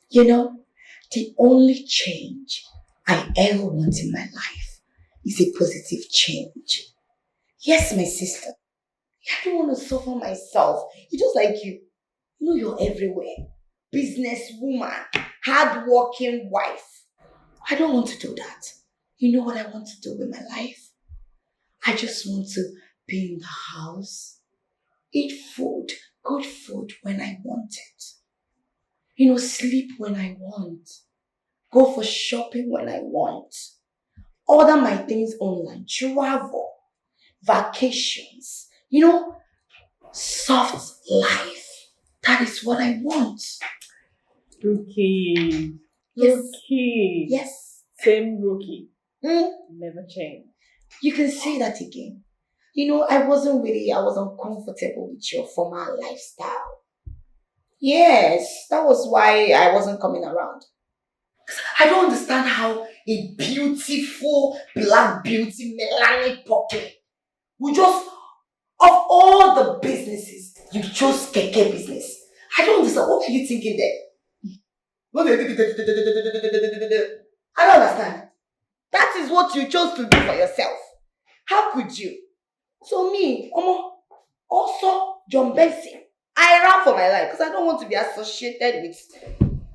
You know, the only change I ever want in my life is a positive change. Yes, my sister. I don't want to suffer myself. You're just like you. You know you're everywhere. Businesswoman, hard-working wife. I don't want to do that. You know what I want to do with my life? I just want to be in the house, eat food, good food when I want it. You know, sleep when I want. Go for shopping when I want. Order my things online. Travel. Vacations. You know, soft life. That is what I want. Rookie. Yes. Rookie. Yes. Same rookie. Never change. You can say that again. You know, I was uncomfortable with your former lifestyle. Yes, that was why I wasn't coming around. I don't understand how a beautiful black beauty, Melanie Poppy, would just, of all the businesses, you chose keke business. I don't understand. What are you thinking there? I don't understand. That is what you chose to do for yourself. How could you? So me, also John Benson, I ran for my life because I don't want to be associated with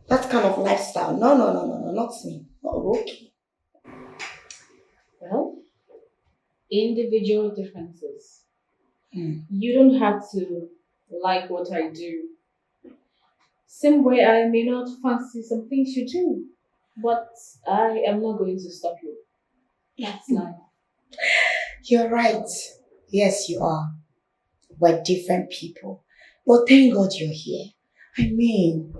that kind of lifestyle. No, not me. Not Rocky. Well, individual differences. You don't have to like what I do. Same way I may not fancy some things you do, but I am not going to stop you. That's life. You're right. Yes, you are. We're different people. But thank God you're here. I mean,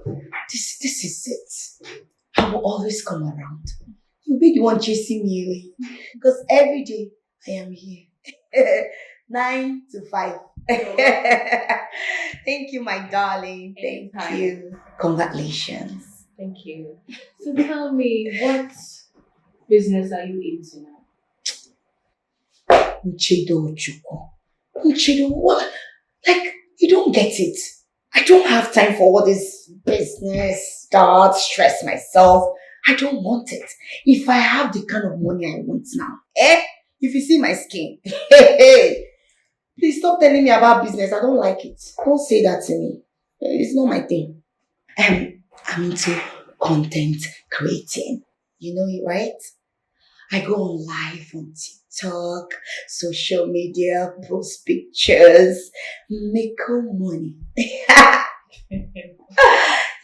this is it. I will always come around. You'll be the one chasing me away. Because every day I am here. 9 to 5. Thank you, my darling. Thank you. Congratulations. Thank you. So tell me, what business are you into now? Nchedo, what? Like, you don't get it. I don't have time for all this business, stress myself. I don't want it. If I have the kind of money I want now, if you see my skin, please stop telling me about business. I don't like it. Don't say that to me. It's not my thing. I'm into content creating. You know it, right? I go on live on TikTok, social media, post pictures, make money.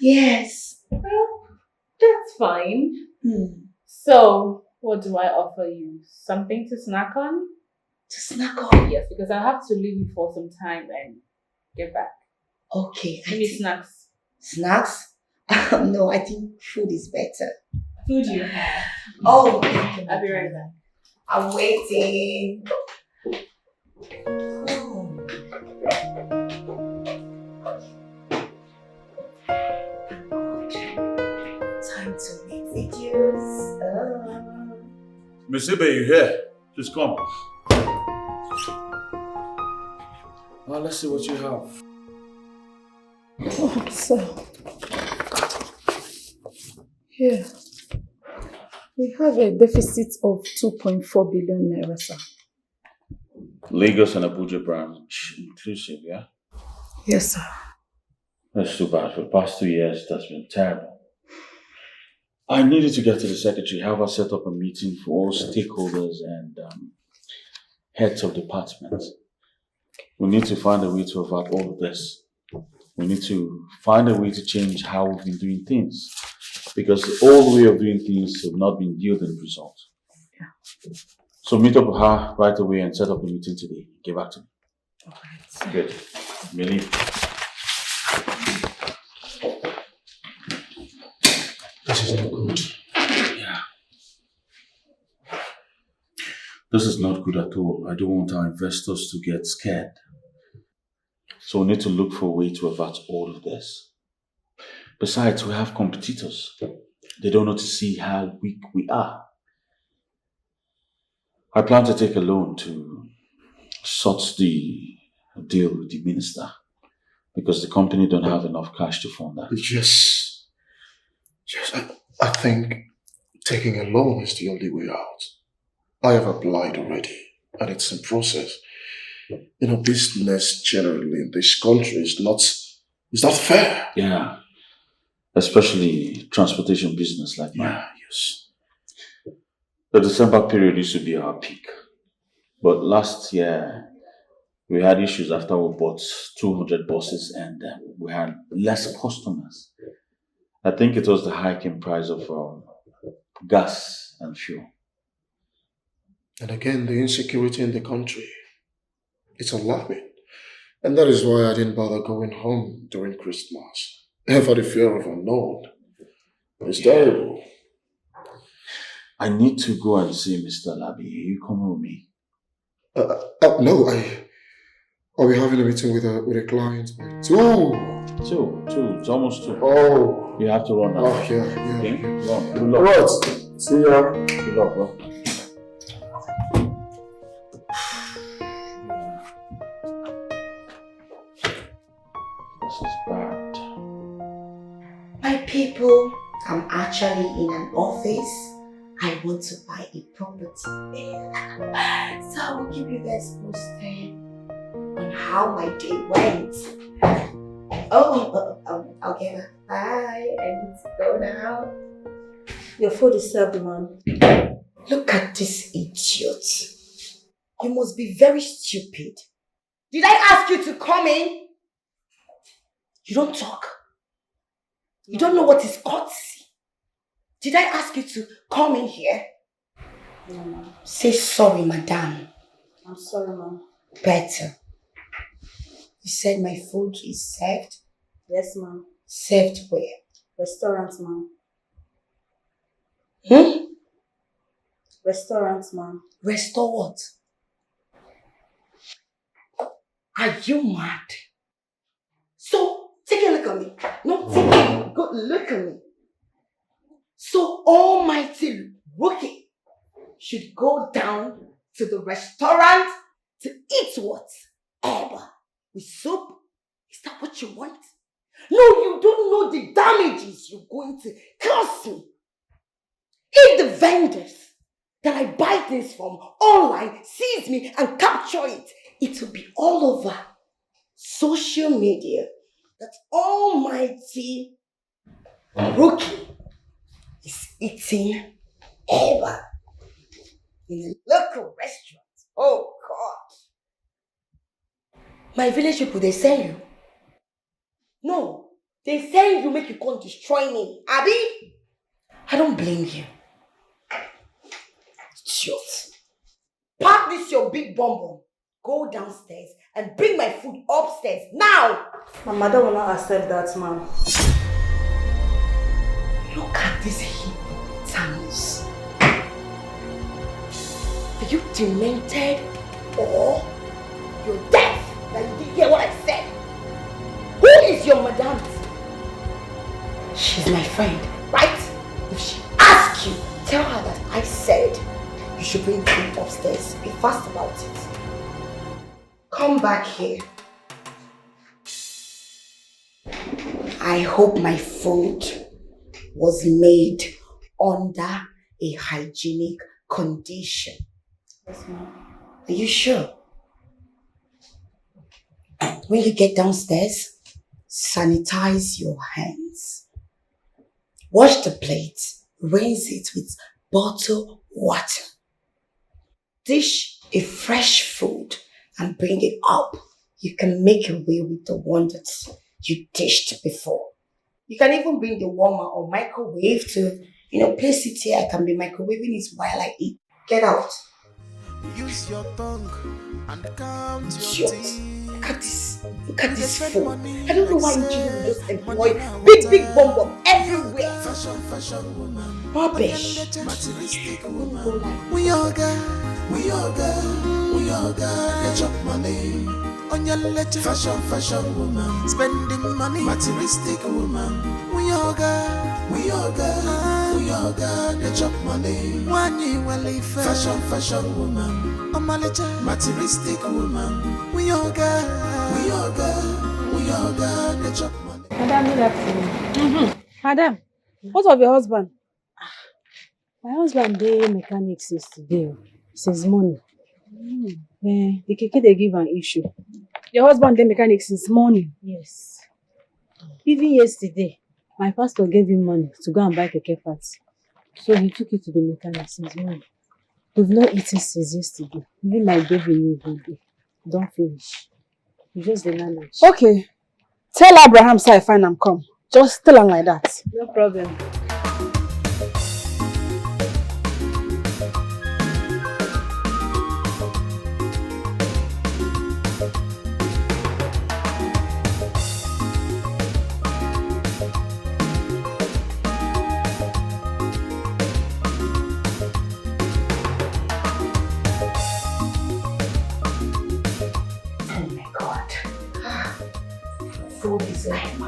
Yes. Well, that's fine. So, what do I offer you? Something to snack on? To snack on? Yes, because I have to leave you for some time and get back. Okay. Give me snacks. Snacks? No, I think food is better. Food you have. Oh, I'll be right back. I'm waiting. Time to make videos. Miss Ibe, you here? Please come. Now let's see what you have. Oh, sir. Here. We have a deficit of 2.4 billion naira, sir. Lagos and Abuja branch inclusive, yeah? Yes, sir. That's too bad. For the past 2 years, that's been terrible. I needed to get to the secretary, have her set up a meeting for all stakeholders and heads of departments. We need to find a way to avert all of this. We need to find a way to change how we've been doing things. Because the old way of doing things have not been yielding results. Yeah. So meet up with her right away and set up a meeting today. Get back to me. Alright. Good. Millie. This is not good. Yeah. This is not good at all. I don't want our investors to get scared. So we need to look for a way to avert all of this. Besides, we have competitors. They don't know to see how weak we are. I plan to take a loan to sort the deal with the minister because the company don't have enough cash to fund that. Yes, I think taking a loan is the only way out. I have applied already, and it's in process. Business generally in this country is not fair. Yeah. Especially transportation business like mine. Yeah, yes. The December period used to be our peak. But last year, we had issues after we bought 200 buses and we had less customers. I think it was the hike in price of gas and fuel. And again, the insecurity in the country. It's alarming. And that is why I didn't bother going home during Christmas. For the fear of unknown. It's terrible. I need to go and see Mr. Labi. Are you coming with me? No, I'll be having a meeting with a client by 2. It's almost 2. Oh. You have to run now. Oh, yeah. Okay? Run. Good luck. Right. See ya. Good luck, bro. This is bad. My people, I'm actually in an office. I want to buy a property. So I will keep you guys posted on how my day went. Okay, bye. I need to go now. Your food is served, man. Look at this idiot. You must be very stupid. Did I ask you to come in? You don't talk. You don't know what is courtesy. Did I ask you to come in here? No, ma'am. Say sorry, madam. I'm sorry, ma'am. Better. You said my food is served? Yes, ma'am. Served where? Restaurant, ma'am. Restaurant, ma'am. Restore what? Are you mad? So, take a look at me. No, take a good look at me. So, almighty rookie should go down to the restaurant to eat what? Ever. With soup? Is that what you want? No, you don't know the damages you're going to cause me. If the vendors that I buy things from online sees me and capture it, it will be all over social media that almighty rookie is eating ever in a local restaurant. Oh God. My village people, they send you. No, they send you make you come destroy me. Abi? I don't blame you. Idiot. Pack this your big bonbon. Go downstairs and bring my food upstairs now. My mother will not accept that, ma'am. Look at this hypnotize. Are you demented or you're deaf? That you didn't hear what I said? Who is your madam? She's my friend, right? If she asks you, tell her that I said you should bring food upstairs. Be fast about it. Come back here. I hope my food was made under a hygienic condition. Yes, ma'am. Are you sure? When you get downstairs, sanitize your hands. Wash the plate, rinse it with bottled water. Dish a fresh food and bring it up. You can make away with the one that you dished before. You can even bring the warmer or microwave to, place it here. I can be microwaving it while I eat. Get out. Use your tongue and count your teeth. Look at this phone. I don't know why you children will just employ big bomb everywhere. Fashion woman. Rubbish. Materialistic woman. We all got. Get your money. On your letter. Fashion woman. Spending money. Materialistic woman. We all got. Get your money. One year will leave. Fashion woman. Materialistic woman. We all got. Get your money. Madam, good afternoon. Madam, what of your husband? My husband dey mechanic since today. Since morning. The keke they give an issue. Your husband dey mechanic since morning? Yes. Even yesterday, my pastor gave him money to go and buy keke parts. So he took it to the mechanic since morning. We've not eaten since yesterday. Even my baby knew baby. Don't finish. You just the manage. Okay. Tell Abraham so I find him come. Just tell him like that. No problem. Food is life.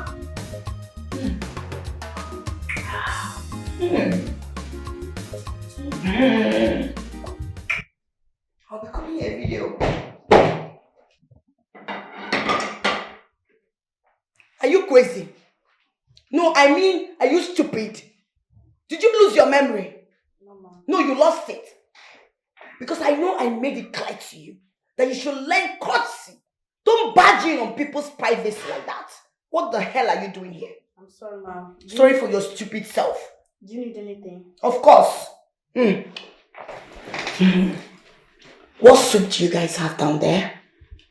I'll be calling a video. Are you crazy? No, I mean, are you stupid? Did you lose your memory? No, ma'am. No, you lost it. Because I know I made it clear to you that you should learn courtesy. Don't barge in on people's privacy like that. What the hell are you doing here? I'm sorry, ma'am. Sorry for your stupid self. Do you need anything? Of course. What soup do you guys have down there?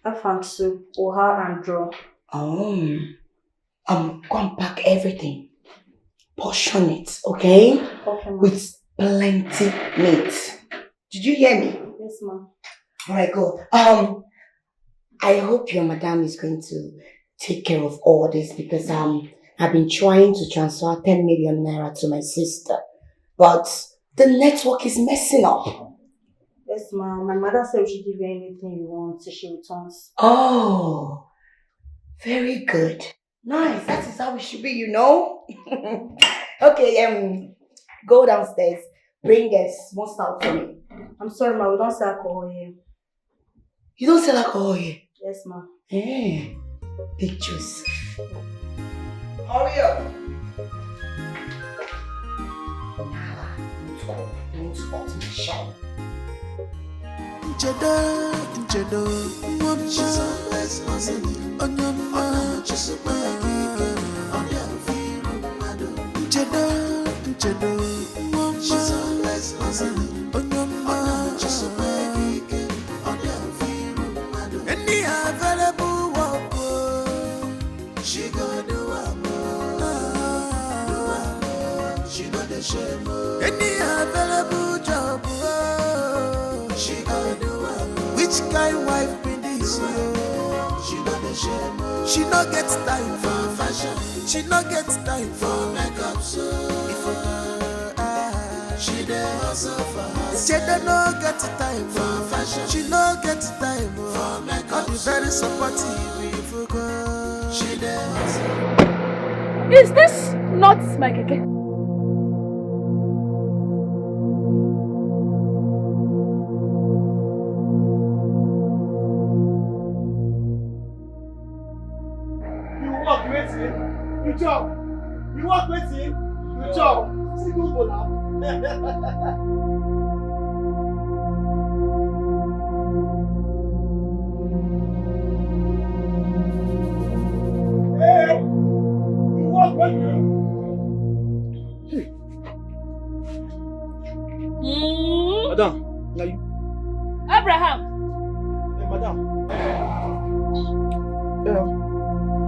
Afang soup, oha and draw. Go and pack everything. Portion it, okay? Okay, ma'am. With plenty meat. Did you hear me? Yes, ma'am. Alright, go. I hope your madam is going to take care of all this because I've been trying to transfer 10 million naira to my sister, but the network is messing up. Yes, ma'am. My mother said we should give you anything you want till she returns. Oh, very good. Nice. That is how it should be, you know. Okay, go downstairs. Bring a small stout for me. I'm sorry, ma'am. We don't sell alcohol here. You don't sell alcohol here? Yes, ma'am. Hey, big juice. Hurry up. Don't spot my shine. Jado, mama, she's always hustling on your mind. She's a keke, on your feet, Jado, mama, she's always hustling on your mind. She's a keke, on your feet, any available work, she gonna do she got the shame. Any available job, she gonna do which kind wife be this? She got the shame. She not get time for fashion. She not get time for makeup. So if She no get time for fashion. She no get time for makeup. I'll be very supportive if you go. She does. Is this not my keke? You walk waiting, you chop. You walk waiting, you chop. See who's going now. Hey, you walk waiting. Madam, now you. Abraham. Hey, madam.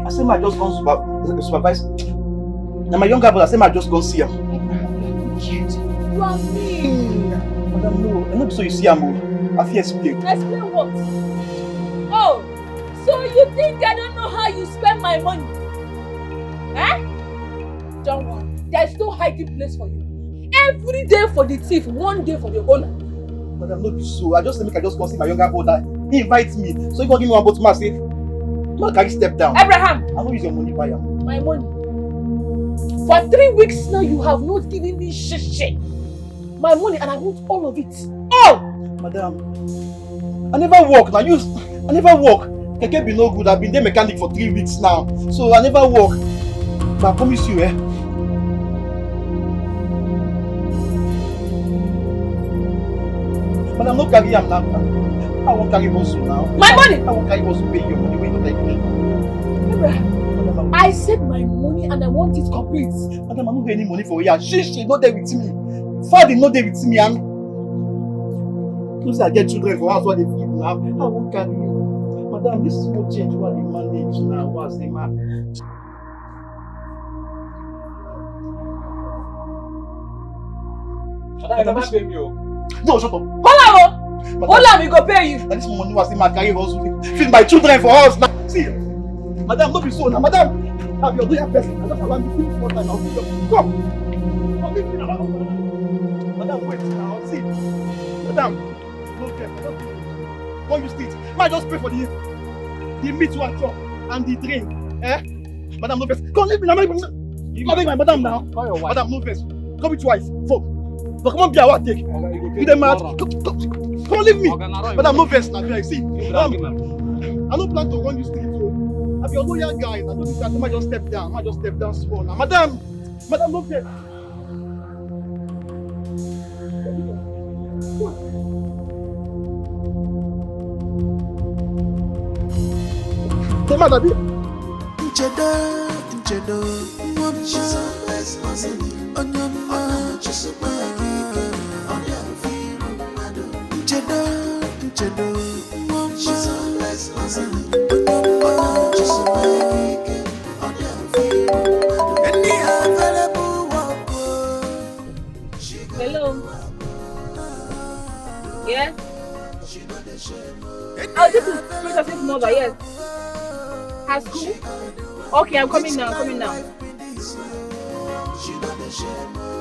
I say my just gone supervise. Now my younger brother say my just gone see him. You are mean. Madam, no, I know so you see him. I feel explain. Explain what? Oh, so you think I don't know how you spend my money? Eh? Don't worry, there's no hiding place for you. Every day for the thief, one day for the owner. Madam, no be so. I just go see my younger brother. He invites me, so he gonna give me one bottle. I say, man, can you step down? Abraham! I don't use your money buy him. My money. For 3 weeks now, you have not given me shit. My money, and I want all of it. All! Madam, I never work. Now I never work. Keke be no good. I've been there mechanic for 3 weeks now, so I never work. But I promise you, Madam, no carry him now. I won't carry boss now. My money! I won't carry boss to pay your money when you take it. Abraham, I said my money and I want it complete. Madam, I don't have any money for you. She not there with me. Father not there with me. And I get children for house what they feed now. I won't carry you. Madam, this is what change what they manage now. What's the man? Madam, you pay me. No, shut up. Hola, we go pay you. And this money was in my carry hustle. Feed my children for us now. See, madam, don't be so now. Madam, have your doing person. I just want to finish one time. I'll give you. Come. Come with me now. Madam, wait now. See, madam, no care. When you sleep, man, just pay for the meat you chop and the drink. Eh? Madam, no face. Come leave me now. Come make my madam now. Madam, no face. Come with your wife. Fuck. But come on, be a what take. You the mad. Come leave me. Madam, no face now. See, madam, I don't plan to run you street. I'm your loyal guy. I don't think that I might just step down. I might just step down small now. Madam, no face. Hey, madam. Nchedo, she's always on your mind. She's a keke, on your feet, Nchedo, she's always on your mind. She's a keke, on your feet. Any available work. Hello. Yes? Oh, this is Princess's mother, yes. Has school? Okay, I'm coming now.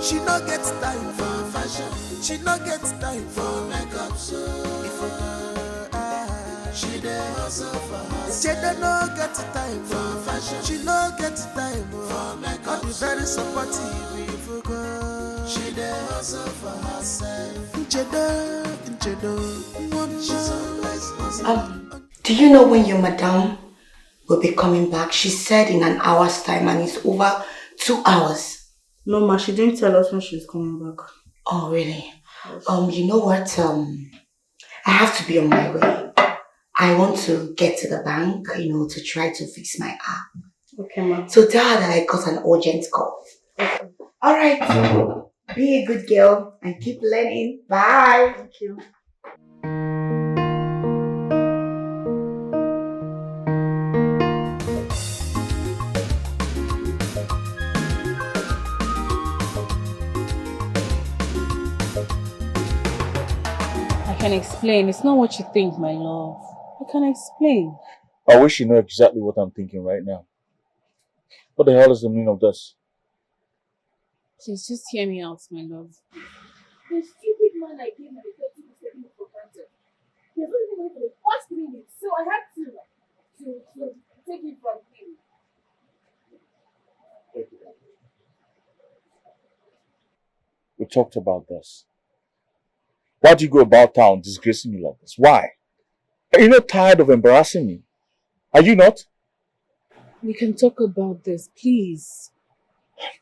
She no get time for fashion. She no get time for makeup. So if a girl, she dey hustle for her. She no get time for fashion. She no get time for makeup. I'll be very supportive if a girl, she dey hustle for herself. She's always hustling. Do you know when your madam will be coming back? She said in an hour's time, and it's over 2 hours. No, ma, she didn't tell us when she's coming back. Oh, really? Yes. You know what? I have to be on my way. I want to get to the bank, to try to fix my app. Okay, ma. So tell her that I got an urgent call. Okay. All right. Be a good girl and keep learning. Bye. Thank you. I can explain. It's not what you think, my love. I can explain. I wish you know exactly what I'm thinking right now. What the hell is the meaning of this? Please just hear me out, my love. You stupid man I gave my 30 is taking it for granted. He was only going for the first minute, so I had to take it from him. We talked about this. Why do you go about town disgracing me like this? Why? Are you not tired of embarrassing me? Are you not? We can talk about this, please.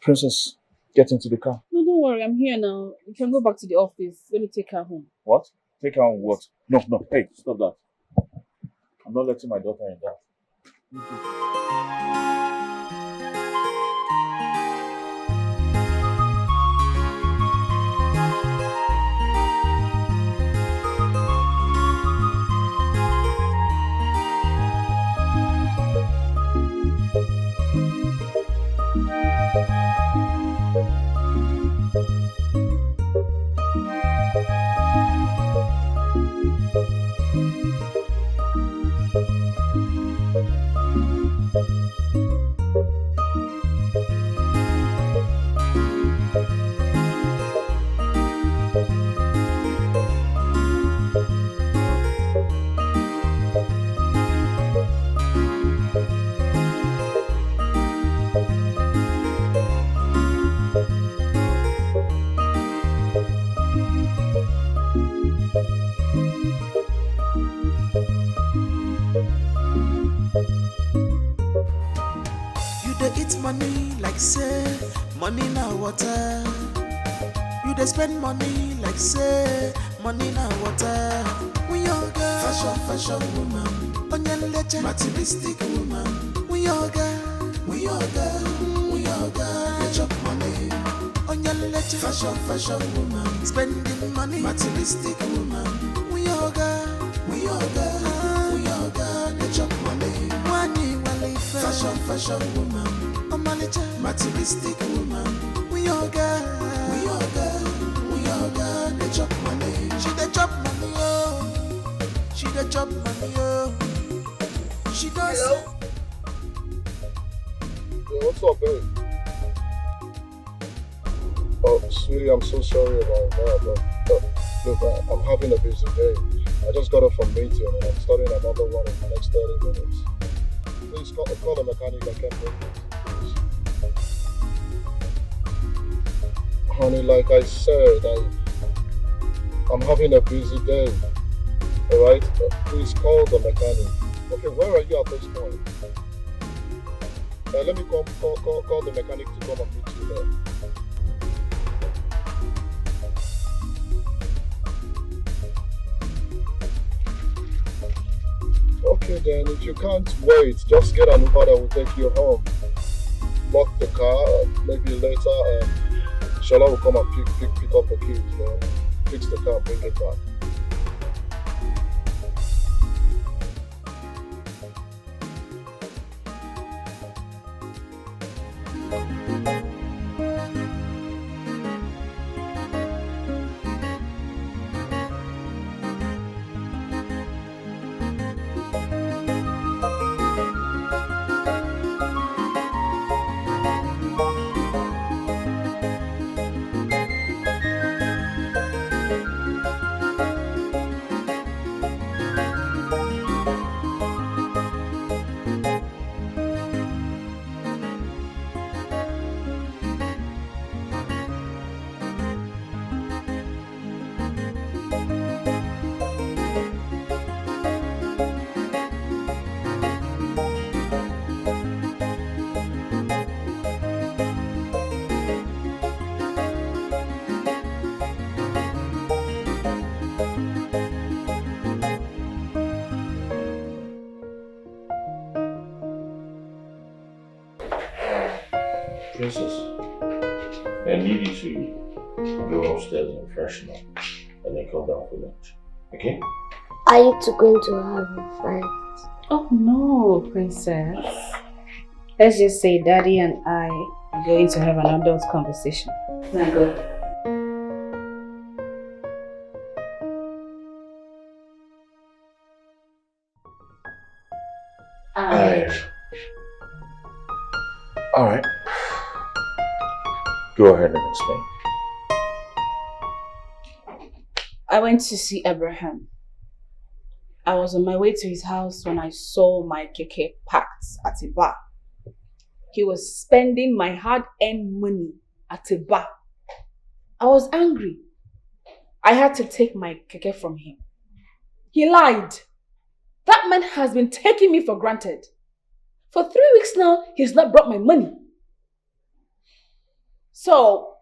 Princess, get into the car. No, don't worry, I'm here now. You can go back to the office. Let me take her home. What? Take her on what? No, hey, stop that. I'm not letting my daughter in that. Money like say, money na water. You dey spend money like say, money na water. We all girl, fashion woman. Onye leche, materialistic woman. We all girl, they chop money. Onye leche, fashion woman. Spending money, materialistic woman. We all girl, they chop money. Money, fashion woman. Materialistic woman. We all girl, they chop money. She dey chop money, oh. She dey chop money, oh. She does. Hello? Yeah, what's up, babe? Oh, sweetie, I'm so sorry about that, but look, I'm having a busy day. I just got off from meeting and I'm starting another one in the next 30 minutes. Please call the mechanic, I can't make it. Honey, like I said, I'm having a busy day. Alright? Please call the mechanic. Okay, where are you at this point? Let me call the mechanic to come and meet you there. Okay then, if you can't wait, just get an Uber that will take you home. Lock the car, maybe later Shola will come and pick up the kids, fix the car, bring it back. Princess, I need you to go upstairs and freshen up and then come down for lunch. Okay? Are you two going to have a fight? Oh no, princess. Let's just say Daddy and I are going to have an adult conversation. Now go. Alright. Go ahead and explain. I went to see Abraham. I was on my way to his house when I saw my keke parked at a bar. He was spending my hard-earned money at a bar. I was angry. I had to take my keke from him. He lied. That man has been taking me for granted. For 3 weeks now, he's not brought my money. So,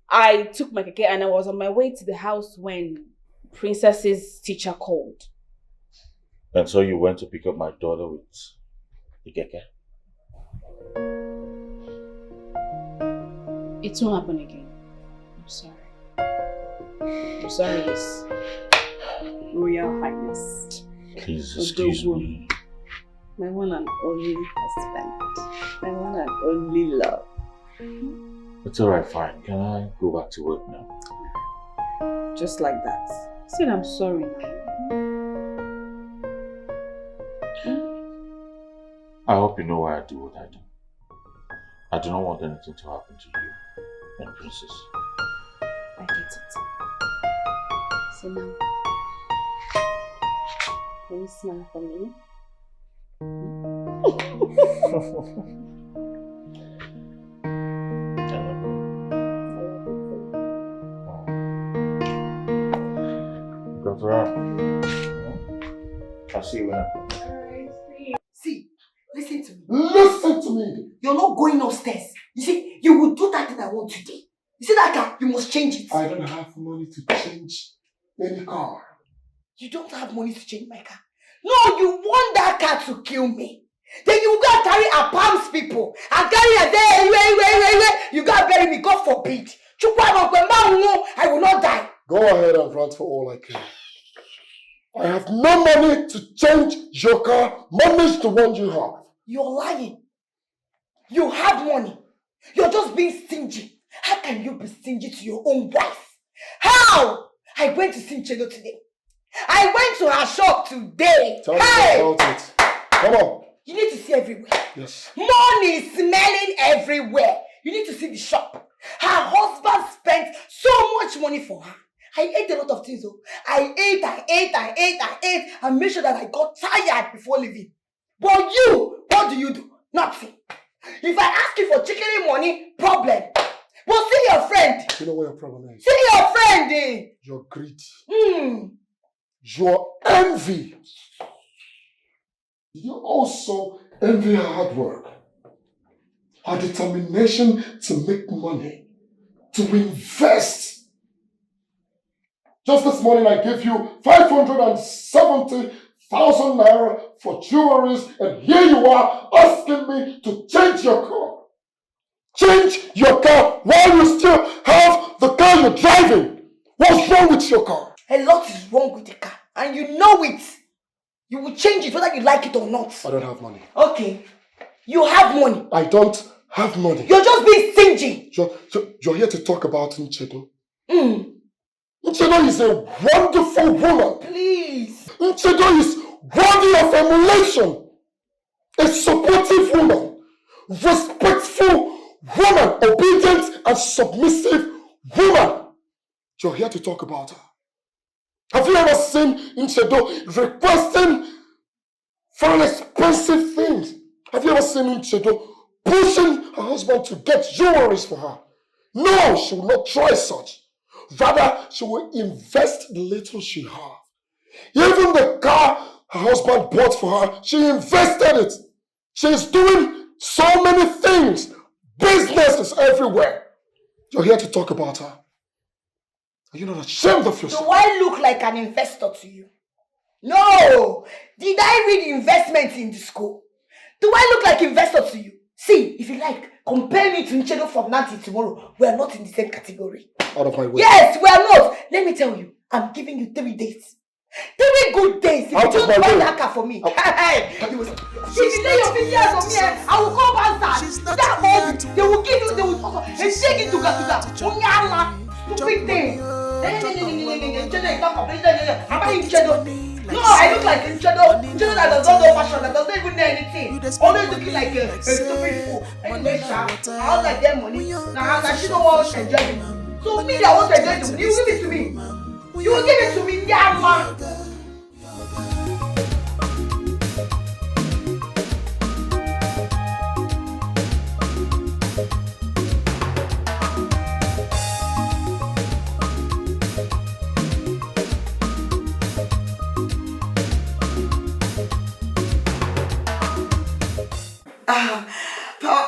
I took my keke and I was on my way to the house when Princess's teacher called. And so you went to pick up my daughter with the keke? It won't happen again. I'm sorry. I'm sorry, His Royal Highness. Please excuse me. My one and only husband. My one and only love. It's alright, fine. Can I go back to work now? Just like that. I said I'm sorry now. I hope you know why I do what I do. I do not want anything to happen to you and Princess. I get it. So now, can you smile for me? Go around. I'll see you when I come. See, listen to me. Listen to me. You're not going upstairs. You see, you will do that thing I want today. You see that car? You must change it. I don't have money to change any car. You don't have money to change my car? No, you want that car to kill me. Then you go and carry a palms people and carry a day. You go and bury me, God forbid. I will not die. Go ahead and run for all I can. I have no money to change your car. Money's the one you have. You're lying. You have money. You're just being stingy. How can you be stingy to your own wife? How? I went to see Chedo today. I went to her shop today. Tell me about it. Come on. You need to see everywhere. Yes. Money is smelling everywhere. You need to see the shop. Her husband spent so much money for her. I ate a lot of things though. I ate and made sure that I got tired before leaving. But you, what do? Nothing. If I ask you for chicken money, problem. But see your friend. You know what your problem is? See your friend, eh? Your greed. Your envy. You also envy her hard work. Her determination to make money. To invest. Just this morning I gave you 570,000 naira for jewelries, and here you are asking me to change your car. Change your car while you still have the car you're driving. What's wrong with your car? A lot is wrong with the car, and you know it. You will change it whether you like it or not. I don't have money. Okay. You have money. I don't have money. You're just being stingy. You're here to talk about Nchedo. Nchedo is a wonderful woman. Please. Nchedo is worthy of emulation. A supportive woman. Respectful woman. Obedient and submissive woman. You're here to talk about her. Have you ever seen Nchedo requesting for expensive things? Have you ever seen Nchedo pushing her husband to get jewelries for her? No, she will not try such. Rather, she will invest the little she has. Even the car her husband bought for her, she invested it. She is doing so many things. Businesses everywhere. You're here to talk about her. Are you not ashamed of yourself? Do I look like an investor to you? No! Did I read investment in the school? Do I look like investor to you? See, if you like, compare me to Nchedo from now till tomorrow. We are not in the same category. Out of my way. Yes, we are not. Let me tell you, I'm giving you 3 days. 3 good days. If you don't buy that car for me. If you lay your fingers on me, I will come answer. That home, they will give you, they will also, they take it to Gatuga. Stupid thing. No, I look like Nchedo. Nchedo that does not know fashion, that doesn't even know anything. Always looking like a stupid fool. Anyway, I was like their money. Now she don't want to enjoy it. So me that want to enjoy it, you give it to me. You will give it to me, yeah, man.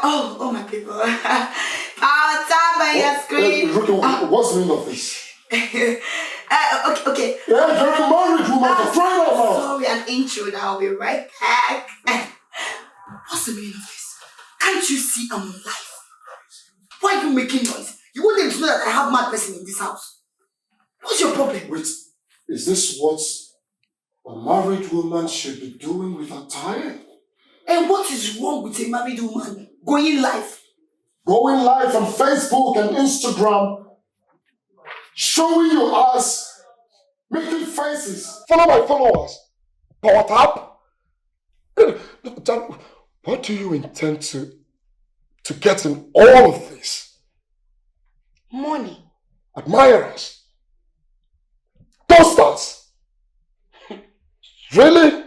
Oh my people. Power time by your screen. What's the meaning of this? Okay. Yeah, you're a married woman for crying out loud. Sorry, an intro. I'll be right back. What's the meaning of this? Can't you see I'm alive? Why are you making noise? You want them to know that I have mad person in this house. What's your problem? Wait, is this what a married woman should be doing with her time? And what is wrong with a married woman going live? Going live on Facebook and Instagram, showing your ass, making faces. Follow my followers. Power tap. What do you intend to get in all of this? Money. Admirers. Toasters. Really?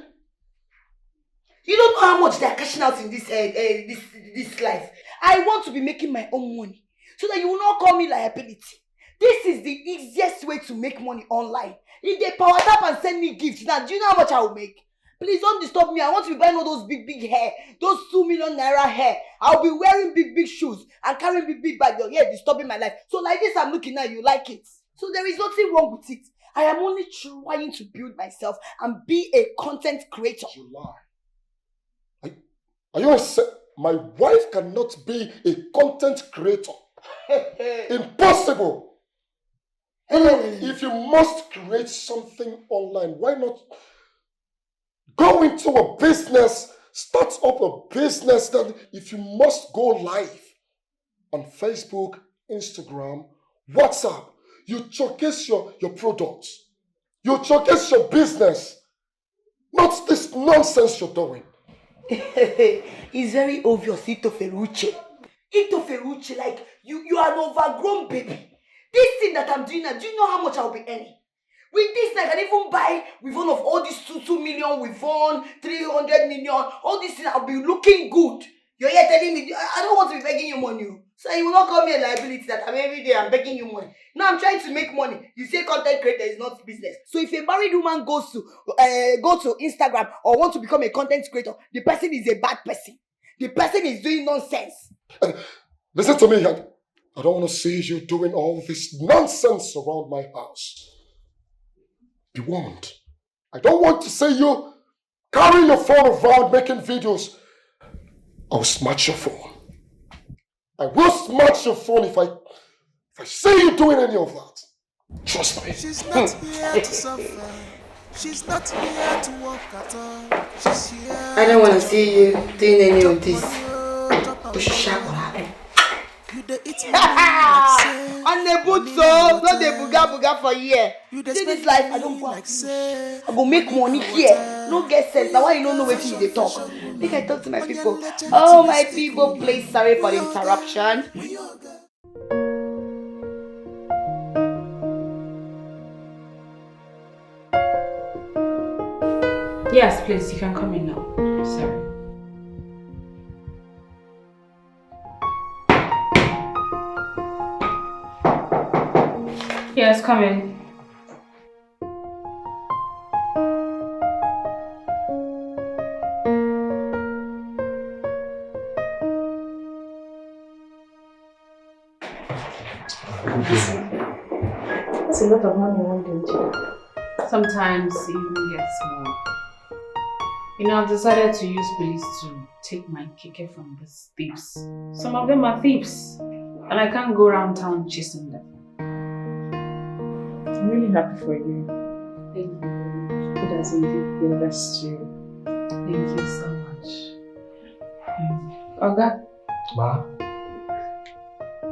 You don't know how much they're cashing out in this life. I want to be making my own money so that you will not call me liability. This is the easiest way to make money online. If they power tap and send me gifts, now do you know how much I will make? Please don't disturb me. I want to be buying all those big hair, those 2 million naira hair. I'll be wearing big shoes and carrying big bags. Your hair disturbing my life. So like this, I'm looking at you like it. So there is nothing wrong with it. I am only trying to build myself and be a content creator. You lie. Are you my wife cannot be a content creator. Impossible. If you must create something online, why not go into a business, start up a business that if you must go live on Facebook, Instagram, WhatsApp, you showcase your products. You showcase your business. Not this nonsense you're doing. It's very obvious, Ito Ferrucci, like you are an overgrown baby. This thing that I'm doing now, do you know how much I'll be earning? With this, I can even buy with one of all these 2 million, with one 300 million, all these things, I'll be looking good. You're here telling me, I don't want to be begging you money. So you will not call me a liability that every day I'm begging you money. Now I'm trying to make money. You say content creator is not business. So if a married woman goes to go to Instagram or want to become a content creator, the person is a bad person. The person is doing nonsense. Listen to me. I don't want to see you doing all this nonsense around my house. Be warned. I don't want to see you carrying your phone around making videos. I'll smash your phone. I will smash your phone if I see you doing any of that. Trust me. She's not here to suffer. She's not here to work at all. She's here. I don't want to see you doing any of this. On the boot, so not the buga for here. See this life, I don't want. I go make money here. No get sense. Now why you don't know what they talk? I think I talk to my people. Oh my people, please sorry for the interruption. Yes, please, you can come in now. Sorry. Yes, come in. It's a lot of money one day. Sometimes it even gets more. You know, I've decided to use police to take my keke from these thieves. Some of them are thieves, and I can't go around town chasing them. I'm really happy for you. Thank you. God has indeed blessed you. Thank you so much. Oga? Ma?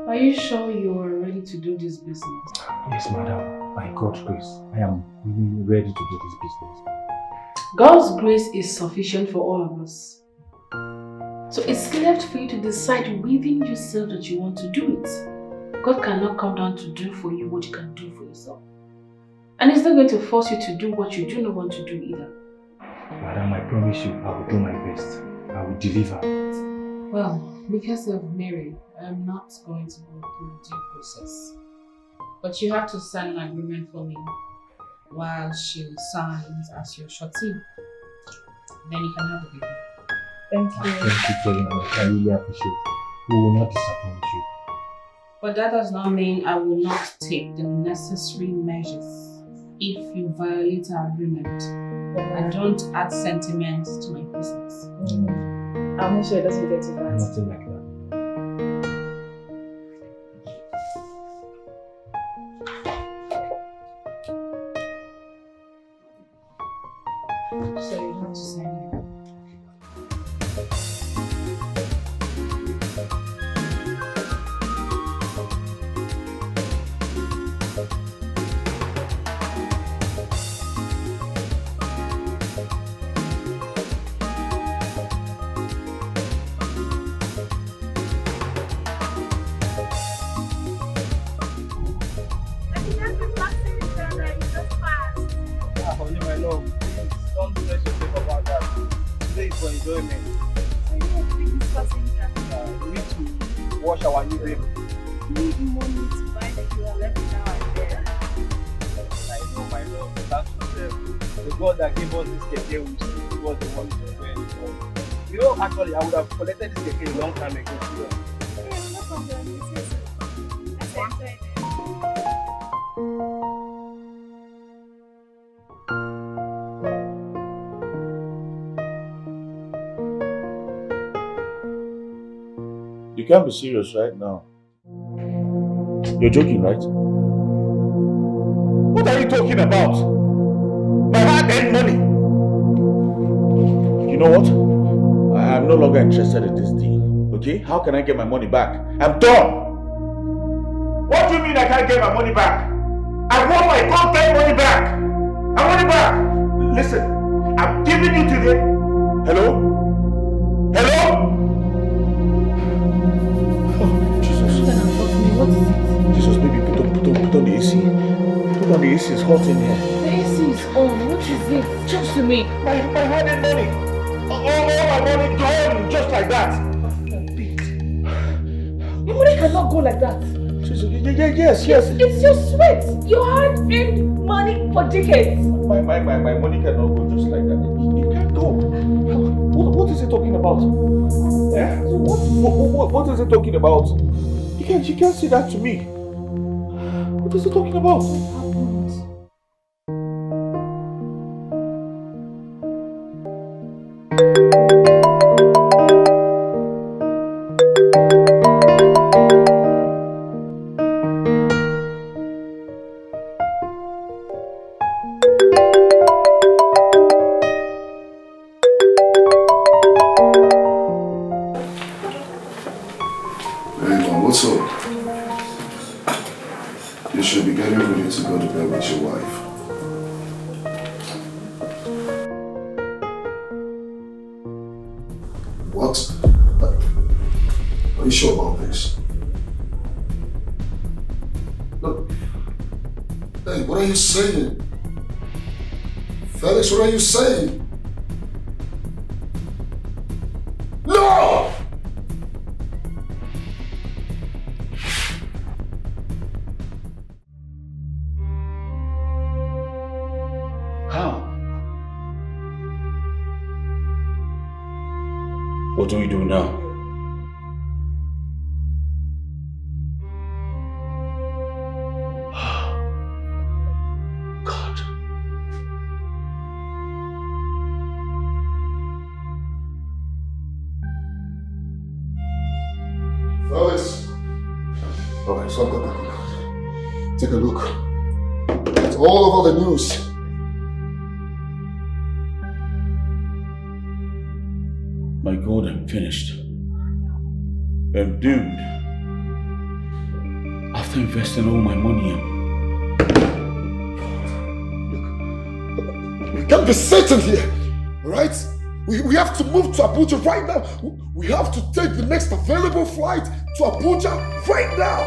Are you sure you are ready to do this business? Yes, madam. By God's grace, I am really ready to do this business. God's grace is sufficient for all of us. So it's left for you to decide within yourself that you want to do it. God cannot come down to do for you what you can do for yourself. And it's not going to force you to do what you do not want to do either. Madam, I promise you, I will do my best. I will deliver. Well, because of Mary, I'm not going to go through due process. But you have to sign an agreement for me while she signs as your shorty. Then you can have a baby. Thank you. Thank you very much. I really appreciate it. We will not disappoint you. But that does not mean I will not take the necessary measures if you violate our agreement. I don't add sentiment to my business. I'll make sure it doesn't get to that. Nothing like that. So you have to sign it. Wash our new baby. Need money to buy the killer left now and then. I know, my love. That's the God that gave us this keke, which was the one to wear. You know, actually, I would have collected this keke a long time ago. Yeah, no problem. This is I enjoyed it. You can't be serious right now. You're joking, right? What are you talking about? My hard-earned money. You know what? I am no longer interested in this deal. Okay? How can I get my money back? I'm done. What do you mean I can't get my money back? I want my hard-earned money back. I want it back. Listen, I'm giving you today. Hello? Hello? What is it? Jesus, baby, put on the AC. Put on the AC, it's hot in here. The AC is on. What is it? Talk to me. My hard-earned money. All my money gone, just like that. Your money cannot go like that. Jesus, yes. It's your sweat. Your hard-earned money for decades. My money cannot go just like that. It can't go. What is it talking about? Yeah? What is it talking about? You can't say that to me. What is he talking about? What's up? You should be getting ready to go to bed with your wife. What? Are you sure about this? Look. Hey, what are you saying? Felix, what are you saying? No! What do we do now? God. Felix. Alright, so go. Take a look. It's all over the news. My God, I'm finished. I'm doomed. After investing all my money in. We can't be sitting here, alright? We have to move to Abuja right now. We have to take the next available flight to Abuja right now.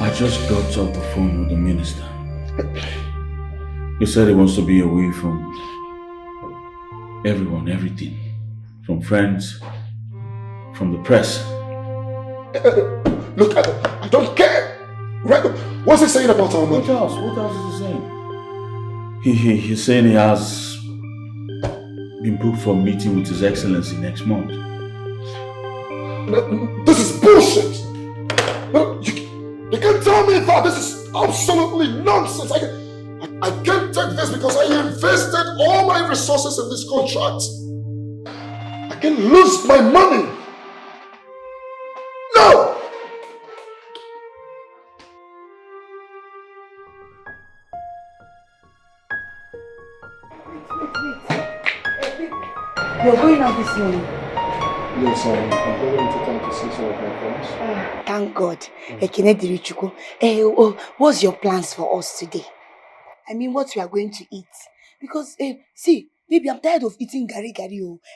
I just got off the phone with the minister. He said he wants to be away from everyone, everything. From friends, from the press. Look, I don't care. Right? What's he saying about our money? What else is he saying? He's saying he has been booked for a meeting with His Excellency next month. This is bullshit. You can't tell me that. This is absolutely nonsense. I can't take this because I invested all my resources in this contract. I can lose my money. No! You're going out this morning? Yes, I'm going to come to see some of my friends. Thank God. What's your plans for us today? I mean, what we are going to eat? Because, see, baby, I'm tired of eating gari,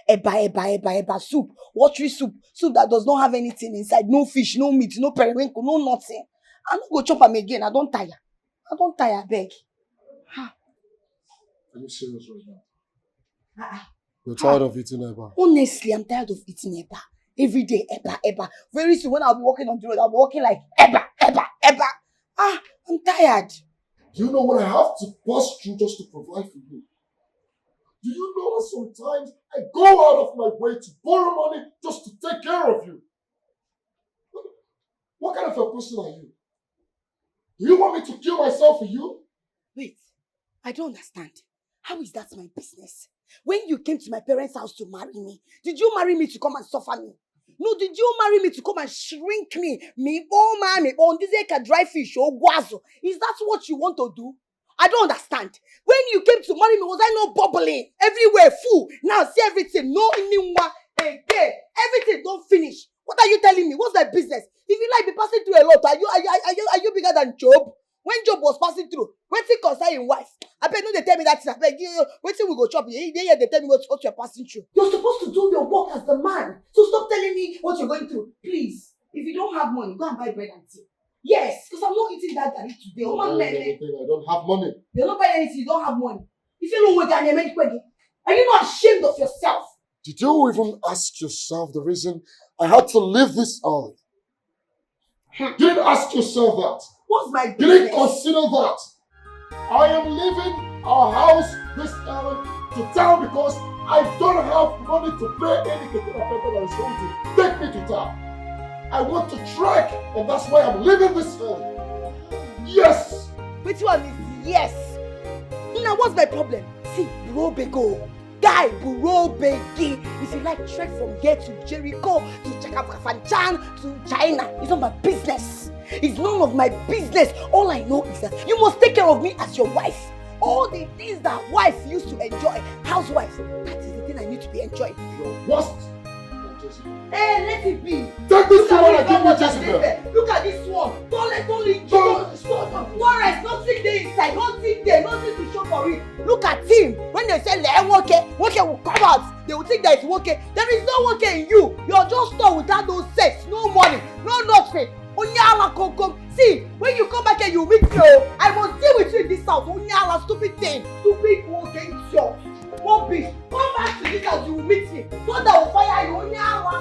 eba, soup, watery soup that does not have anything inside, no fish, no meat, no periwinkle, no nothing. I'm not going to chop them again. I don't tire, beg. Are you serious right now? You're tired of eating eba? Honestly, I'm tired of eating eba. Every day, eba. Very soon, when I'll be walking on the road, I'll be walking like eba. I'm tired. Do you know what I have to pass through just to provide for you? Do you know that sometimes I go out of my way to borrow money just to take care of you? What kind of a person are you? Do you want me to kill myself for you? Wait, I don't understand. How is that my business? When you came to my parents' house to marry me, did you marry me to come and suffer me? No, did you marry me to come and shrink me? Me, oh man, me, on this dry fish, oh guazo. Is that what you want to do? I don't understand. When you came to marry me, was I not bubbling? Everywhere, full. Now see everything. No, again. Everything don't finish. What are you telling me? What's my business? If you like be passing through a lot, are you bigger than Job? When Job was passing through, waiting concern his wife. I bet no they tell me that thing. I bet waiting we go chop. They tell me what you're passing through. You're supposed to do your work as the man. So stop telling me what you're going through. Please. If you don't have money, go and buy bread and tea. Yes, because I'm not eating that garlic today. I don't have money. You're not buying anything, you don't have money. If you don't want to, are you not ashamed of yourself? Did you even ask yourself the reason I had to live this early? You didn't ask yourself that. What's my business? You didn't consider that. I am leaving our house this early to town because I don't have money to pay any keke that is going to take me to town. I want to trek, and that's why I'm leaving this early. Yes! Which one is yes? Now what's my problem? See, bro bego. Guy, bro begi. If you like trek from here to Jericho, to Chakafanchan, to China, it's not my business. It's none of my business. All I know is that you must take care of me as your wife. All the things that wife used to enjoy, housewife, that is the thing I need to be enjoying. Your worst. Hey, let it be. Take this one and give me Jezebel. Look at this one. Don't rest. Nothing there inside. Nothing there. Nothing to show for it. Look at him. When they say woke will come out, they will think that it's woke. There is no woke in you. You're just done without no sex, no money, no nothing. Onyala kokom. See, when you come back and you meet me, I must deal with you in this house. Onyala, stupid thing. Stupid woke idiot. One bitch. Come back to this house, you will meet me. Thunder will fire you. Onyala.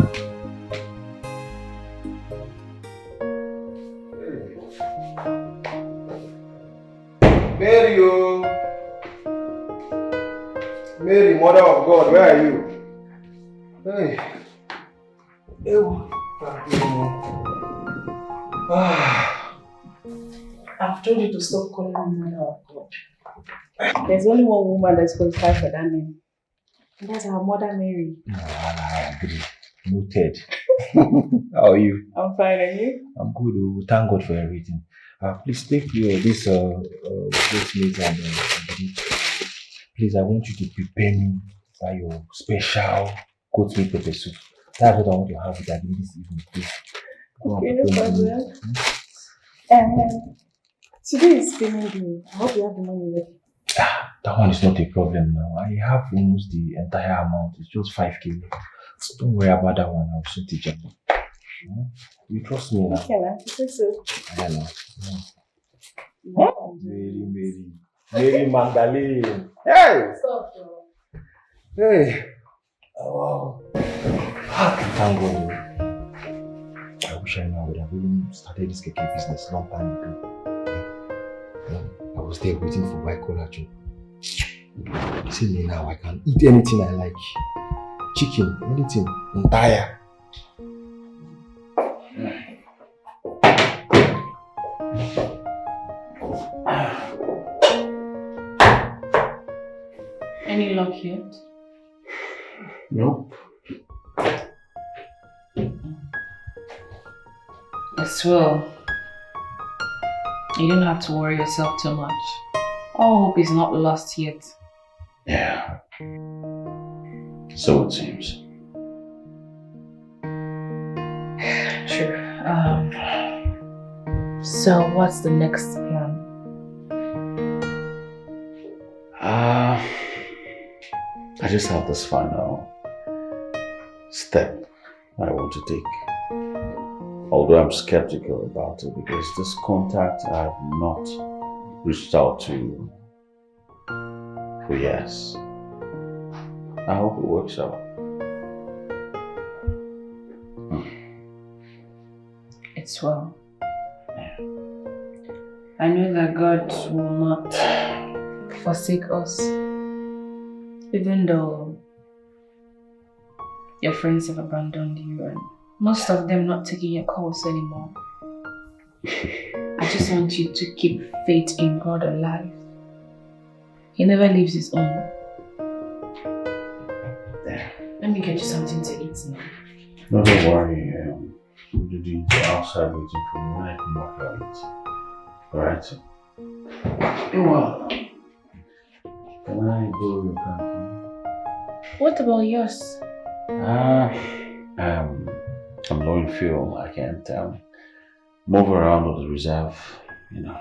Mary, Mother of God, where are you? Hey. I've told you to stop calling me Mother of God. There's only one woman that's qualified for that name. And that's our Mother Mary. I agree. Noted. How are you? I'm fine, and you? I'm good. Thank God for everything. Please take this plate and please, I want you to prepare me your special goat meat pepper soup. That's what I want to have with that this evening, please. Okay, no problem. Today is spinning day. I hope you have the money ready. That one is not a problem now. I have almost the entire amount. It's just 5k. So don't worry about that one. I'll sort it out. You trust me now? Okay, man. I think so. I know. Yeah. Mary. Mary Magdalene. Hey! Stop, Joe. Hey! Oh, wow. Thank God. I wish I knew I would have even started this keke business long time ago. I was there waiting for white collar job. See me now, I can eat anything I like. Chicken, anything, entire. Any luck yet? Nope. As well. You don't have to worry yourself too much. All hope is not lost yet. Yeah. So it seems. True. So what's the next plan? I just have this final step I want to take. Although I'm skeptical about it because this contact I have not reached out to for years. I hope it works out. It's well. I know that God will not forsake us, even though your friends have abandoned you and most of them not taking your calls anymore. I just want you to keep faith in God alive. He never leaves his own. Let me get you something to eat now. No, don't worry. We'll do outside waiting for me. When I come back, I'll eat. Alright? Well, can I borrow your car? What about yours? I'm low in fuel. I can't move around with the reserve, you know.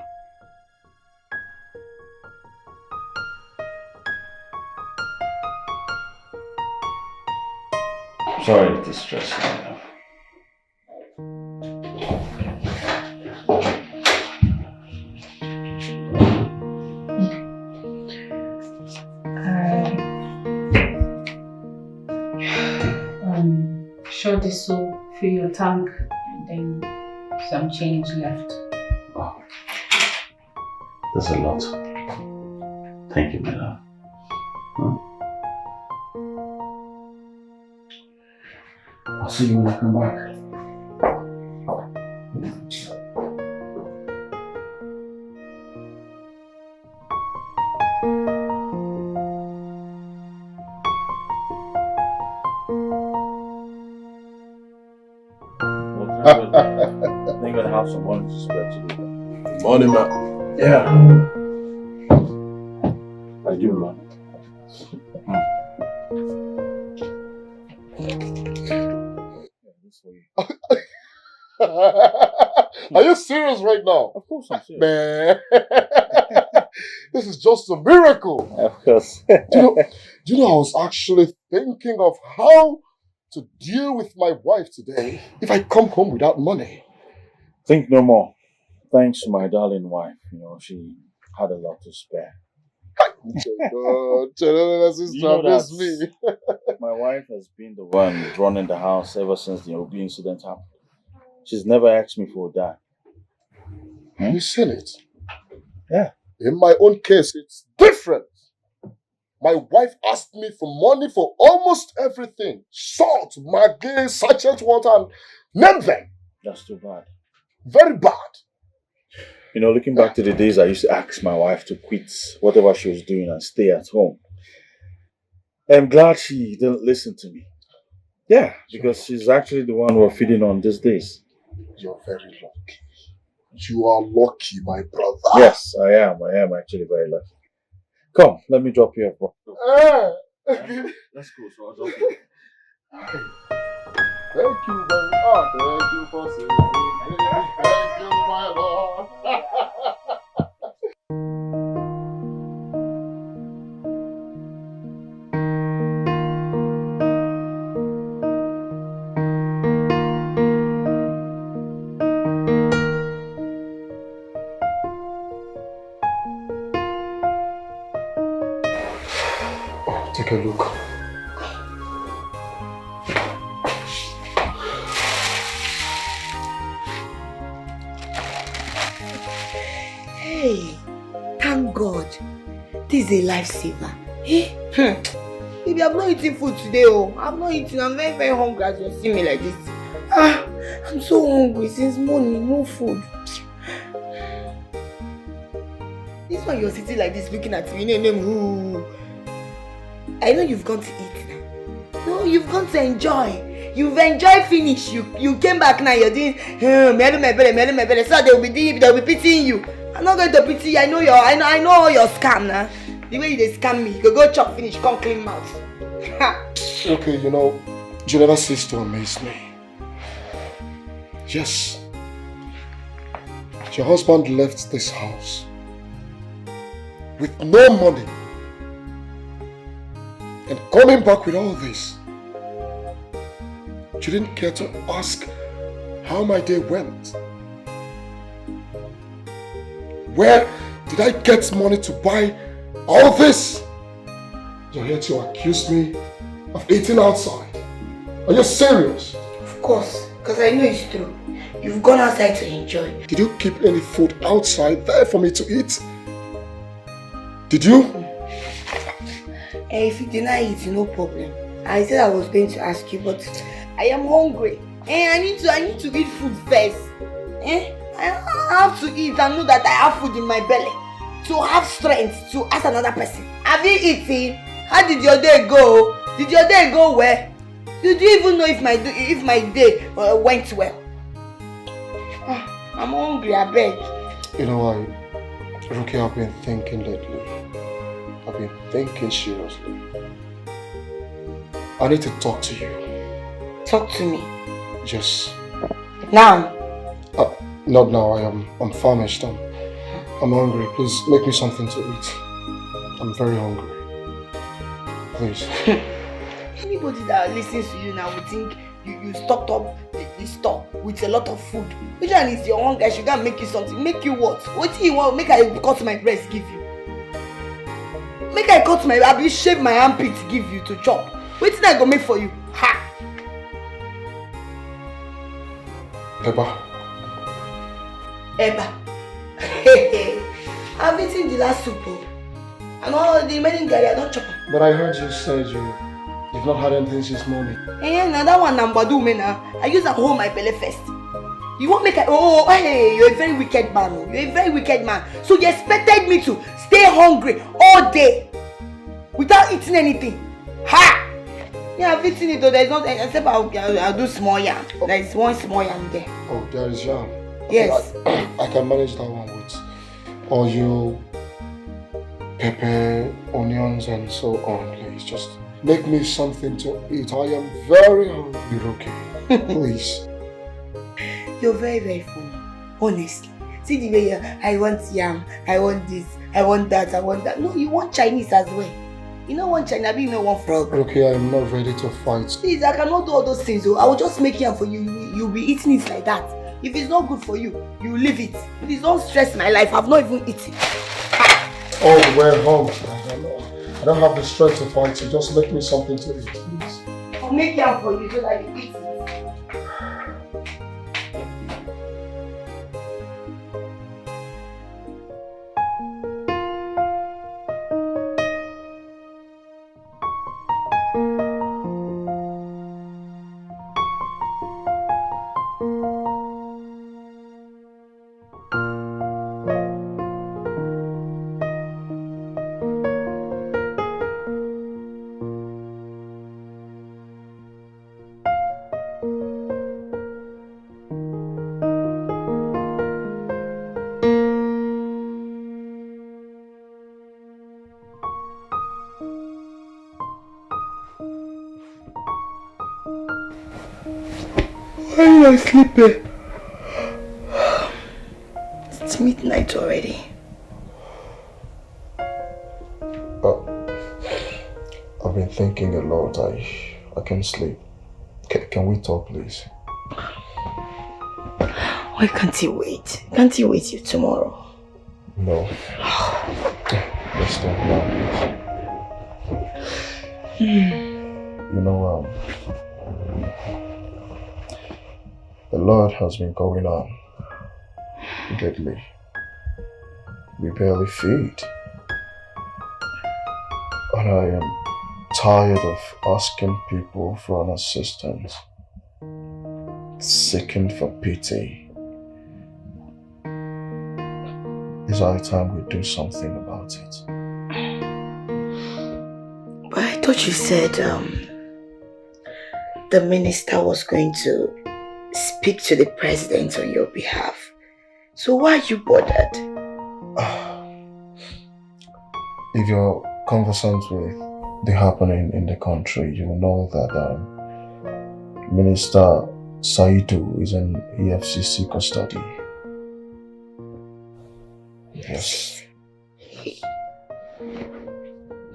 Sorry to distress you. Sure, this will fill your tank and then some change left. Wow. That's a lot. Thank you, my love. I'll see you when I come back. They're gonna have some money to spare to do that. Money, man. Yeah. I do, man. Are you serious right now? Of course I'm serious. Man, this is just a miracle. Of course. Do you know, I was actually thinking of how to deal with my wife today if I come home without money. Think no more. Thanks to my darling wife, you know, she had a lot to spare. God, sister, miss me. My wife has been the one running the house ever since the ugly incident happened. She's never asked me for a dime. Have you seen it? Yeah. In my own case, it's different. My wife asked me for money for almost everything. Salt, Maggi, sachet water, and name them. That's too bad. Very bad. You know, looking back to the days I used to ask my wife to quit whatever she was doing and stay at home. I'm glad she didn't listen to me. Yeah, because she's actually the one we're feeding on these days. You're very lucky. You are lucky, my brother. Yes, I am. I am actually very lucky. Come, let me drop you off, bro. Let's go, so I'll drop you. Thank you very much. Thank you for saving me. Thank you, my Lord. take a look. Hey, thank God. This is a lifesaver. Hey, baby, I've not eaten food today. Oh, I've not eaten. I'm very, very hungry as you see me like this. I'm so hungry since morning. No food. This one you're sitting like this looking at me. I know you've gone to eat now. No, you've gone to enjoy. You've enjoyed finish. You came back now. You're doing my belly. So they'll be pitying you. I'm not going to pity you. I know all your scam now. The way they scam me, you go chop finish, come clean mouth. Okay, you know, you never cease to amaze me. Yes. Your husband left this house with no money and coming back with all this. You didn't care to ask how my day went. Where did I get money to buy all this? You're here to accuse me of eating outside. Are you serious? Of course, because I know it's true. You've gone outside to enjoy. Did you keep any food outside there for me to eat? Did you? If you deny it, no problem. I said I was going to ask you, but I am hungry. I need to eat food first. I have to eat and know that I have food in my belly to have strength to ask another person. Have you eaten? How did your day go? Did your day go well? Did you even know if my day went well? I'm hungry, I beg. You know what, Ruki, I've been thinking lately. I've been thinking seriously. I need to talk to you. Talk to me? Yes. Now? Not now, I'm famished. I'm hungry. Please make me something to eat. I'm very hungry. Please. Anybody that listens to you now would think you stocked up the store with a lot of food. Which one is your hunger? She can make you something. Make you what? What do you want? Make I cut my breast give you. Make I cut my, I shave my armpit give you to chop. What did I go make for you? Ha! Eba. I've eaten the last soup. And all the remaining garri, I don't chop. But I heard you said you've not had anything since morning. Now that one number do me now. I use to hold my belly first. You won't make hey, you're a very wicked man. You're a very wicked man. So you expected me to stay hungry all day without eating anything. Ha! Yeah, I've eaten it though. There's not, except I'll do small yam. There's one small yam there. Oh, there is yam. Yes. I can manage that one with oil, pepper, onions and so on. Please just make me something to eat. I am very hungry, okay? Please. You're very, very funny. Honestly. See the way I want yam, I want this, I want that, I want that. No, you want Chinese as well. You don't want China, but you don't want frog. Okay, I am not ready to fight. Please, I cannot do all those things. I will just make yam for you. You'll be eating it like that. If it's not good for you, you leave it. Please don't stress my life. I've not even eaten. Oh, we're home. I don't have the strength to fight, so just make me something to eat, please. I'll make yam for you so that you eat it. Why am I sleeping? It's midnight already. I've been thinking a lot. I can't sleep. Can we talk, please? Why can't you wait? Can't you wait till tomorrow? No. Let's talk now, please. You know, a lot has been going on lately. We barely feed. And I am tired of asking people for an assistance, seeking for pity. It's high time we do something about it. But I thought you said the minister was going to speak to the president on your behalf. So why are you bothered? If you're conversant with the happening in the country, you know that Minister Saidu is in EFCC custody. Yes.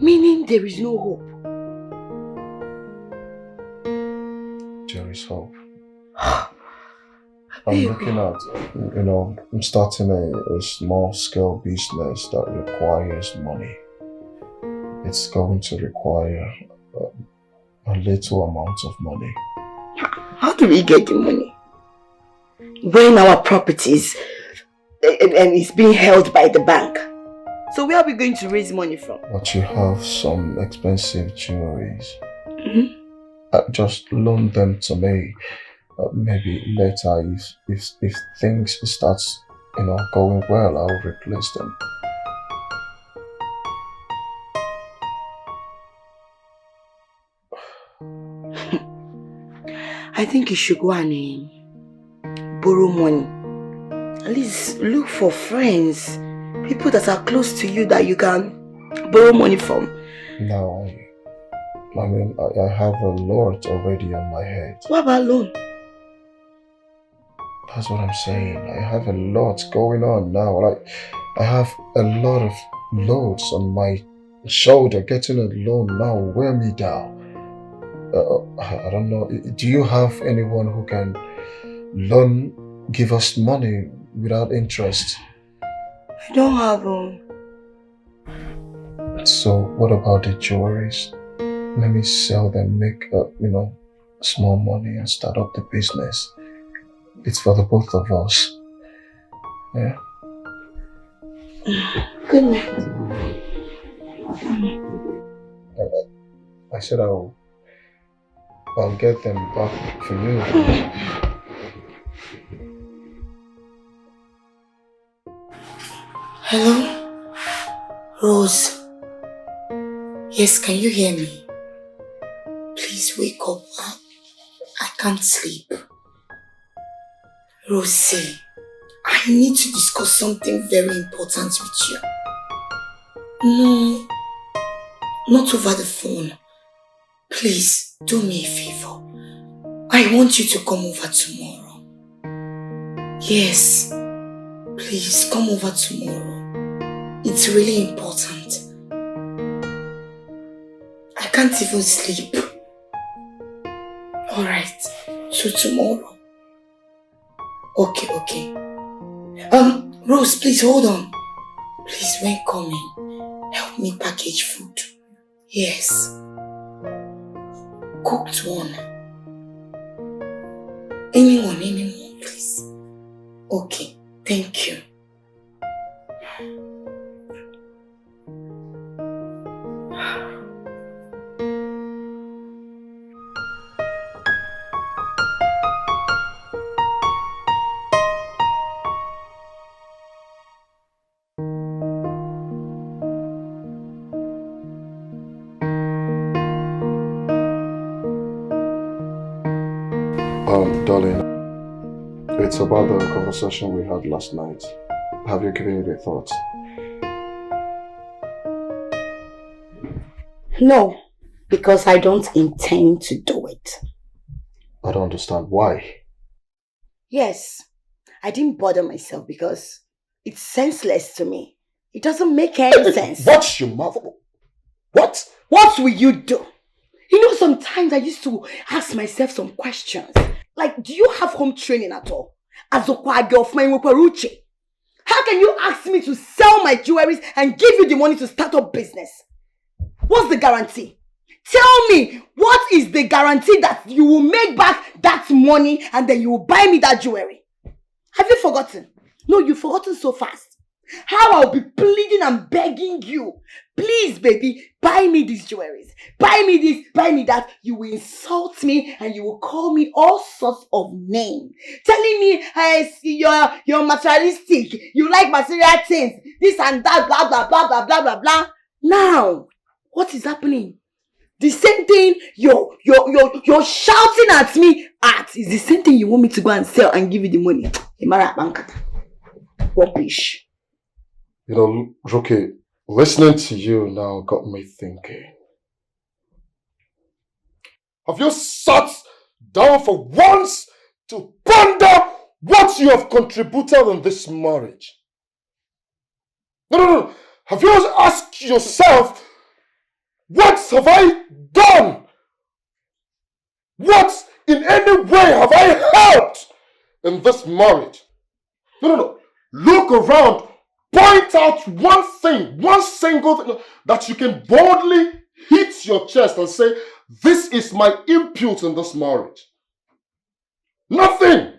Meaning there is no hope? There is hope. I'm looking at, I'm starting a small scale business that requires money. It's going to require a little amount of money. How do we get the money? When our properties and it's being held by the bank. So where are we going to raise money from? But you have some expensive jewelries. Just loan them to me. Maybe later, if things starts, going well, I'll replace them. I think you should go and borrow money. At least look for friends, people that are close to you that you can borrow money from. No, I have a lot already on my head. What about loan? That's what I'm saying. I have a lot going on now. Like, I have a lot of loads on my shoulder. Getting a loan now will wear me down. I don't know. Do you have anyone who can give us money without interest? I don't have one. So what about the jewelries? Let me sell them, make small money and start up the business. It's for the both of us. Yeah. Good night. I said I'll get them back for you. Hello? Rose. Yes, can you hear me? Please wake up. I can't sleep. Rosie, I need to discuss something very important with you. No, not over the phone. Please, do me a favor. I want you to come over tomorrow. Yes, please come over tomorrow. It's really important. I can't even sleep. Alright, so tomorrow. Okay. Rose, please hold on. Please, when coming, help me package food. Yes. Cooked one. Anyone, please. Okay, thank you. Darling, it's about the conversation we had last night. Have you given it a thought? No, because I don't intend to do it. I don't understand why. Yes, I didn't bother myself because it's senseless to me. It doesn't make any sense. Watch your mouth. What? What will you do? Sometimes I used to ask myself some questions. Like, do you have home training at all? As a girl of mine, how can you ask me to sell my jewelries and give you the money to start up business? What's the guarantee? Tell me, what is the guarantee that you will make back that money and then you will buy me that jewelry? Have you forgotten? No, you've forgotten so fast. How I'll be pleading and begging you. Please, baby, buy me these jewelries. Buy me this, buy me that. You will insult me and you will call me all sorts of names. Telling me, hey, you're materialistic. You like material things. This and that, blah, blah, blah, blah, blah, blah, blah. Now, what is happening? The same thing you're shouting at me at is the same thing you want me to go and sell and give you the money. Rubbish. You know, Rookie, listening to you now got me thinking. Have you sat down for once to ponder what you have contributed in this marriage? No. Have you asked yourself, what have I done? What in any way have I helped in this marriage? No. Look around. Point out one thing, one single thing that you can boldly hit your chest and say, this is my input in this marriage. Nothing.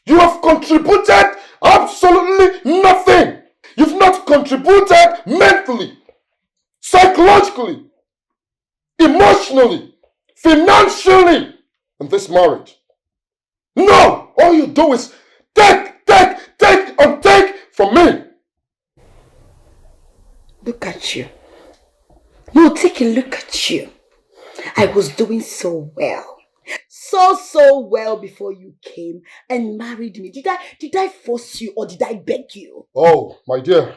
You have contributed absolutely nothing. You've not contributed mentally, psychologically, emotionally, financially in this marriage. No! All you do is take and take from me. Look at you. No, take a look at you. I was doing so well. So well before you came and married me. Did I force you or did I beg you? Oh, my dear.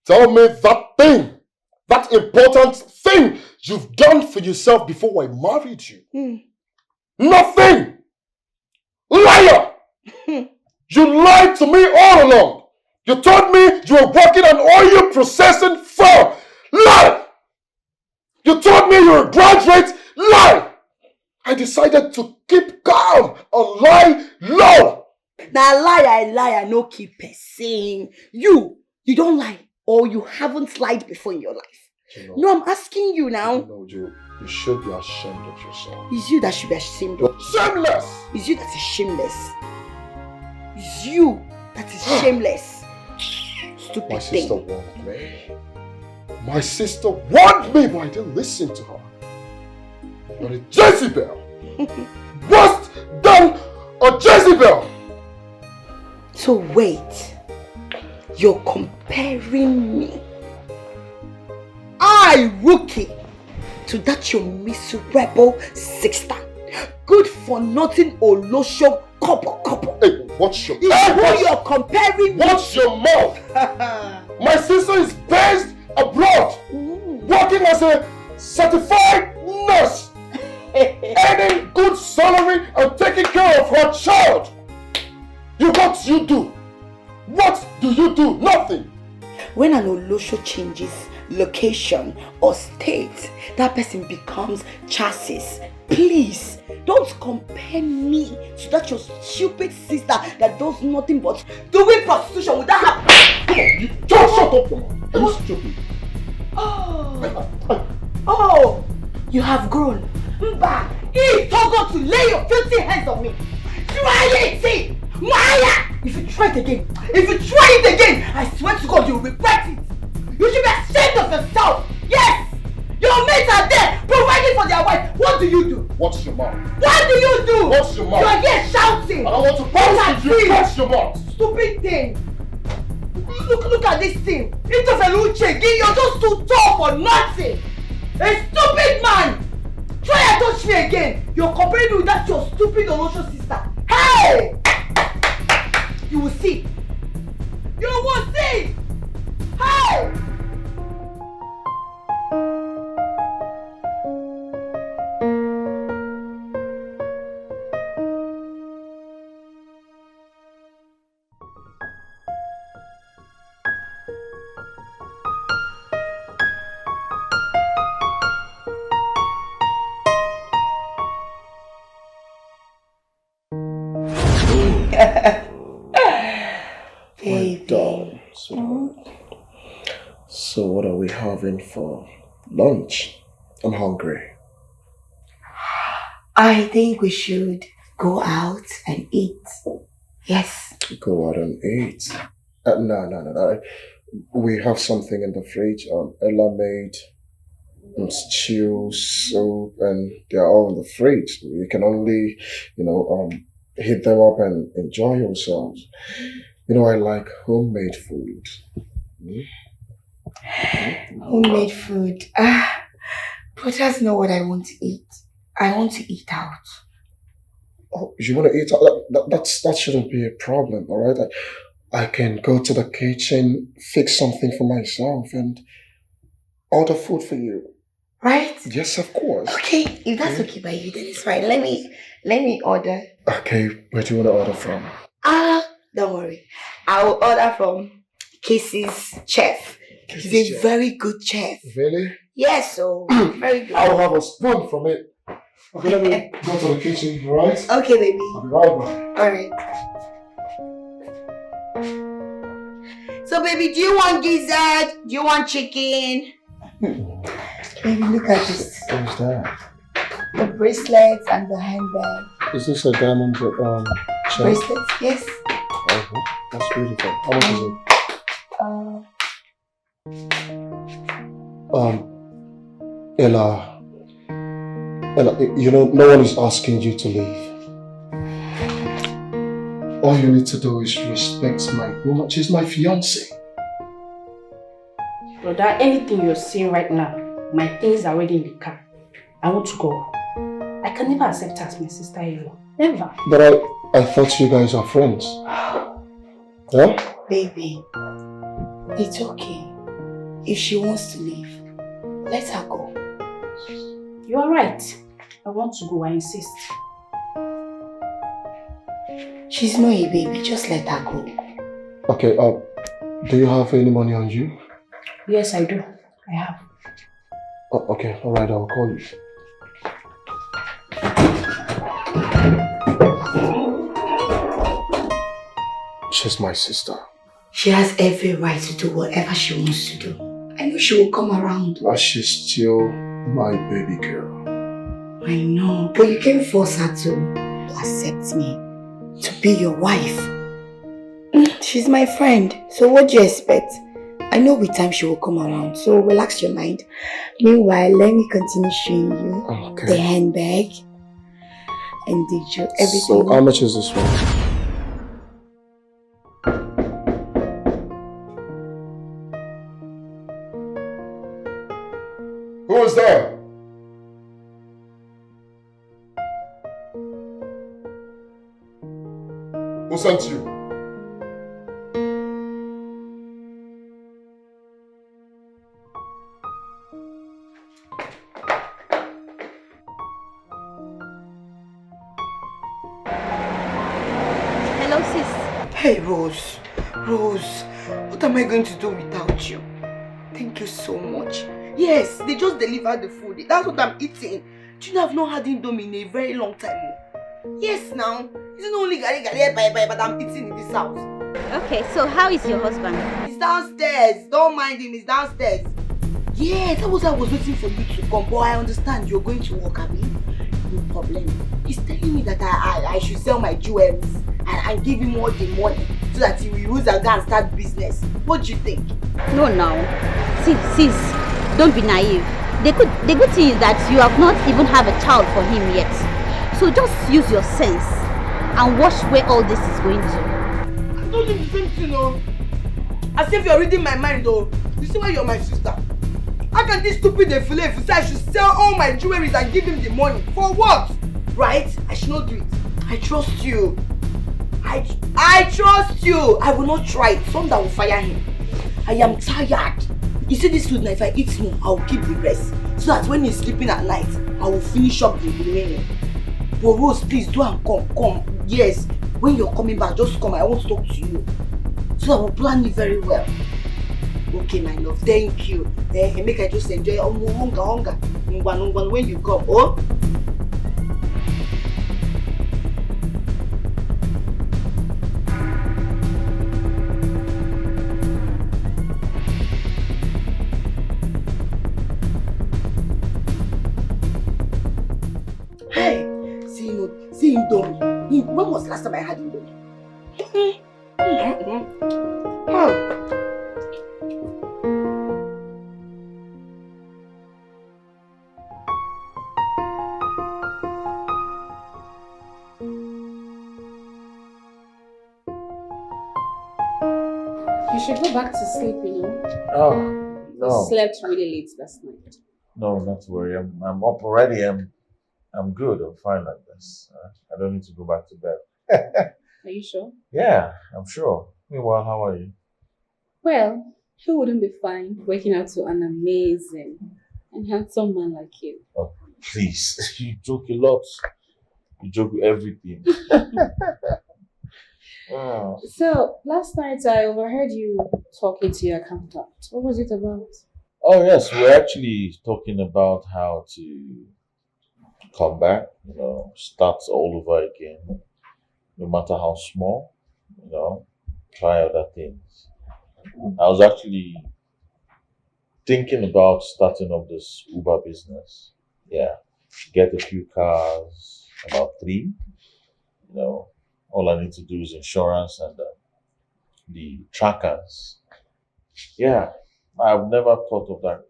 Tell me that thing. That important thing you've done for yourself before I married you. Nothing. Liar. You lied to me all along. You told me you were working an oil processing firm. Lie! You told me you were a graduate. Lie! I decided to keep calm and lie low. Now lie, no keep saying. You don't lie or you haven't lied before in your life. No, I'm asking you now. You should be ashamed of yourself. It's you that should be ashamed of yourself. Shameless! It's you that is shameless. It's you that is shameless. Stupid My thing. sister warned me. My sister warned me, but I didn't listen to her. You're a Jezebel. Worse than a Jezebel. So wait. You're comparing me, Rookie, to that your miserable sister. Good for nothing Olosho couple. Hey, watch your mouth. Is who you're comparing me. Watch your mouth. My sister is based abroad, working as a certified nurse, earning good salary and taking care of her child. What do you do? What do you do? Nothing. When an Olosho changes location or state, that person becomes chassis. Please, don't compare me to that your stupid sister that does nothing but doing prostitution without her. Come on, you don't shut up. Are you stupid? Oh, you have grown. Mba, it's Togo to lay your filthy hands on me. Try it, Maya! If you try it again, I swear to God, you'll regret it. You should be ashamed of yourself. Yes! Your mates are there, providing for their wife. What do you do? Watch your mouth. What do you do? Watch your mouth. You are here shouting. I don't want to bounce with you. Watch your mouth. Stupid thing. Look at this thing. You're just too tall for nothing. A stupid man. Try and touch me again. You're comparing me with that your stupid Olosho sister. Hey! You will see. You will see. Hey! Baby. So what are we having for Lunch? I'm hungry. I think we should go out and eat. Yes. Go out and eat? No. We have something in the fridge. Ella made stew, soup, and they're all in the fridge. You can only, heat them up and enjoy yourselves. I like homemade food. Homemade food. But that's not what I want to eat. I want to eat out. Oh, you want to eat out? That shouldn't be a problem, all right? I can go to the kitchen, fix something for myself, and order food for you. Right? Yes, of course. Okay, if that's okay by you, then it's fine. Let me order. Okay, where do you want to order from? Don't worry. I will order from Casey's chef. He's a very good chef. Really? Yes, so very good. I'll have a spoon from it. Okay, let me go to the kitchen, alright? Okay, baby. I'll be right back. Alright. So, baby, do you want gizzard? Do you want chicken? Baby, look at this. What is that? The bracelets and the handbag. Is this a diamond chain? Bracelets? Yes. Okay, that's beautiful. How much is it? Ella, no one is asking you to leave. All you need to do is respect my woman. She's my fiancée. Brother, anything you're saying right now, my things are already in the car. I want to go. I can never accept her as my sister-in-law. Never. But I thought you guys are friends. Yeah? Baby, it's okay. If she wants to leave, let her go. You are right. I want to go, I insist. She's not a baby, just let her go. Okay, do you have any money on you? Yes, I do. I have. Oh, okay, alright, I'll call you. She's my sister. She has every right to do whatever she wants to do. I know she will come around. But she's still my baby girl. I know, but you can't force her to accept me, to be your wife. She's my friend, so what do you expect? I know with time she will come around, so relax your mind. Meanwhile, let me continue showing you the handbag and the everything. So how much is this one? Who is there? Who sent you? Hello, sis. Hey, Rose. Rose, what am I going to do without you? Thank you so much. Yes, they just delivered the food. That's what I'm eating. Do you know I've not had Indomie in a very long time? Yes, now. It's not only gari but I'm eating in this house. Okay, so how is your husband? He's downstairs. Don't mind him, he's downstairs. Yeah, that was why I was waiting for you to come. But I understand you're going to work, Abby. No problem. He's telling me that I should sell my jewels and give him all the money so that he will use a gun and start business. What do you think? No, now. Sis, don't be naive. The good thing is that you have not even have a child for him yet. So just use your sense and watch where all this is going to. I told you the same thing, no. As if you're reading my mind, though. You see why you're my sister? How can this stupid defile say I should sell all my jewelry and give him the money? For what? Right? I should not do it. I trust you. I trust you. I will not try it. Some that will fire him. I am tired. You see this food now, if I eat more, I will keep the rest. So that when he's sleeping at night, I will finish up the remaining. But Rose, please do and come. Yes. When you're coming back, just come. I want to talk to you. So I will plan it very well. Okay, my love. Thank you. Make I just enjoy hunger. When you come. Oh? When was the last time I had you? You should go back to sleep, you know. Oh, no. You slept really late last night. No, not to worry. I'm up already. I'm good. I'm fine like this. I don't need to go back to bed. Are you sure? Yeah, I'm sure. Meanwhile, how are you? Well, who wouldn't be fine waking up to an amazing and handsome man like you? Oh, please. You joke a lot. You joke with everything. Oh. So, last night I overheard you talking to your accountant. What was it about? Oh, yes. We're actually talking about how to come back, start all over again, no matter how small, try other things. I was actually thinking about starting up this Uber business. Yeah, get a few cars, about 3. All I need to do is insurance and the trackers. Yeah, I've never thought of that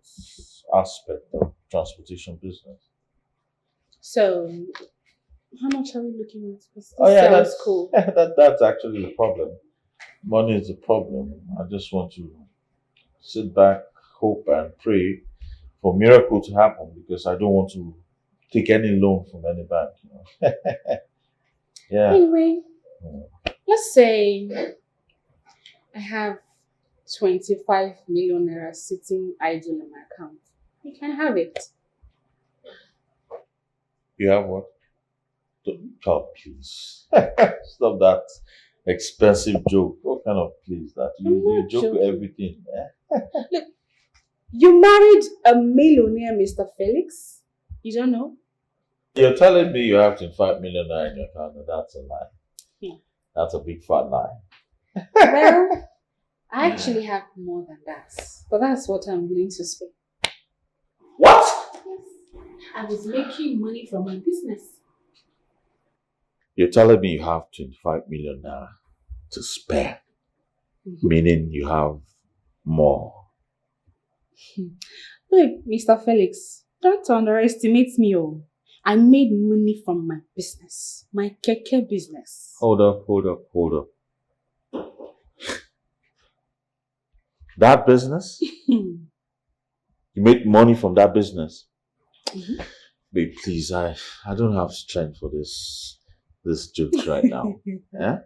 aspect of transportation business. So, how much are we looking at? This That's cool. That's actually the problem. Money is the problem. I just want to sit back, hope and pray for a miracle to happen because I don't want to take any loan from any bank. Yeah. Anyway, let's say I have 25 million naira sitting idle in my account. You can have it. You have what? Oh, please. Stop that expensive joke. What kind of please that? You joke with everything. Look, you married a millionaire, Mr. Felix. You don't know? You're telling me you have 25 million naira in your account. That's a lie. Yeah. That's a big fat lie. Well, I actually have more than that. But that's what I'm willing to spend. What? Yes. I was making money from my business. You're telling me you have 25 million naira to spare. Meaning you have more. Look, Mr. Felix, don't underestimate me. I made money from my business. My keke business. Hold up. That business? You made money from that business? Babe, please, I don't have strength for this jokes right now. Yeah?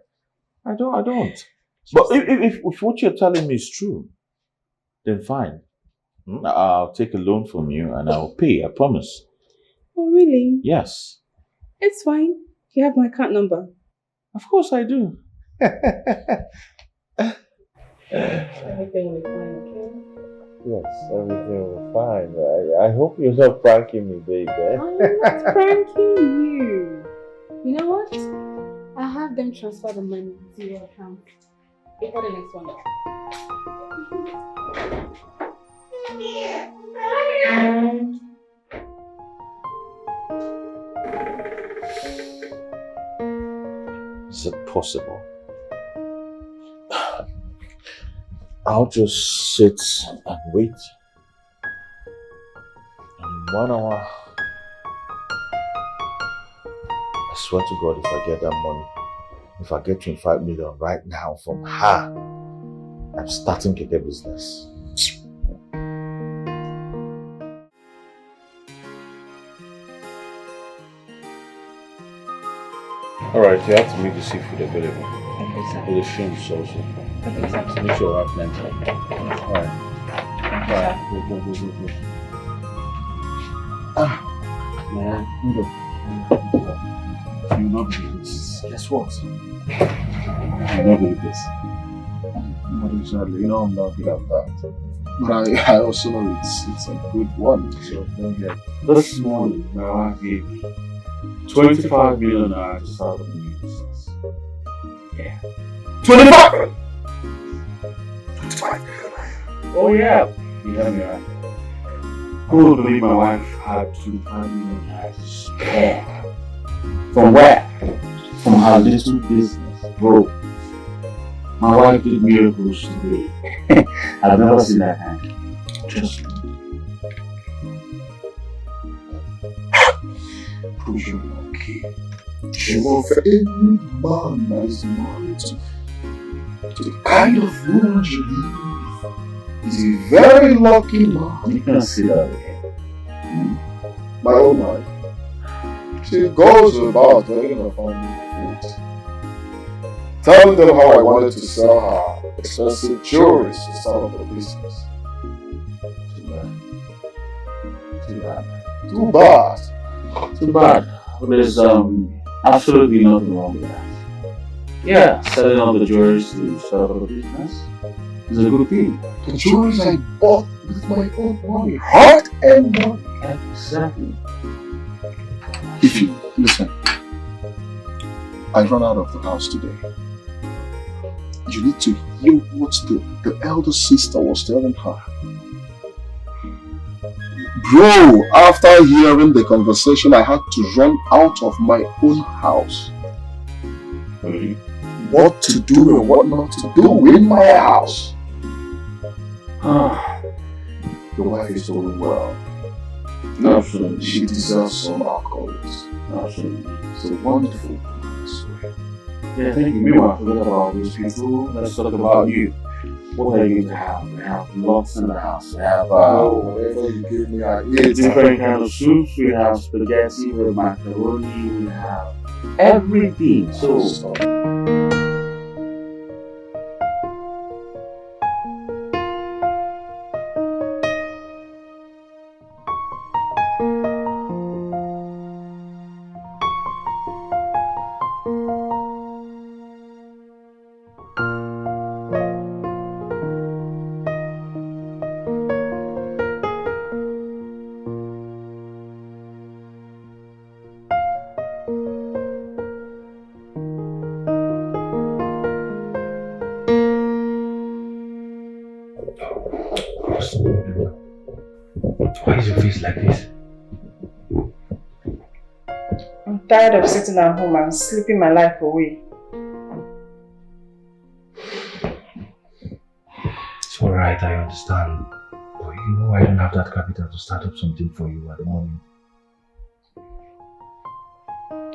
I don't. But if what you're telling me is true, then fine. I'll take a loan from you and I'll pay, I promise. Oh, really? Yes. It's fine. You have my account number. Of course I do. Everything will be fine, okay? Yes, everything will be fine. I hope you're not pranking me, babe. I'm not pranking you. You know what? I'll have them transfer the money to your account before the next one. Is it possible? I'll just sit and wait. And in 1 hour, I swear to God, if I get that money, if I get 25 million right now from her, I'm starting keke business. Alright, you have to make the seafood available. Okay, sir. For the shrimps also. Okay, sir. Make sure I have plenty. Alright. Alright, go. Man, you will not believe this. Guess what? You will not believe this. But exactly, I'm not good at that. But I also know it's a good one, so don't get. This morning, my wife gave me 25 million to start a new business. Yeah. 25! 25 million. Oh yeah. You heard me right. Who would believe my wife had 25 million to spare? From where? from her little business. Bro, my wife did miracles today. I've never seen that hand. Trust me. Bro, you're lucky. Sure, for any man that is married to the kind of woman you live is a very lucky man. You can see that again. My own wife, she goes about making her family food, telling them how I wanted to sell her expensive jewelry to start up the business. Too bad. Too bad. Too bad. There's absolutely nothing wrong with that. Yeah, selling up the jewelry to start up a business is a good thing. The jewelry I bought with my own money, heart and money. Exactly. If you listen, I ran out of the house today. You need to hear what the elder sister was telling her. Bro, after hearing the conversation, I had to run out of my own house. Really? What to do and what not to do in my house. Your wife is doing well. Absolutely. She deserves some accolades. Absolutely. It's a wonderful woman, I swear. Yeah, thank you. Meanwhile, forget about these people. Let's talk about you. What are you going to have? We have lots in the house. We have whatever you give me, I eat. Different kind of soups. We have spaghetti, we have macaroni, we have everything. So Why is your face like this? I'm tired of sitting at home and sleeping my life away. It's alright, I understand. But you know I don't have that capital to start up something for you at the moment.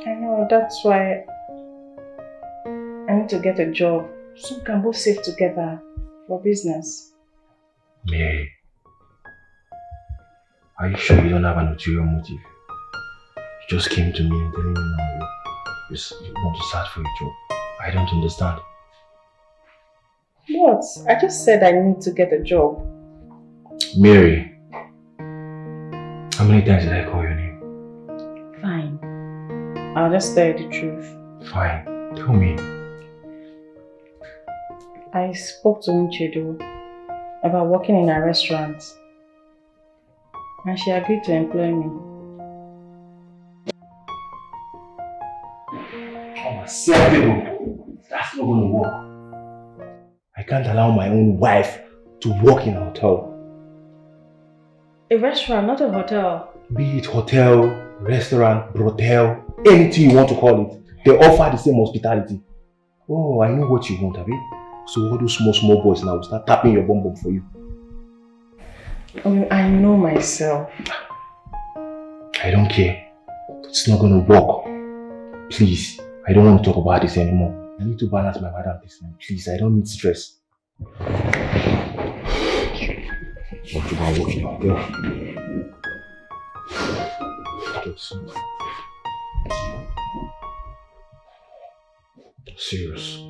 I know, that's why I need to get a job so we can both save together for business. Mary, are you sure you don't have an ulterior motive? You just came to me and telling me now you want to start for a job. I don't understand. What? I just said I need to get a job. Mary, how many times did I call your name? Fine. I'll just tell you the truth. Fine. Tell me. I spoke to Nchedo about working in a restaurant. And she agreed to employ me. Unacceptable. That's not going to work. I can't allow my own wife to work in a hotel. A restaurant, not a hotel. Be it hotel, restaurant, brothel, anything you want to call it. They offer the same hospitality. Oh, I know what you want, Abi. So all those small boys now will start tapping your bum for you. I know myself. I don't care. It's not going to work. Please, I don't want to talk about this anymore. I need to balance my madam business. Please, I don't need stress. What about working out there? Serious.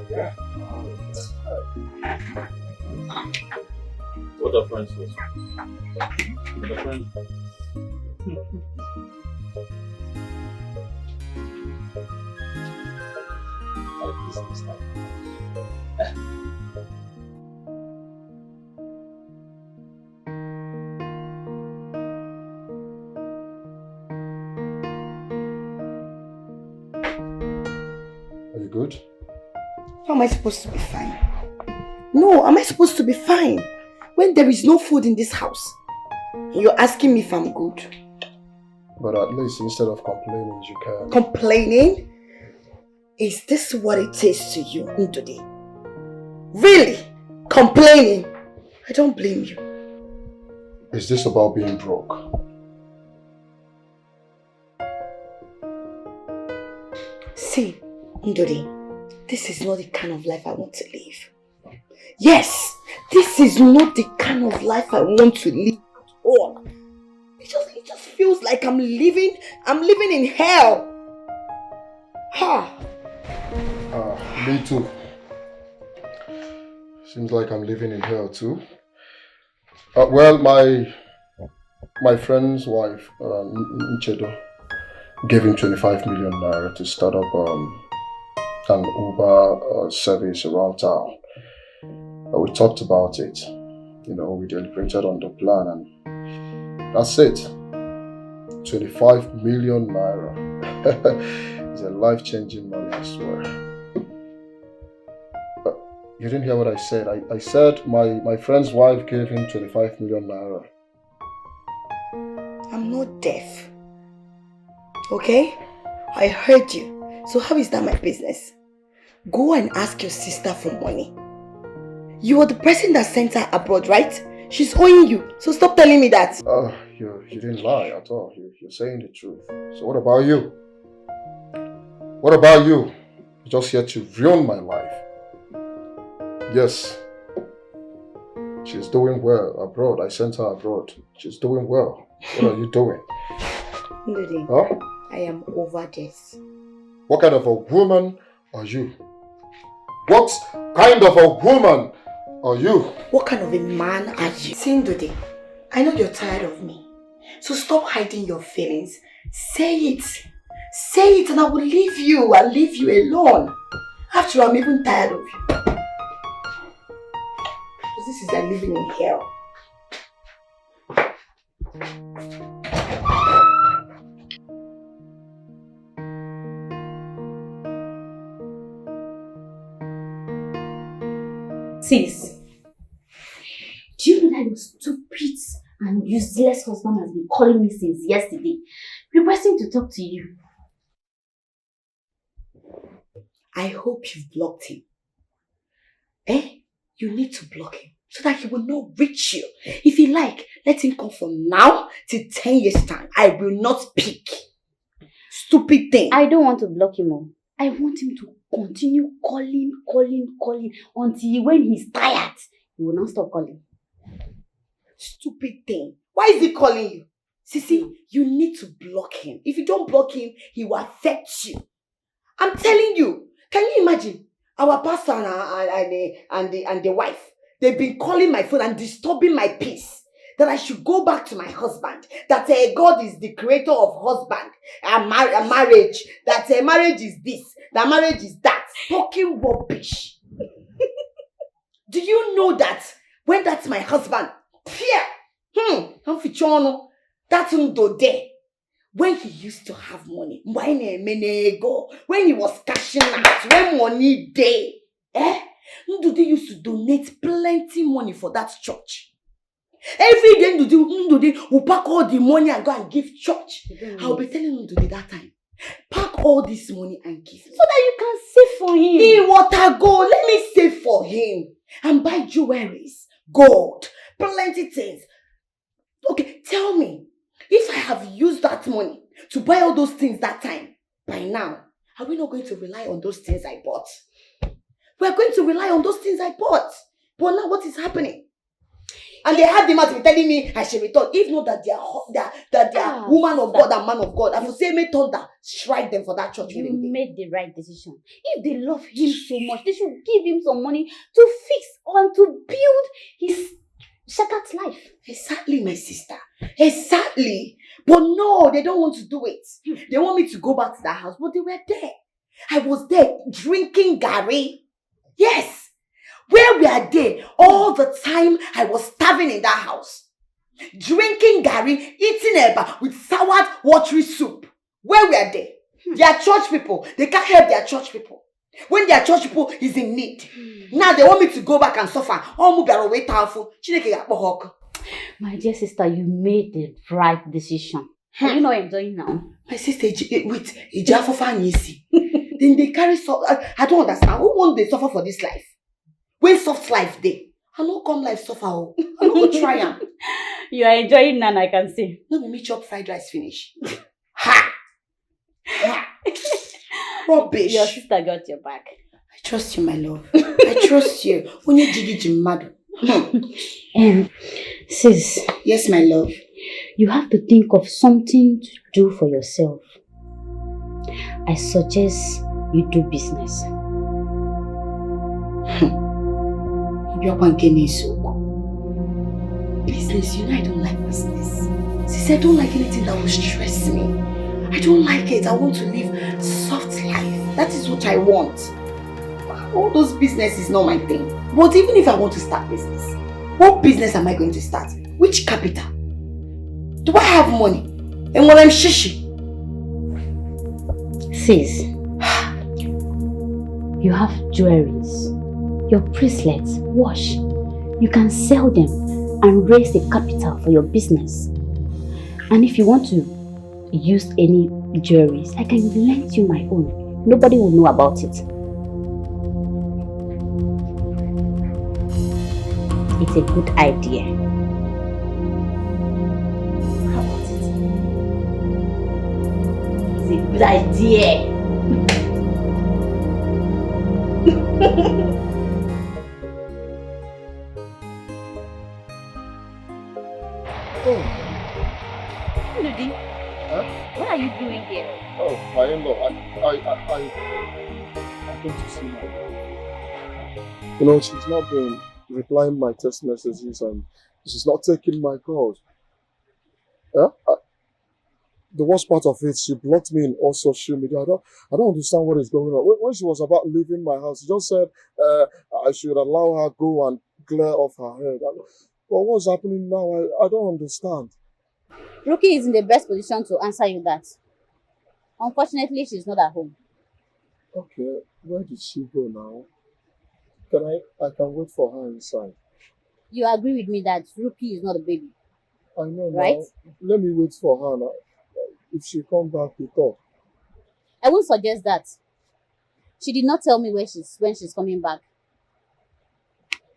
Yeah. What are friends for? What are friends? Are you good? How am I supposed to be fine? No, am I supposed to be fine when there is no food in this house? You're asking me if I'm good. But at least instead of complaining, you can. Complaining? Is this what it is to you today? Really? Complaining? I don't blame you. Is this about being broke? See, Ndodi, this is not the kind of life I want to live. Yes, this is not the kind of life I want to live at all. It just feels like I'm living in hell. Ha! Me too. Seems like I'm living in hell too. Well, my friend's wife, Nchedo, gave him 25 million naira to start up an Uber service around town. We talked about it. You know, we deliberated on the plan and that's it. 25 million naira. It's a life-changing money, I swear. But you didn't hear what I said. I said my friend's wife gave him 25 million naira. I'm not deaf. Okay? I heard you. So how is that my business? Go and ask your sister for money. You are the person that sent her abroad, right? She's owing you. So stop telling me that. You didn't lie at all. You're saying the truth. So what about you? What about you? You're just here to ruin my life. Yes. She's doing well abroad. I sent her abroad. She's doing well. What are you doing? Ndidi, Huh? I am over this. What kind of a woman are you? What kind of a woman are you? What kind of a man are you? See, Ndidi, I know you're tired of me. So stop hiding your feelings. Say it. Say it and I will leave you. I'll leave you alone. After all, I'm even tired of you. Because this is like living in hell. Sis, do you know that your stupid and useless husband has been calling me since yesterday, requesting to talk to you? I hope you've blocked him. You need to block him so that he will not reach you. If you like, let him come from now till 10 years time. I will not pick. Stupid thing. I don't want to block him all. I want him to continue calling until when he's tired, he will not stop calling. Stupid thing. Why is he calling you? Sisi, you need to block him. If you don't block him, he will affect you. I'm telling you. Can you imagine? Our pastor and the wife, they've been calling my phone and disturbing my peace. That I should go back to my husband. That God is the creator of husband and marriage. That marriage is this. That marriage is that. Talking rubbish. Do you know that when that's my husband, that's Ndode. When he used to have money, when he was cashing out, when money day, Ndode used to donate plenty money for that church. Every day Ndode will pack all the money and go and give church. I'll be telling Ndode that time, pack all this money and give me. So that you can save for him. He water go, let me save for him. And buy jewelries, gold, plenty things. Okay, tell me, if I have used that money to buy all those things that time, by now, are we not going to rely on those things I bought? We are going to rely on those things I bought. But now what is happening? And they have the man to be telling me I should return. If not that they are woman of God and man of God, I would say may thunder strike them for that church. You made the right decision. If they love him so much, they should give him some money to fix and to build his shattered life. Exactly, my sister. Exactly. But no, they don't want to do it. They want me to go back to that house, but they were there. I was there drinking Gary. Yes. Where we are there, all the time I was starving in that house. Drinking Gary, eating eba with soured watery soup. Where we are there. They are church people. They can't help their church people. When their church people is in need. Now they want me to go back and suffer. My dear sister, you made the right decision. Are you not enjoying now? My sister, wait, then they carry I don't understand. Who won't they suffer for this life? When soft life day, I don't come life suffer. I don't go try am. You are enjoying none, I can see. No, me chop fried rice finish. Ha! Rubbish. Your sister got your back. I trust you, my love. I trust you. Onye jigi mad. Sis. Yes, my love. You have to think of something to do for yourself. I suggest you do business. Business, you know I don't like business. Sis, I don't like anything that will stress me. I don't like it. I want to live soft life. That is what I want. All those business is not my thing. But even if I want to start business, what business am I going to start? Which capital? Do I have money? And when I'm shishi? Sis, you have jewelries, your bracelets, watch. You can sell them and raise a capital for your business. And if you want to use any jewelries, I can lend you my own. Nobody will know about it. It's a good idea. How about it? It's a good idea. Oh. Ludi, what are you doing here? Oh, my in-law, I'm going to see her. You know, she's not been replying my text messages and she's not taking my calls. The worst part of it, she blocked me in all social media. I don't understand what is going on. When she was about leaving my house, she just said I should allow her go and clear off her head. But what's happening now? I don't understand. Rookie is in the best position to answer you that. Unfortunately, she's not at home. Okay, where did she go now? I can wait for her inside. You agree with me that Rookie is not a baby? I know, right? Now. Let me wait for her now. If she comes back, we talk. I won't suggest that. She did not tell me when she's coming back.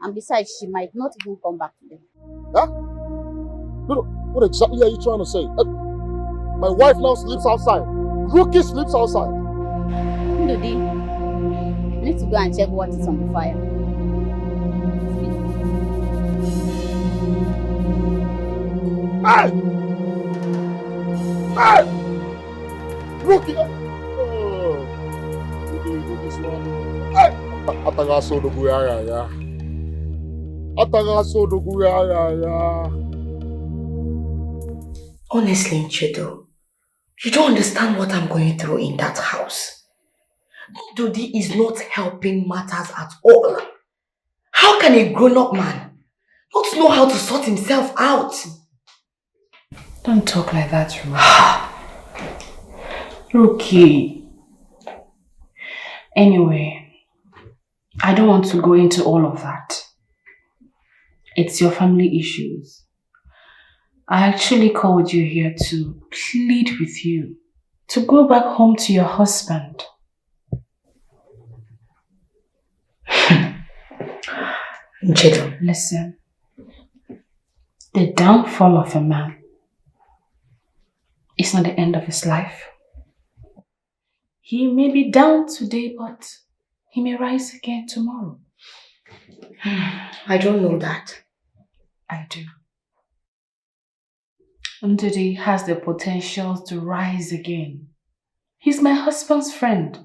And besides, she might not even come back today. Huh? No, what exactly are you trying to say? My wife now sleeps outside. Rookie sleeps outside. Ndudi, I need to go and check what is on the fire. Hey! Hey! Rookie! Do this one. Hey! Atagaso do guyaya ya. Atagaso do guyaya ya. Honestly, Nchedo, you don't understand what I'm going through in that house. Ndudi is not helping matters at all. How can a grown-up man not know how to sort himself out? Don't talk like that, Rookie. Anyway, I don't want to go into all of that. It's your family issues. I actually called you here to plead with you to go back home to your husband. Nchedo, listen. The downfall of a man is not the end of his life. He may be down today, but he may rise again tomorrow. I don't know that. I do. Ndidi has the potential to rise again. He's my husband's friend,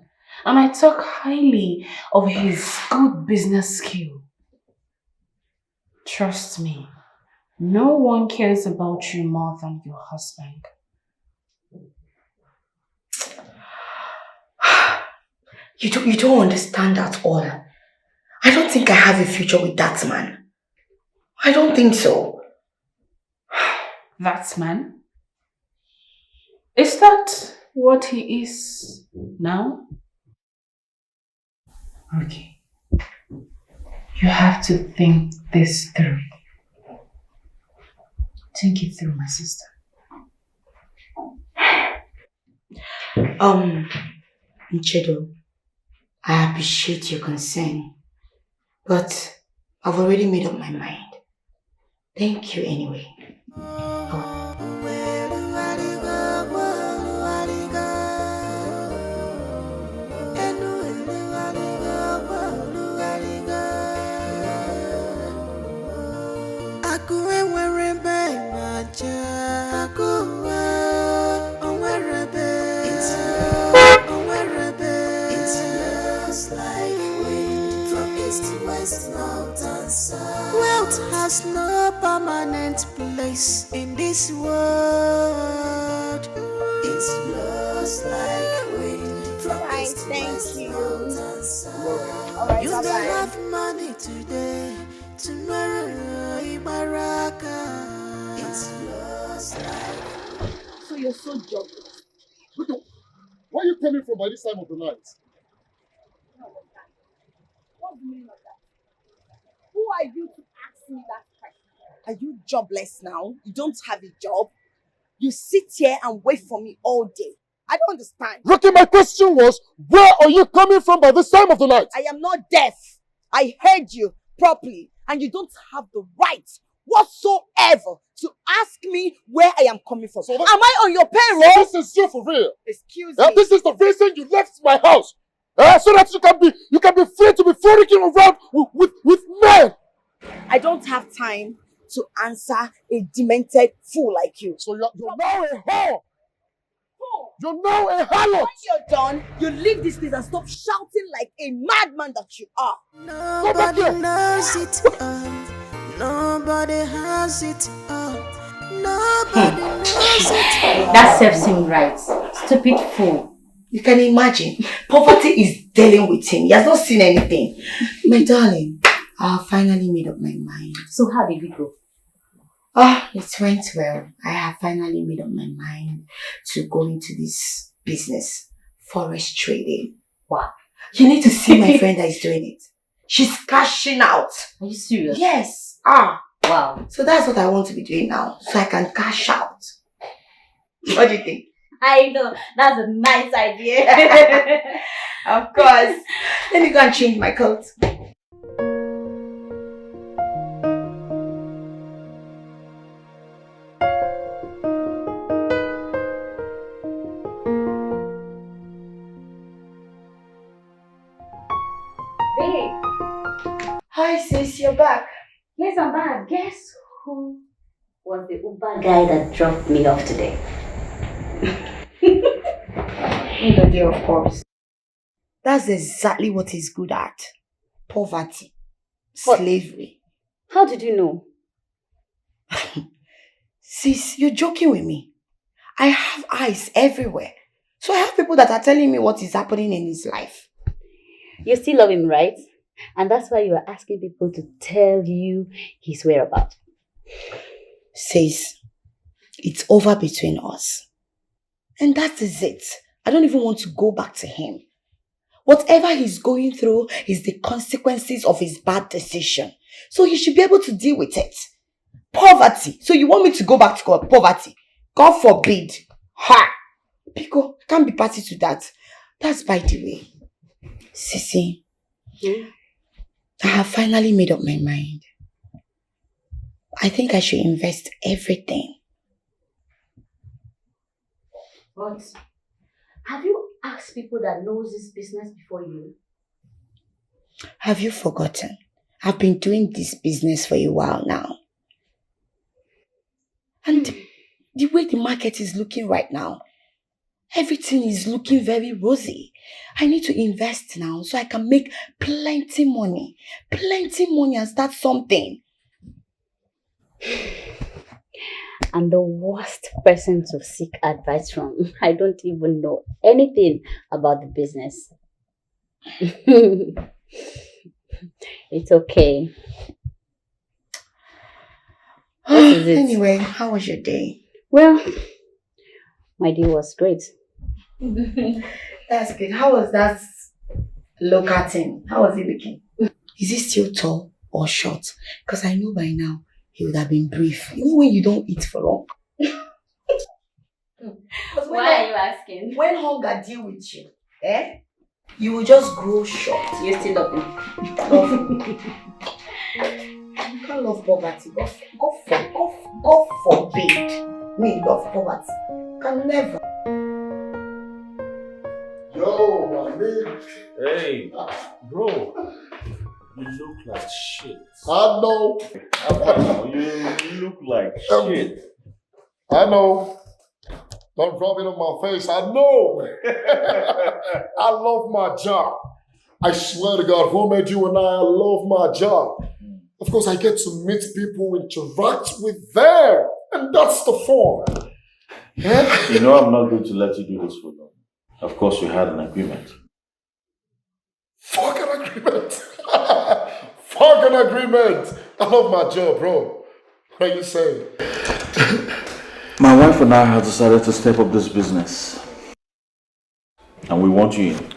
and I talk highly of his good business skill. Trust me, no one cares about you more than your husband. You don't understand at all. I don't think I have a future with that man. I don't think so. That man? Is that what he is now? Okay. You have to think this through. Think it through, my sister. Nchedo, I appreciate your concern, but I've already made up my mind. Thank you anyway. Wealth has no permanent place in this world. It blows like wind from east to west, mountains. You don't have money today, tomorrow Ibaraka. It blows like. So you're so jobless. Where are you coming from by this time of the night? What's the meaning of that? Who are you to ask me that question? Are you jobless now? You don't have a job? You sit here and wait for me all day. I don't understand. Rocky, my question was, where are you coming from by this time of the night? I am not deaf. I heard you properly, and you don't have the right whatsoever to ask me where I am coming from. So am I on your payroll? This is you for real. Excuse me. This is the reason you left my house. So that you can be free to be frolicking around with men. I don't have time to answer a demented fool like you. So you're now a whore. You're now a harlot. When you're done, you leave this place and stop shouting like a madman that you are. Nobody knows it all. Nobody has it all. Nobody knows it all. That serves him right. Stupid fool. You can imagine. Poverty is dealing with him. He has not seen anything. My darling, I have finally made up my mind. So how did it go? It went well. I have finally made up my mind to go into this business, forest trading. Wow. You need to see my friend that is doing it. She's cashing out. Are you serious? Yes. Wow. So that's what I want to be doing now, so I can cash out. What do you think? I know. That's a nice idea. Of course. Let me go and change my coat. Babe. Hi sis, you're back. Yes, I'm back. Guess who was the Uber guy that dropped me off today? Ndidi, of course. That's exactly what he's good at. Poverty. Slavery. How did you know? Sis, you're joking with me. I have eyes everywhere. So I have people that are telling me what is happening in his life. You still love him, right? And that's why you are asking people to tell you his whereabouts. Sis, it's over between us. And that is it. I don't even want to go back to him. Whatever he's going through is the consequences of his bad decision. So he should be able to deal with it. Poverty. So you want me to go back to poverty? God forbid. Ha! Pico, I can't be party to that. That's by the way. Sissy, I have finally made up my mind. I think I should invest everything. What? Have you asked people that knows this business before you? Have you forgotten? I've been doing this business for a while now. And the way the market is looking right now, everything is looking very rosy. I need to invest now so I can make plenty money and start something. I'm the worst person to seek advice from. I don't even know anything about the business. It's okay. What is it? Anyway, how was your day? Well, my day was great. That's good. How was that local thing? How was he looking? Is he still tall or short? Because I know by now he would have been brief. You know when you don't eat for long? Why are you asking? When hunger deal with you, you will just grow short. You still love me. You can't love poverty. God forbid me love poverty. Can never. Yo, my man. Hey, bro. You look like shit. I know. You look like shit. I know. Don't rub it on my face. I know. I love my job. I swear to God, who made you and I love my job. Of course, I get to meet people, interact with them. And that's the fun. You know I'm not going to let you do this for long. Of course, we had an agreement. Fuck an agreement. Fuck an agreement. I love my job, bro. What are you saying? My wife and I have decided to step up this business. And we want you in.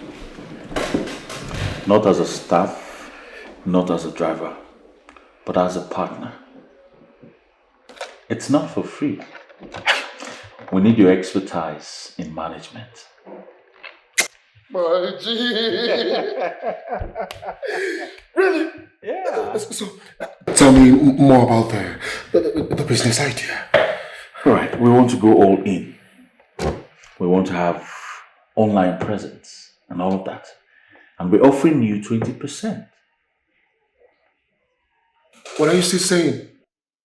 Not as a staff, not as a driver, but as a partner. It's not for free. We need your expertise in management. My G. Really? Yeah. So, tell me more about the business idea. Right, we want to go all in. We want to have online presence and all of that. And we're offering you 20%. What are you still saying?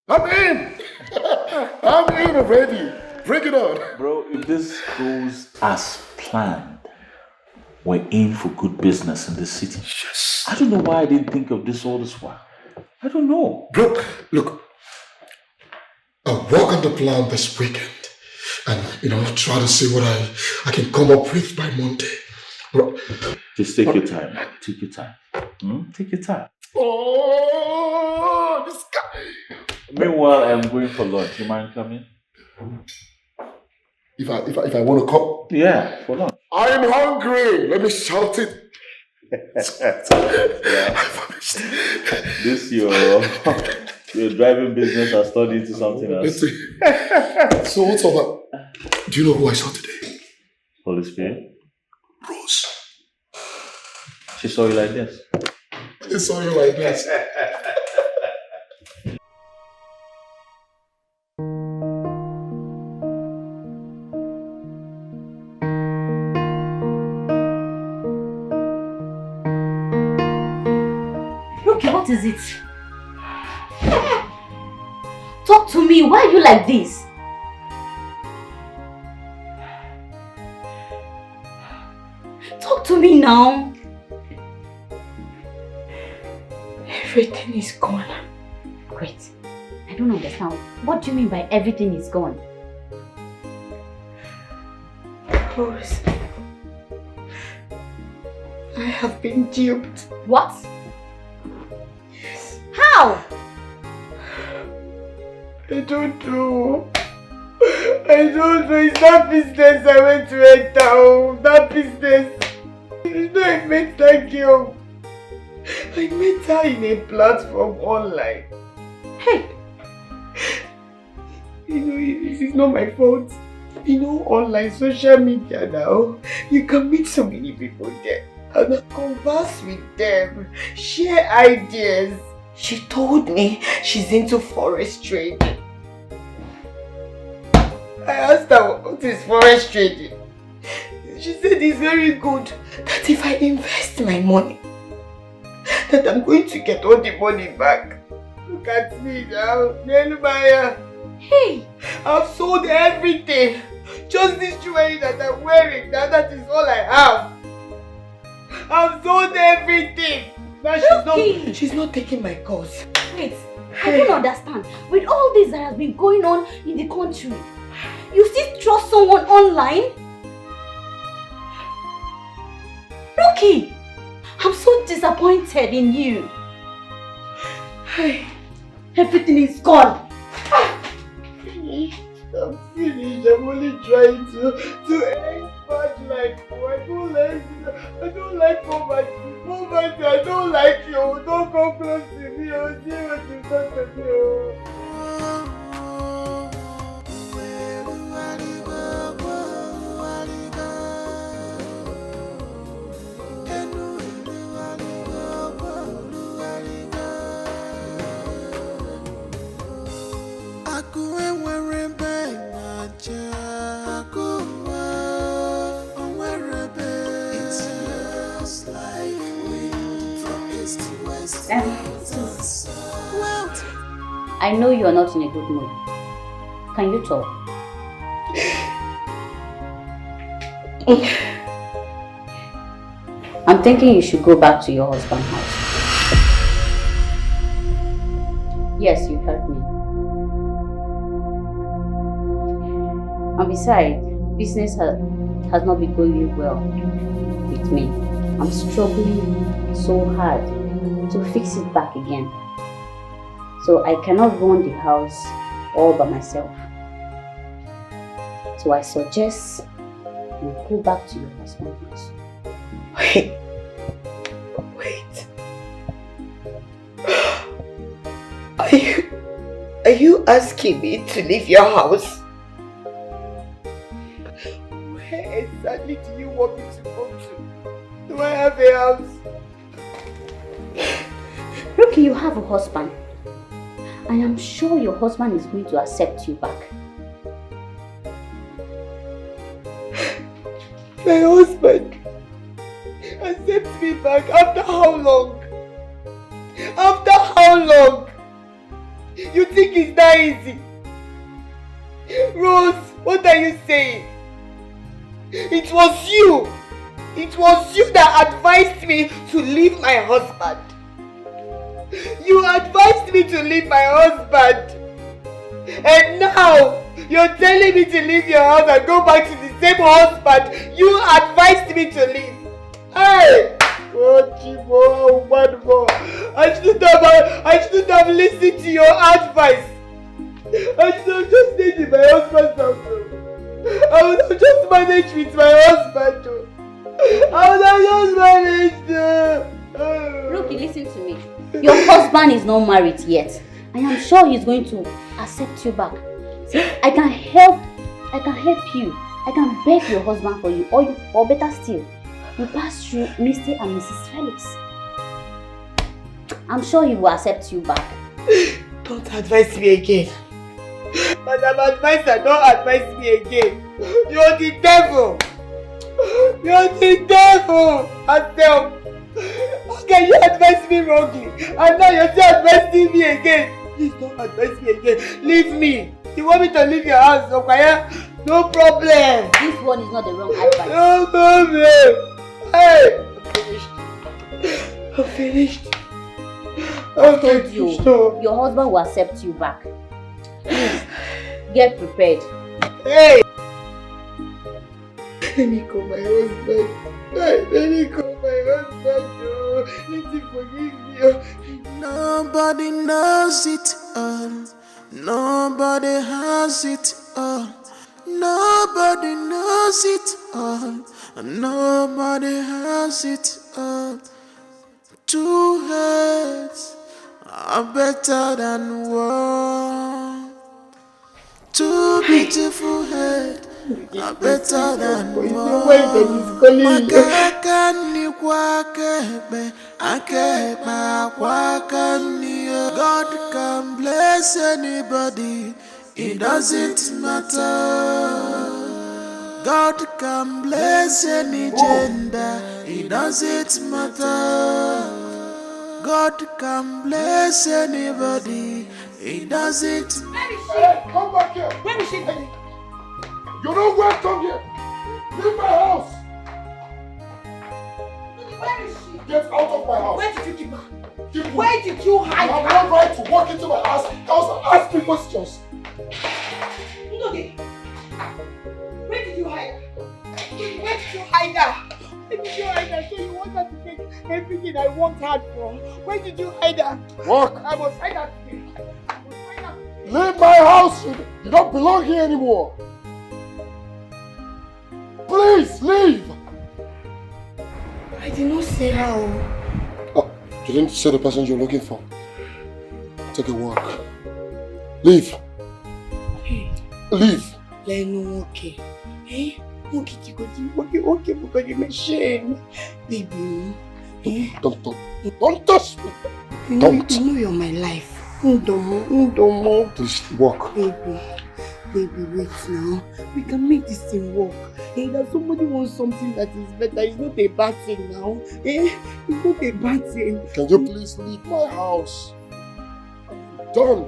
I'm in! I'm in already. Bring it on. Bro, if this goes as planned, we're in for good business in this city. Yes. I don't know why I didn't think of this all this while. I don't know. Bro, look. I'll work on the plan this weekend and, try to see what I can come up with by Monday. Bro. Just take your time, man. Take your time. Take your time. Oh, this guy. Meanwhile, I'm going for lunch. You mind coming? If I want to come? Yeah, for lunch. I'm hungry. Let me shout it. This your driving business has turned into something else. So what's up? Do you know who I saw today? Holy Spirit. Rose. She saw you like this. She saw you like this. Okay, what is it? Talk to me. Why are you like this? Talk to me now. Everything is gone. Wait, I don't understand. What do you mean by everything is gone? Rose, I have been duped. What? How? I don't know. It's that business I went to enter. That business. I met that girl. I met her in a platform online. Hey! This is not my fault. Online social media now, you can meet so many people there and converse with them, share ideas. She told me she's into forest trading. I asked her what is forest trading. She said it's very good, that if I invest my money, that I'm going to get all the money back. Look at me now, Nelubaya. Hey! I've sold everything. Just this jewelry that I'm wearing, that is all I have. I've sold everything. Now she's not taking my calls. Wait, I don't understand. With all this that has been going on in the country, you still trust someone online? Rookie, I'm so disappointed in you. Everything is gone. I'm finished. I'm only trying to end bad life. I don't like poverty. Poverty, I don't like you. Don't come close to me. I'll see what you've done to me. I know you are not in a good mood. Can you talk? I'm thinking you should go back to your husband's house. Yes, you heard me. And besides, business has not been going well with me. I'm struggling so hard to fix it back again. So I cannot run the house all by myself. So I suggest you go back to your husband's house. Wait. Are you asking me to leave your house? Where exactly do you want me to go to? Do I have a house? Look, you have a husband. I am sure your husband is going to accept you back. My husband accepts me back after how long? After how long? You think it's that easy? Rose, what are you saying? It was you. It was you that advised me to leave my husband. You advised me to leave my husband. And now, you're telling me to leave your house and go back to the same husband you advised me to leave. Hey! Oh, Chibo, one more. I shouldn't have listened to your advice. I should have just stayed in my husband's house. I would have just managed with my husband. I would have just managed. Rookie, listen to me. Your husband is not married yet. I am sure he's going to accept you back. See, I can help you. I can beg your husband for you, or better still, you pass through Mr. and Mrs. Felix. I'm sure he will accept you back. Don't advise me again. Madam Advisor, don't advise me again. You're the devil. You're the devil. Adele, how can you advise me wrongly? And now you're still advising me again. Please don't advise me again. Leave me. You want me to leave your house, okay? No problem. This one is not the wrong advice. No problem. Hey, I'm finished. I told you, your husband will accept you back. Please, get prepared. Hey! Let me call my husband. Let me call my husband. Let him forgive me. Nobody knows it all. Nobody has it all. Nobody knows it all. Nobody has it all. Two heads are better than one. Two beautiful heads are better than one. God can bless anybody, it doesn't matter. God can bless any gender, it doesn't matter. God can bless anybody, He does it. Hey, come back here. Where is she? You're not welcome here. Leave my house. Where is she? Get out of my house. Where did you keep her? Keep Where did you hide You her? have no right to walk into my house and ask me questions. Ndoge, where did you hide her? Where did you hide her? Where did you hide her? So you want her to take everything I worked hard for? Where did you hide her? Walk. I must hide her today. Leave my house. You don't belong here anymore. Please leave. I did not say her. Oh, you didn't say the person you're looking for. Take a walk. Leave. Leave. Leno, okay. Eh? Okay, because you're machine. Baby. Eh? Don't touch me. You know you're my life. Don't. Please walk. Baby, wait now. We can make this thing work. Hey, that somebody wants something that is better. It's not a bad thing now. Eh? It's not a bad thing. Can you please leave my house? Done.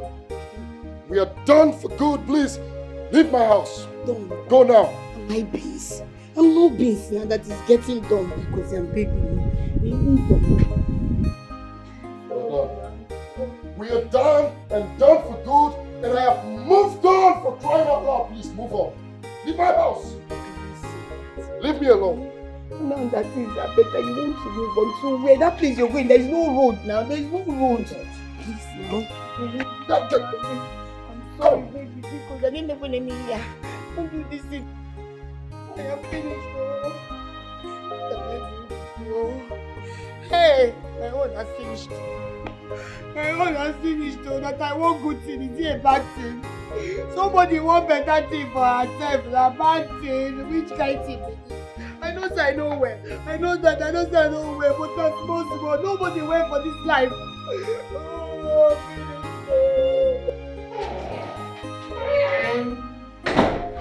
We are done for good. Please leave my house. Done. Go now. Am I beans? I'm no beans now that is getting done because I'm baby. We are done and done for good, and I have moved on for crying out loud. Please move on. Leave my house. Leave me alone. Now that things are better, you want to move on. So where that place you're going, there is no road now. There is no road. Please now. I'm sorry, baby, because I didn't never let me here. Don't do this thing. I am finished. Hey, my own has finished. My own has finished though, that I want good thing, is it a bad thing? Somebody want better thing for herself, a bad thing, which kind of thing is it? I know say I know where, I know that, I know say I know where, but that's possible, nobody went for this life. Oh,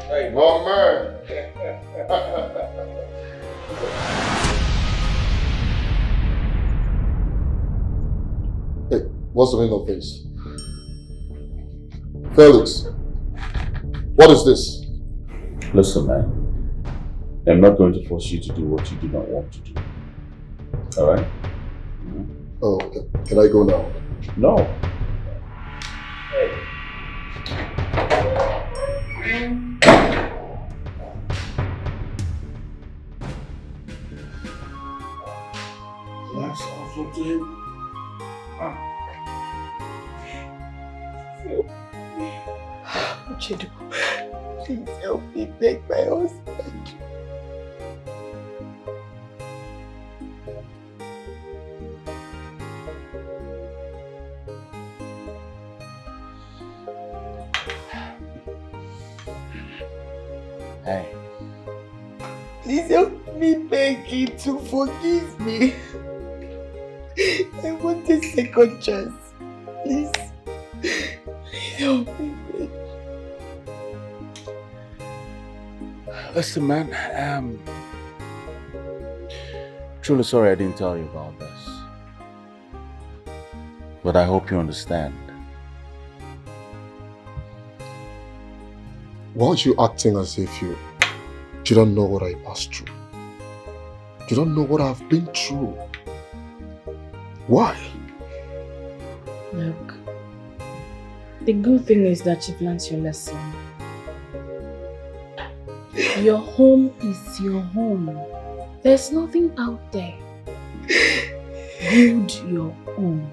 hey, my man. Hey, what's the meaning of this? Felix, what is this? Listen, man. I'm not going to force you to do what you do not want to do. Alright? Oh, okay. Can I go now? No. Let's talk to him. Uchedu, please help me beg my husband. Hey. Please help me beg him to forgive me. I want a second chance. Please. Please help me beg. Listen, man, truly sorry I didn't tell you about this. But I hope you understand. Why are you acting as if you don't know what I passed through? You don't know what I've been through. Why? Look, the good thing is that you've learned your lesson. Your home is your home. There's nothing out there. Build your own.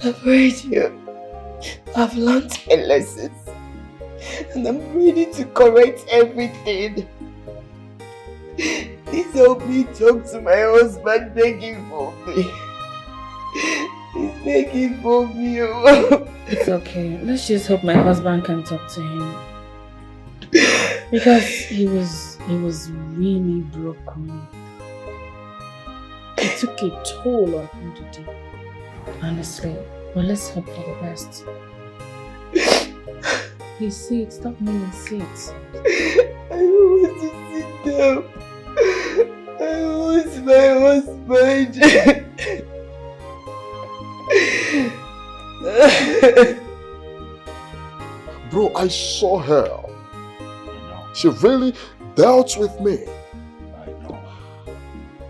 I've heard you. I've learned my lessons. And I'm ready to correct everything. Please help me talk to my husband, begging for me. He's begging for me. It's okay. Let's just hope my husband can talk to him. Because he was really broken. It took a toll on him today. Honestly. But let's hope for the best. Please sit. Stop kneeling. Sit. I don't want to sit down. I want my husband. mind. Bro, I saw her. She really dealt with me.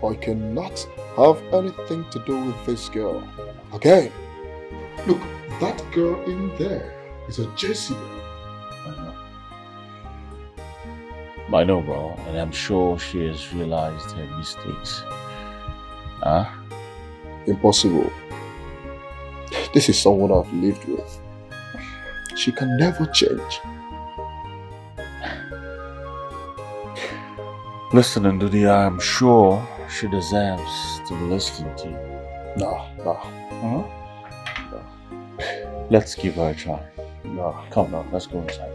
I cannot have anything to do with this girl. Again, look, that girl in there is a Jezebel. I know, bro, and I'm sure she has realized her mistakes. Huh? Impossible. This is someone I've lived with. She can never change. Listen, Ndudi, I'm sure she deserves to be listened to. No. Huh? No. Let's give her a try. No. Come now, let's go inside.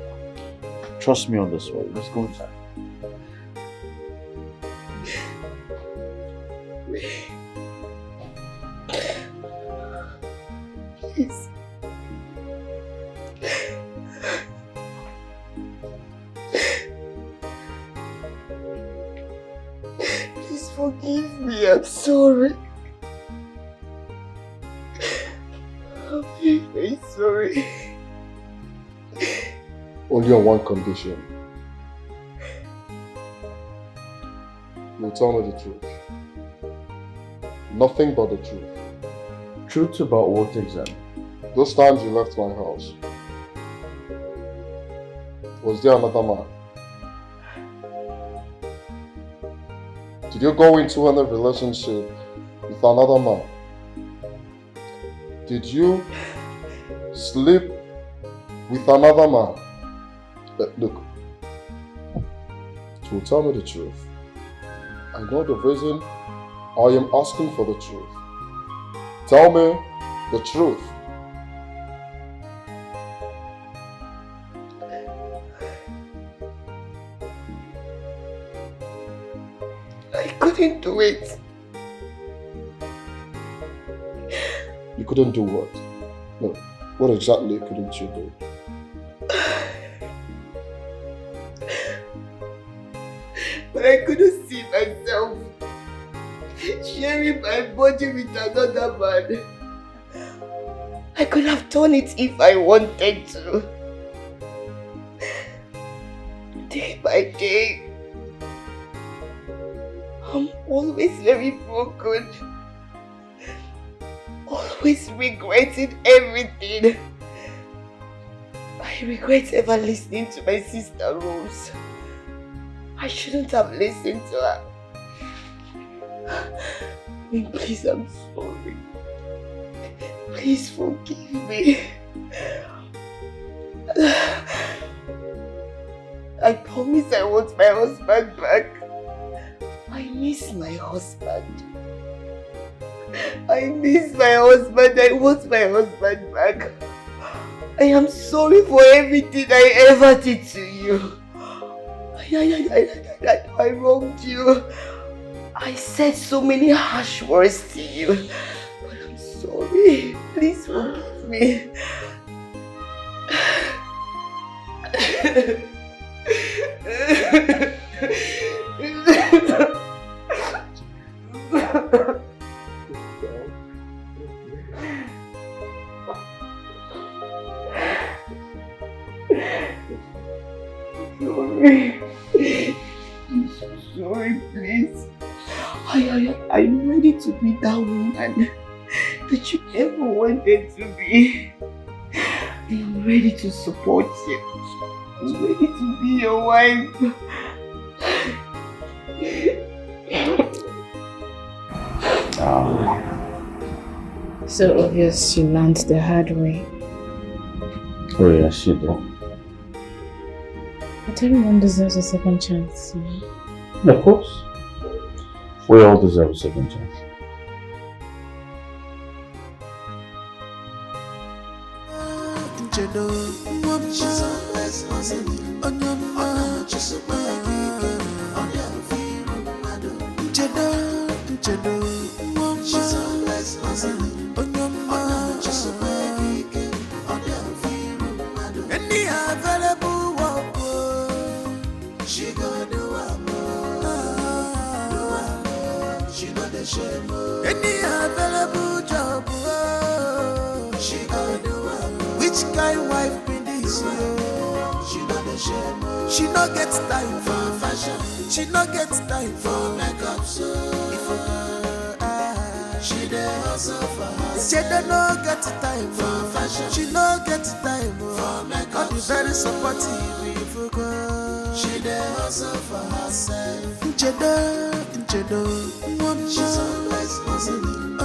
Trust me on this one. Let's go inside. Please. Please forgive me. I'm sorry. I'm very, very sorry. Only on one condition. You'll tell me the truth. Nothing but the truth. Truth about what exactly? Those times you left my house, was there another man? Did you go into any relationship with another man? Did you sleep with another man? Look, to tell me the truth. I know the reason I am asking for the truth. Tell me the truth. I couldn't do it. You couldn't do what? No, what exactly couldn't you do? But I couldn't see myself sharing my body with another man. I could have done it if I wanted to. Day by day, I'm always very broken. Always regretting everything. I regret ever listening to my sister Rose. I shouldn't have listened to her. Please, I'm sorry. Please forgive me. I promise I want my husband back. I miss my husband. I miss my husband. I want my husband back. I am sorry for everything I ever did to you. I wronged you. I said so many harsh words to you. But I'm sorry. Please forgive me. Sorry. I'm so sorry, please. I'm ready to be that woman that you ever wanted to be. I'm ready to support you. I'm ready to be your wife. So obvious you learned the hard way. Oh yes, you did. But everyone deserves a second chance. Of course. We all deserve a second chance. She know the shame. She no get time for fashion. She no get time for makeup. So if a girl, she dey hustle for her. She no get time for fashion. She no get time for makeup. Be very supportive if a girl. She dey hustle for herself. She's always hustling.